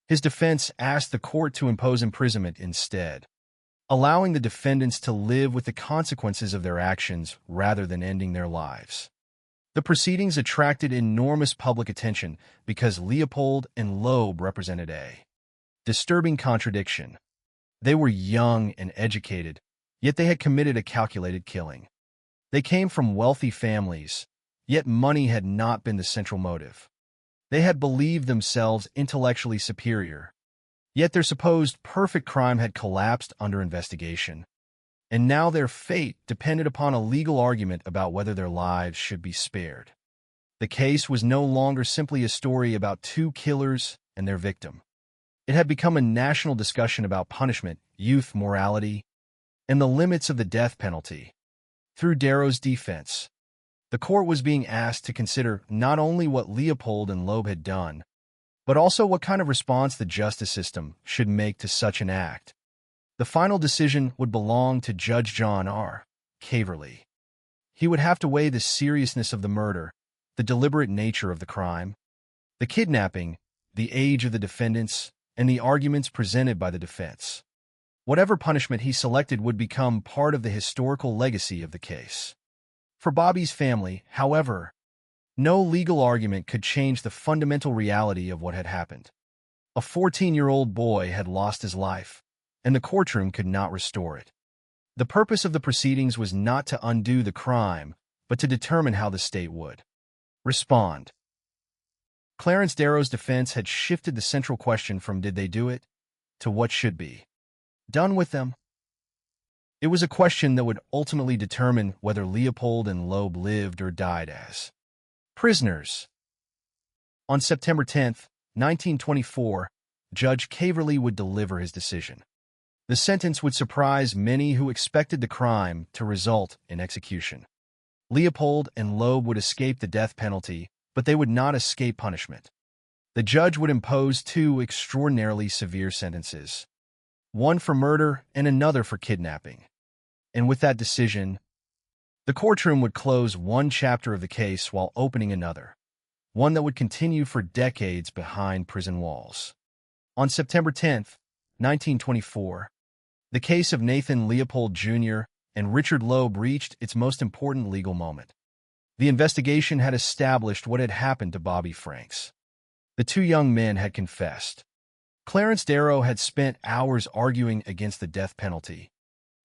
[SPEAKER 15] His defense asked the court to impose imprisonment instead, allowing the defendants to live with the consequences of their actions rather than ending their lives. The proceedings attracted enormous public attention because Leopold and Loeb represented a disturbing contradiction. They were young and educated, yet they had committed a calculated killing. They came from wealthy families, yet money had not been the central motive. They had believed themselves intellectually superior, yet their supposed perfect crime had collapsed under investigation, and now their fate depended upon a legal argument about whether their lives should be spared. The case was no longer simply a story about two killers and their victim. It had become a national discussion about punishment, youth morality, and the limits of the death penalty. Through Darrow's defense, the court was being asked to consider not only what Leopold and Loeb had done, but also what kind of response the justice system should make to such an act. The final decision would belong to Judge John R. Caverly. He would have to weigh the seriousness of the murder, the deliberate nature of the crime, the kidnapping, the age of the defendants, and the arguments presented by the defense. Whatever punishment he selected would become part of the historical legacy of the case. For Bobby's family, however, no legal argument could change the fundamental reality of what had happened. A 14-year-old boy had lost his life, and the courtroom could not restore it. The purpose of the proceedings was not to undo the crime, but to determine how the state would respond. Clarence Darrow's defense had shifted the central question from did they do it to what should be done with them. It was a question that would ultimately determine whether Leopold and Loeb lived or died as prisoners. On September 10, 1924, Judge Caverly would deliver his decision. The sentence would surprise many who expected the crime to result in execution. Leopold and Loeb would escape the death penalty, but they would not escape punishment. The judge would impose two extraordinarily severe sentences, one for murder and another for kidnapping. And with that decision, the courtroom would close one chapter of the case while opening another, one that would continue for decades behind prison walls. On September 10, 1924, the case of Nathan Leopold Jr. and Richard Loeb reached its most important legal moment. The investigation had established what had happened to Bobby Franks. The two young men had confessed. Clarence Darrow had spent hours arguing against the death penalty,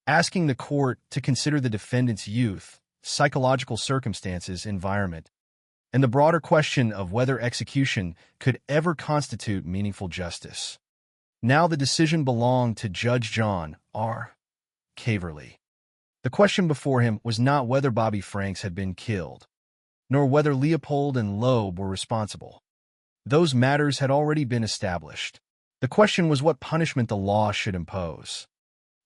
[SPEAKER 15] asking the court to consider the defendant's youth, psychological circumstances, environment, and the broader question of whether execution could ever constitute meaningful justice. Now the decision belonged to Judge John R. Caverly. The question before him was not whether Bobby Franks had been killed, nor whether Leopold and Loeb were responsible. Those matters had already been established. The question was what punishment the law should impose.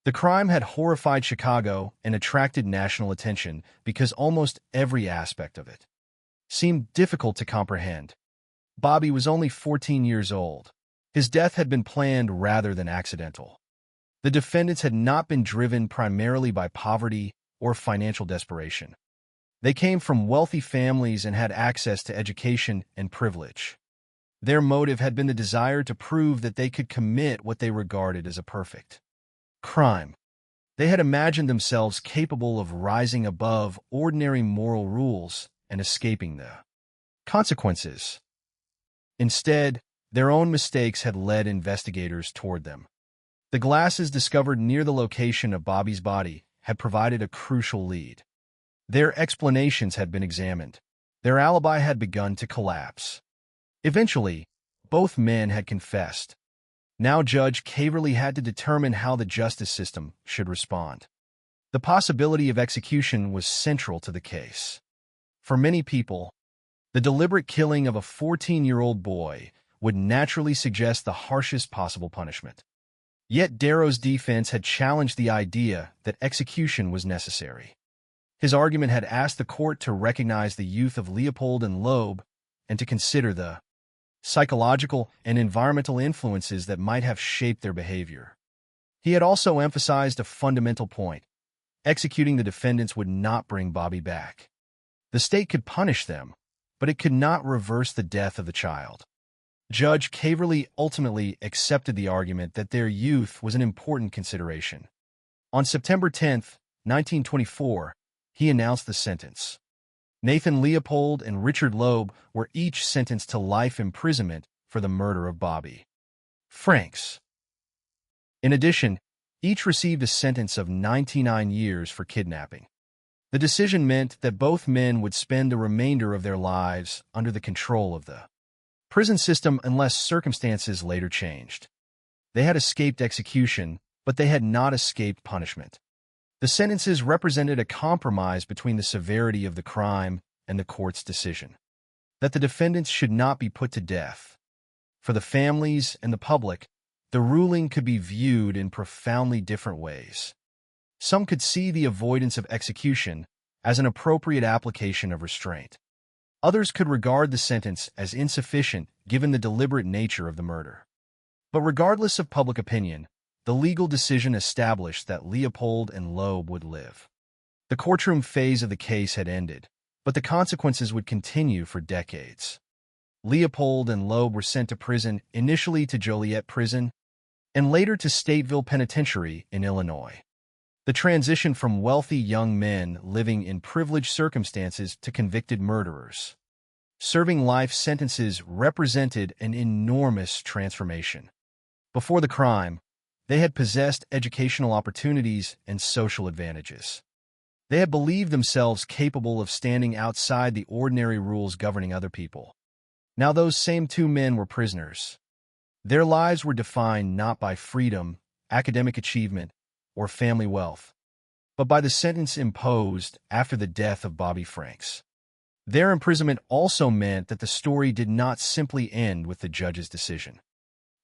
[SPEAKER 15] The crime had horrified Chicago and attracted national attention because almost every aspect of it seemed difficult to comprehend. Bobby was only 14 years old. His death had been planned rather than accidental. The defendants had not been driven primarily by poverty or financial desperation. They came from wealthy families and had access to education and privilege. Their motive had been the desire to prove that they could commit what they regarded as a perfect crime. They had imagined themselves capable of rising above ordinary moral rules and escaping the consequences. Instead, their own mistakes had led investigators toward them. The glasses discovered near the location of Bobby's body had provided a crucial lead. Their explanations had been examined. Their alibi had begun to collapse. Eventually, both men had confessed. Now Judge Caverly had to determine how the justice system should respond. The possibility of execution was central to the case. For many people, the deliberate killing of a 14-year-old boy would naturally suggest the harshest possible punishment. Yet Darrow's defense had challenged the idea that execution was necessary. His argument had asked the court to recognize the youth of Leopold and Loeb and to consider the psychological and environmental influences that might have shaped their behavior. He had also emphasized a fundamental point. Executing the defendants would not bring Bobby back. The state could punish them, but it could not reverse the death of the child. Judge Caverly ultimately accepted the argument that their youth was an important consideration. On September 10, 1924, he announced the sentence. Nathan Leopold and Richard Loeb were each sentenced to life imprisonment for the murder of Bobby Franks. In addition, each received a sentence of 99 years for kidnapping. The decision meant that both men would spend the remainder of their lives under the control of the prison system unless circumstances later changed. They had escaped execution, but they had not escaped punishment. The sentences represented a compromise between the severity of the crime and the court's decision that the defendants should not be put to death. For the families and the public, the ruling could be viewed in profoundly different ways. Some could see the avoidance of execution as an appropriate application of restraint. Others could regard the sentence as insufficient given the deliberate nature of the murder. But regardless of public opinion, the legal decision established that Leopold and Loeb would live. The courtroom phase of the case had ended, but the consequences would continue for decades. Leopold and Loeb were sent to prison, initially to Joliet Prison, and later to Stateville Penitentiary in Illinois. The transition from wealthy young men living in privileged circumstances to convicted murderers serving life sentences represented an enormous transformation. Before the crime, they had possessed educational opportunities and social advantages. They had believed themselves capable of standing outside the ordinary rules governing other people. Now those same two men were prisoners. Their lives were defined not by freedom, academic achievement, or family wealth, but by the sentence imposed after the death of Bobby Franks. Their imprisonment also meant that the story did not simply end with the judge's decision.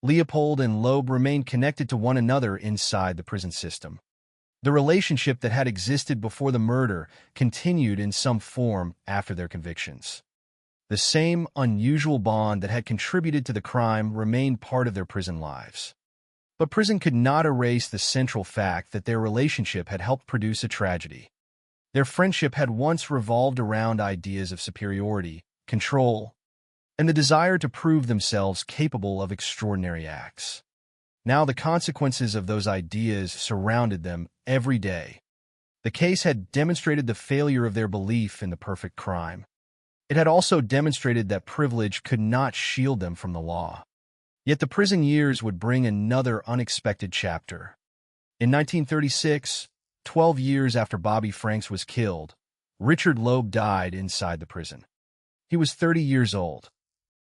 [SPEAKER 15] Leopold and Loeb remained connected to one another inside the prison system. The relationship that had existed before the murder continued in some form after their convictions. The same unusual bond that had contributed to the crime remained part of their prison lives. But prison could not erase the central fact that their relationship had helped produce a tragedy. Their friendship had once revolved around ideas of superiority, control, and the desire to prove themselves capable of extraordinary acts. Now the consequences of those ideas surrounded them every day. The case had demonstrated the failure of their belief in the perfect crime. It had also demonstrated that privilege could not shield them from the law. Yet the prison years would bring another unexpected chapter. In 1936, 12 years after Bobby Franks was killed, Richard Loeb died inside the prison. He was 30 years old.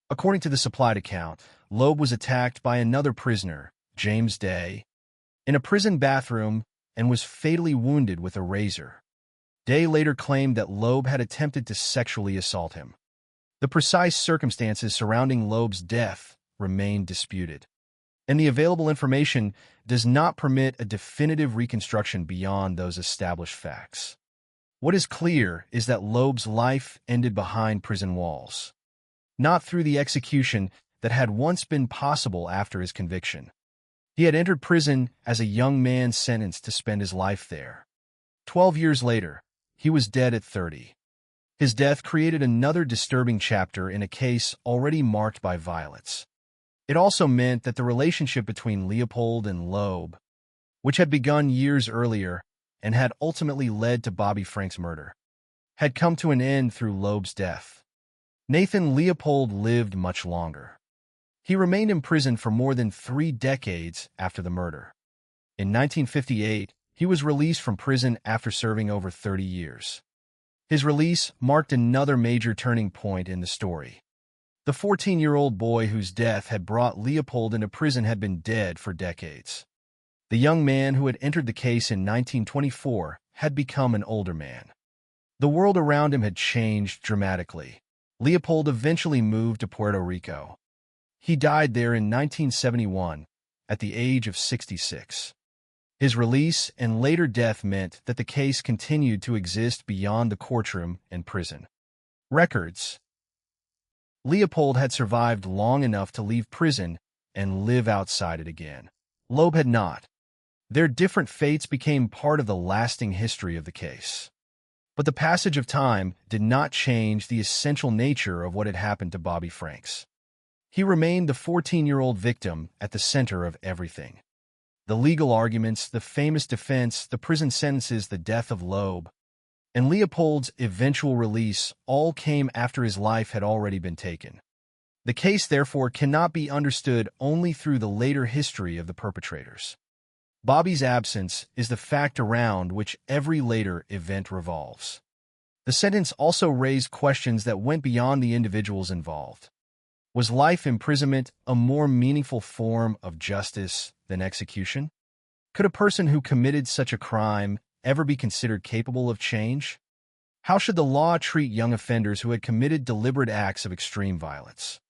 [SPEAKER 15] According to the supplied account, Loeb was attacked by another prisoner, James Day, in a prison bathroom and was fatally wounded with a razor. Day later claimed that Loeb had attempted to sexually assault him. The precise circumstances surrounding Loeb's death remain disputed, and the available information does not permit a definitive reconstruction beyond those established facts. What is clear is that Loeb's life ended behind prison walls, not through the execution that had once been possible after his conviction. He had entered prison as a young man sentenced to spend his life there. 12 years later, he was dead at 30. His death created another disturbing chapter in a case already marked by violence. It also meant that the relationship between Leopold and Loeb, which had begun years earlier and had ultimately led to Bobby Franks' murder, had come to an end through Loeb's death. Nathan Leopold lived much longer. He remained in prison for more than 3 decades after the murder. In 1958, he was released from prison after serving over 30 years. His release marked another major turning point in the story. The 14-year-old boy whose death had brought Leopold into prison had been dead for decades. The young man who had entered the case in 1924 had become an older man. The world around him had changed dramatically. Leopold eventually moved to Puerto Rico. He died there in 1971 at the age of 66. His release and later death meant that the case continued to exist beyond the courtroom and prison records. Leopold had survived long enough to leave prison and live outside it again. Loeb had not. Their different fates became part of the lasting history of the case. But the passage of time did not change the essential nature of what had happened to Bobby Franks. He remained the 14-year-old victim at the center of everything. The legal arguments, the famous defense, the prison sentences, the death of Loeb, and Leopold's eventual release all came after his life had already been taken. The case, therefore, cannot be understood only through the later history of the perpetrators. Bobby's absence is the fact around which every later event revolves. The sentence also raised questions that went beyond the individuals involved. Was life imprisonment a more meaningful form of justice than execution? Could a person who committed such a crime ever be considered capable of change? How should the law treat young offenders who had committed deliberate acts of extreme violence?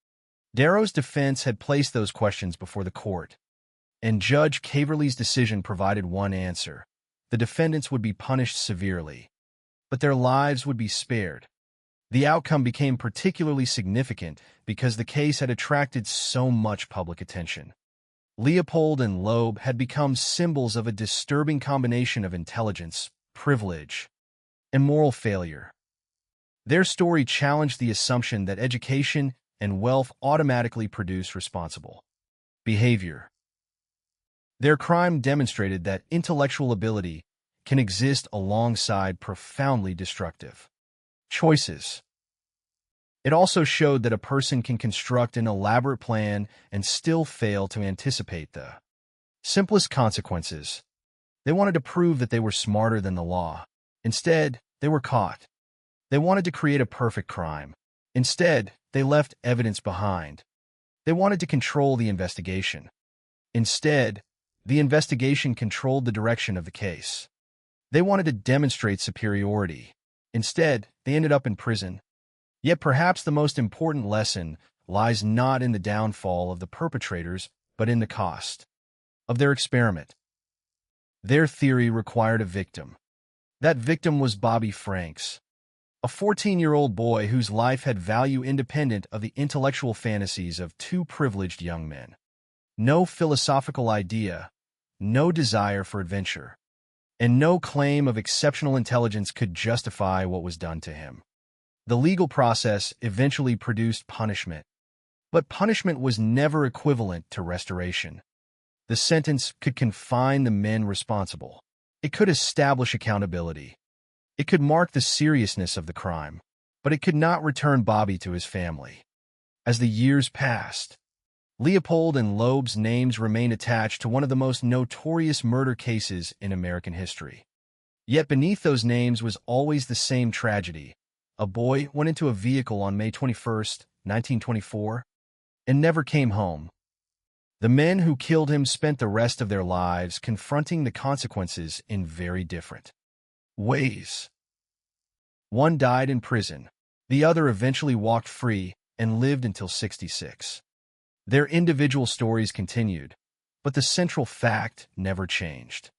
[SPEAKER 15] Darrow's defense had placed those questions before the court, and Judge Caverly's decision provided one answer. The defendants would be punished severely, but their lives would be spared. The outcome became particularly significant because the case had attracted so much public attention. Leopold and Loeb had become symbols of a disturbing combination of intelligence, privilege, and moral failure. Their story challenged the assumption that education and wealth automatically produce responsible behavior. Their crime demonstrated that intellectual ability can exist alongside profoundly destructive choices. It also showed that a person can construct an elaborate plan and still fail to anticipate the simplest consequences. They wanted to prove that they were smarter than the law. Instead, they were caught. They wanted to create a perfect crime. Instead, they left evidence behind. They wanted to control the investigation. Instead, the investigation controlled the direction of the case. They wanted to demonstrate superiority. Instead, they ended up in prison. Yet perhaps the most important lesson lies not in the downfall of the perpetrators, but in the cost of their experiment. Their theory required a victim. That victim was Bobby Franks, a 14-year-old boy whose life had value independent of the intellectual fantasies of two privileged young men. No philosophical idea, no desire for adventure, and no claim of exceptional intelligence could justify what was done to him. The legal process eventually produced punishment, but punishment was never equivalent to restoration. The sentence could confine the men responsible. It could establish accountability. It could mark the seriousness of the crime, but it could not return Bobby to his family. As the years passed, Leopold and Loeb's names remained attached to one of the most notorious murder cases in American history. Yet beneath those names was always the same tragedy. A boy went into a vehicle on May 21, 1924, and never came home. The men who killed him spent the rest of their lives confronting the consequences in very different ways. One died in prison. The other eventually walked free and lived until 66. Their individual stories continued, but the central fact never changed.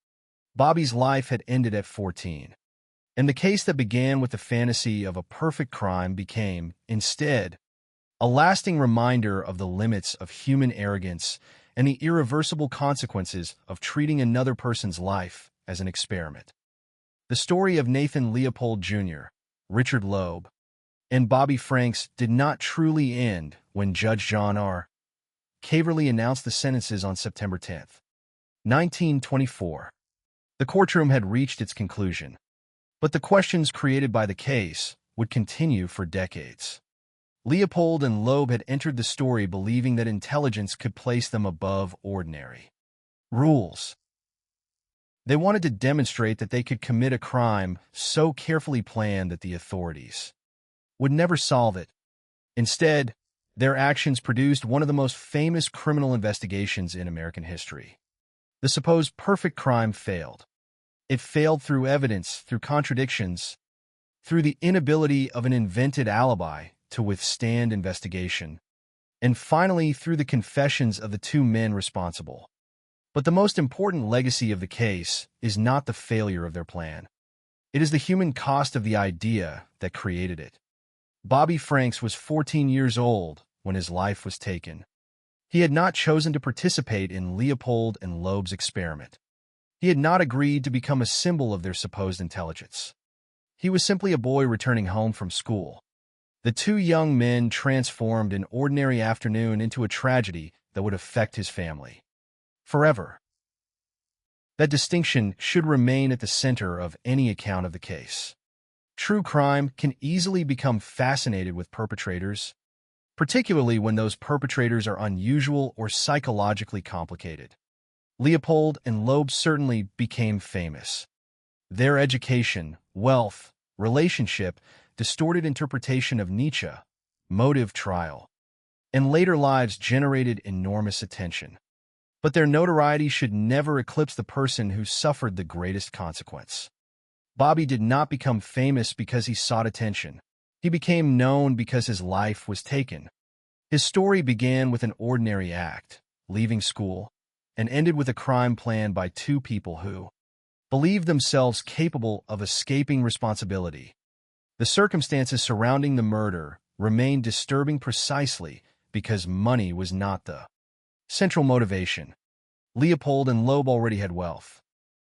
[SPEAKER 15] Bobby's life had ended at 14. And the case that began with the fantasy of a perfect crime became, instead, a lasting reminder of the limits of human arrogance and the irreversible consequences of treating another person's life as an experiment. The story of Nathan Leopold Jr., Richard Loeb, and Bobby Franks did not truly end when Judge John R. Caverly announced the sentences on September 10, 1924. The courtroom had reached its conclusion. But the questions created by the case would continue for decades. Leopold and Loeb had entered the story believing that intelligence could place them above ordinary rules. They wanted to demonstrate that they could commit a crime so carefully planned that the authorities would never solve it. Instead, their actions produced one of the most famous criminal investigations in American history. The supposed perfect crime failed. It failed through evidence, through contradictions, through the inability of an invented alibi to withstand investigation, and finally through the confessions of the two men responsible. But the most important legacy of the case is not the failure of their plan. It is the human cost of the idea that created it. Bobby Franks was 14 years old when his life was taken. He had not chosen to participate in Leopold and Loeb's experiment. He had not agreed to become a symbol of their supposed intelligence. He was simply a boy returning home from school. The two young men transformed an ordinary afternoon into a tragedy that would affect his family forever. That distinction should remain at the center of any account of the case. True crime can easily become fascinated with perpetrators, particularly when those perpetrators are unusual or psychologically complicated. Leopold and Loeb certainly became famous. Their education, wealth, relationship, distorted interpretation of Nietzsche, motive trial, and later lives generated enormous attention. But their notoriety should never eclipse the person who suffered the greatest consequence. Bobby did not become famous because he sought attention. He became known because his life was taken. His story began with an ordinary act, leaving school, and ended with a crime planned by two people who believed themselves capable of escaping responsibility. The circumstances surrounding the murder remained disturbing precisely because money was not the central motivation. Leopold and Loeb already had wealth.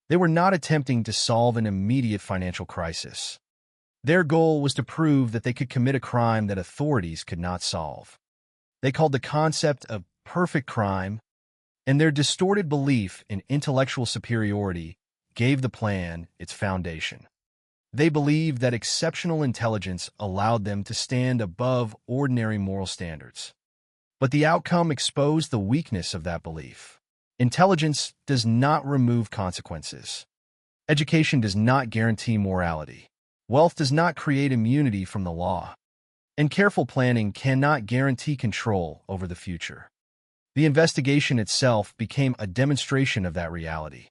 [SPEAKER 15] They were not attempting to solve an immediate financial crisis. Their goal was to prove that they could commit a crime that authorities could not solve. They called the concept of perfect crime, and their distorted belief in intellectual superiority gave the plan its foundation. They believed that exceptional intelligence allowed them to stand above ordinary moral standards. But the outcome exposed the weakness of that belief. Intelligence does not remove consequences. Education does not guarantee morality. Wealth does not create immunity from the law. And careful planning cannot guarantee control over the future. The investigation itself became a demonstration of that reality.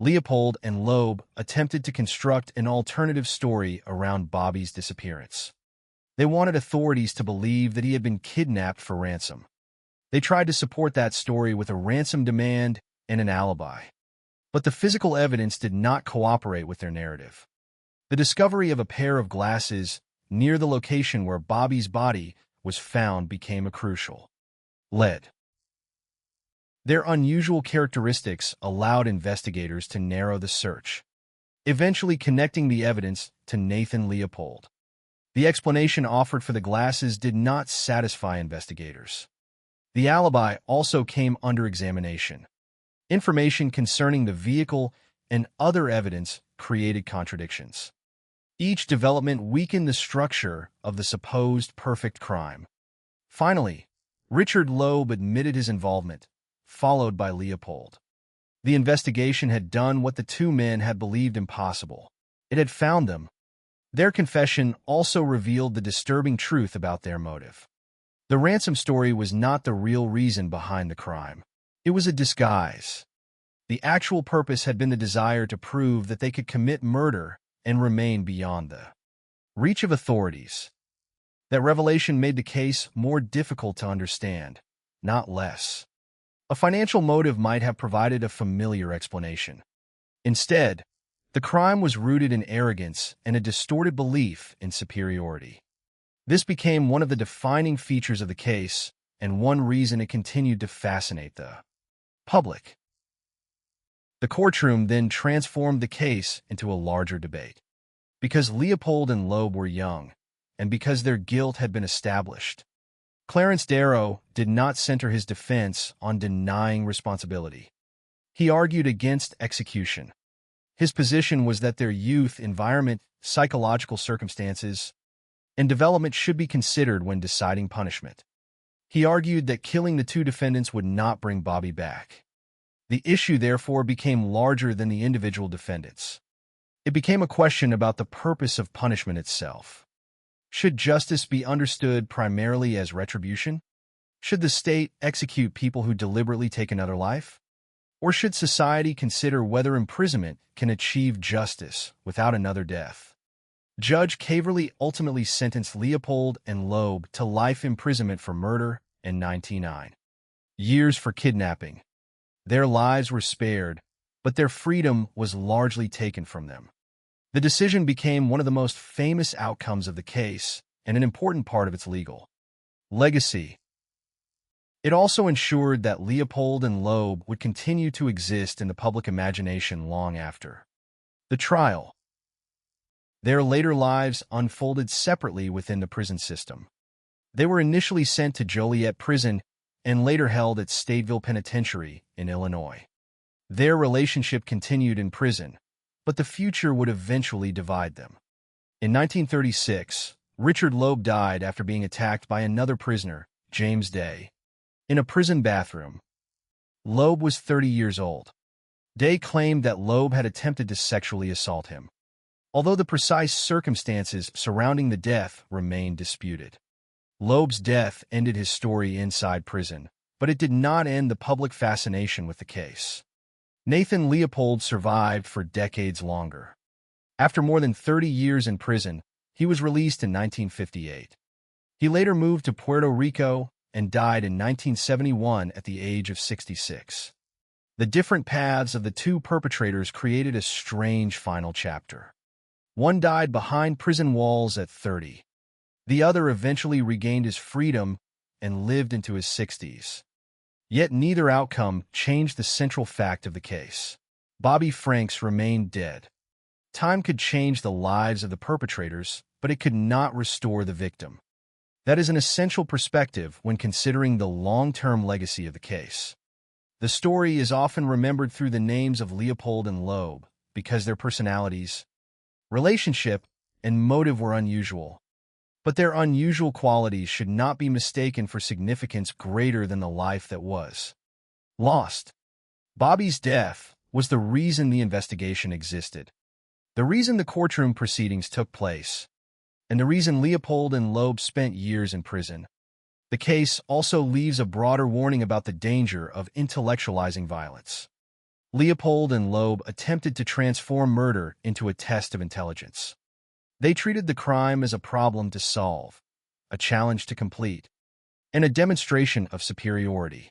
[SPEAKER 15] Leopold and Loeb attempted to construct an alternative story around Bobby's disappearance. They wanted authorities to believe that he had been kidnapped for ransom. They tried to support that story with a ransom demand and an alibi. But the physical evidence did not cooperate with their narrative. The discovery of a pair of glasses near the location where Bobby's body was found became a crucial lead. Their unusual characteristics allowed investigators to narrow the search, eventually connecting the evidence to Nathan Leopold. The explanation offered for the glasses did not satisfy investigators. The alibi also came under examination. Information concerning the vehicle and other evidence created contradictions. Each development weakened the structure of the supposed perfect crime. Finally, Richard Loeb admitted his involvement, followed by Leopold. The investigation had done what the two men had believed impossible. It had found them. Their confession also revealed the disturbing truth about their motive. The ransom story was not the real reason behind the crime. It was a disguise. The actual purpose had been the desire to prove that they could commit murder and remain beyond the reach of authorities. That revelation made the case more difficult to understand, not less. A financial motive might have provided a familiar explanation. Instead, the crime was rooted in arrogance and a distorted belief in superiority. This became one of the defining features of the case, and one reason it continued to fascinate the public. The courtroom then transformed the case into a larger debate. Because Leopold and Loeb were young, and because their guilt had been established, Clarence Darrow did not center his defense on denying responsibility. He argued against execution. His position was that their youth, environment, psychological circumstances, and development should be considered when deciding punishment. He argued that killing the two defendants would not bring Bobby back. The issue, therefore, became larger than the individual defendants. It became a question about the purpose of punishment itself. Should justice be understood primarily as retribution? Should the state execute people who deliberately take another life? Or should society consider whether imprisonment can achieve justice without another death? Judge Caverly ultimately sentenced Leopold and Loeb to life imprisonment for murder and 99 years for kidnapping. Their lives were spared, but their freedom was largely taken from them. The decision became one of the most famous outcomes of the case and an important part of its legal legacy. It also ensured that Leopold and Loeb would continue to exist in the public imagination long after the trial. Their later lives unfolded separately within the prison system. They were initially sent to Joliet Prison and later held at Stateville Penitentiary in Illinois. Their relationship continued in prison, but the future would eventually divide them. In 1936, Richard Loeb died after being attacked by another prisoner, James Day, in a prison bathroom. Loeb was 30 years old. Day claimed that Loeb had attempted to sexually assault him, although the precise circumstances surrounding the death remained disputed. Loeb's death ended his story inside prison, but it did not end the public fascination with the case. Nathan Leopold survived for decades longer. After more than 30 years in prison, he was released in 1958. He later moved to Puerto Rico and died in 1971 at the age of 66. The different paths of the two perpetrators created a strange final chapter. One died behind prison walls at 30. The other eventually regained his freedom and lived into his 60s. Yet neither outcome changed the central fact of the case. Bobby Franks remained dead. Time could change the lives of the perpetrators, but it could not restore the victim. That is an essential perspective when considering the long-term legacy of the case. The story is often remembered through the names of Leopold and Loeb because their personalities, relationship, and motive were unusual. But their unusual qualities should not be mistaken for significance greater than the life that was lost. Bobby's death was the reason the investigation existed, the reason the courtroom proceedings took place, and the reason Leopold and Loeb spent years in prison. The case also leaves a broader warning about the danger of intellectualizing violence. Leopold and Loeb attempted to transform murder into a test of intelligence. They treated the crime as a problem to solve, a challenge to complete, and a demonstration of superiority.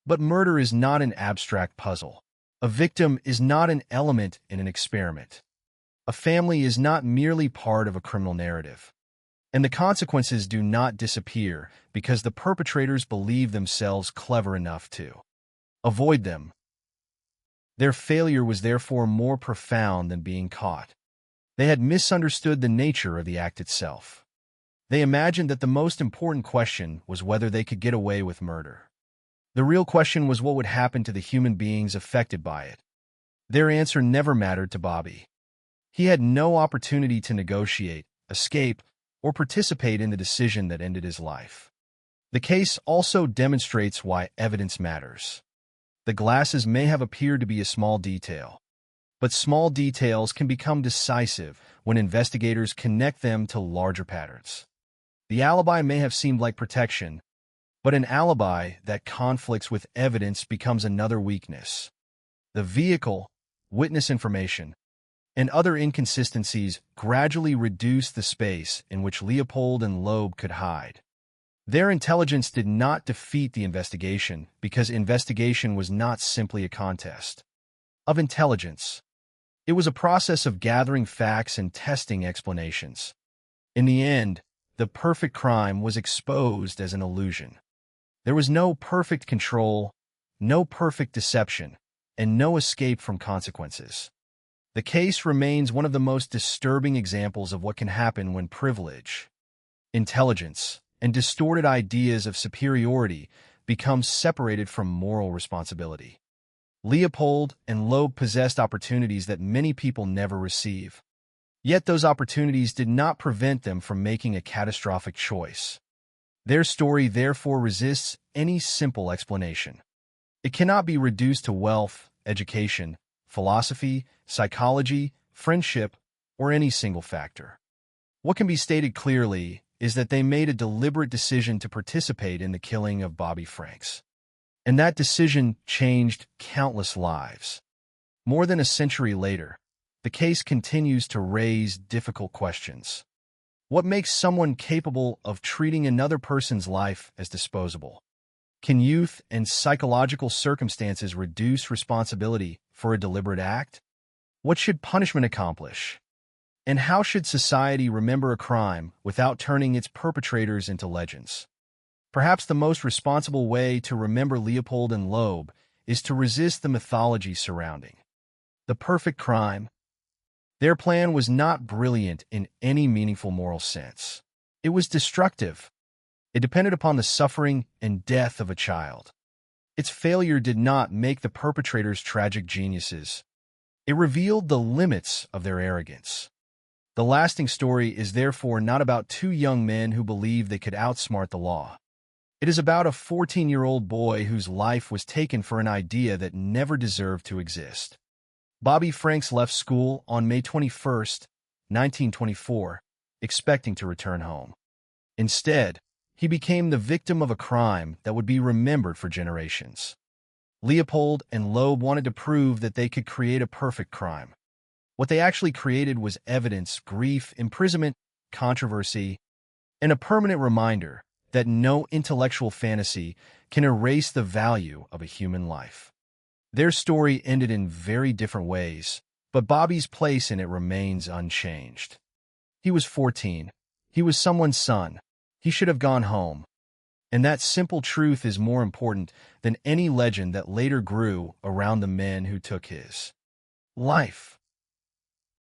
[SPEAKER 15] But murder is not an abstract puzzle. A victim is not an element in an experiment. A family is not merely part of a criminal narrative. And the consequences do not disappear because the perpetrators believe themselves clever enough to avoid them. Their failure was therefore more profound than being caught. They had misunderstood the nature of the act itself. They imagined that the most important question was whether they could get away with murder. The real question was what would happen to the human beings affected by it. Their answer never mattered to Bobby. He had no opportunity to negotiate, escape, or participate in the decision that ended his life. The case also demonstrates why evidence matters. The glasses may have appeared to be a small detail, but small details can become decisive when investigators connect them to larger patterns. The alibi may have seemed like protection, but an alibi that conflicts with evidence becomes another weakness. The vehicle, witness information, and other inconsistencies gradually reduce the space in which Leopold and Loeb could hide. Their intelligence did not defeat the investigation because investigation was not simply a contest of intelligence. It was a process of gathering facts and testing explanations. In the end, the perfect crime was exposed as an illusion. There was no perfect control, no perfect deception, and no escape from consequences. The case remains one of the most disturbing examples of what can happen when privilege, intelligence, and distorted ideas of superiority become separated from moral responsibility. Leopold and Loeb possessed opportunities that many people never receive. Yet those opportunities did not prevent them from making a catastrophic choice. Their story therefore resists any simple explanation. It cannot be reduced to wealth, education, philosophy, psychology, friendship, or any single factor. What can be stated clearly is that they made a deliberate decision to participate in the killing of Bobby Franks. And that decision changed countless lives. More than a century later, the case continues to raise difficult questions. What makes someone capable of treating another person's life as disposable? Can youth and psychological circumstances reduce responsibility for a deliberate act? What should punishment accomplish? And how should society remember a crime without turning its perpetrators into legends? Perhaps the most responsible way to remember Leopold and Loeb is to resist the mythology surrounding the perfect crime. Their plan was not brilliant in any meaningful moral sense. It was destructive. It depended upon the suffering and death of a child. Its failure did not make the perpetrators tragic geniuses. It revealed the limits of their arrogance. The lasting story is therefore not about two young men who believed they could outsmart the law. It is about a 14-year-old boy whose life was taken for an idea that never deserved to exist. Bobby Franks left school on May 21, 1924, expecting to return home. Instead, he became the victim of a crime that would be remembered for generations. Leopold and Loeb wanted to prove that they could create a perfect crime. What they actually created was evidence, grief, imprisonment, controversy, and a permanent reminder that no intellectual fantasy can erase the value of a human life. Their story ended in very different ways, but Bobby's place in it remains unchanged. He was 14. He was someone's son. He should have gone home. And that simple truth is more important than any legend that later grew around the men who took his life.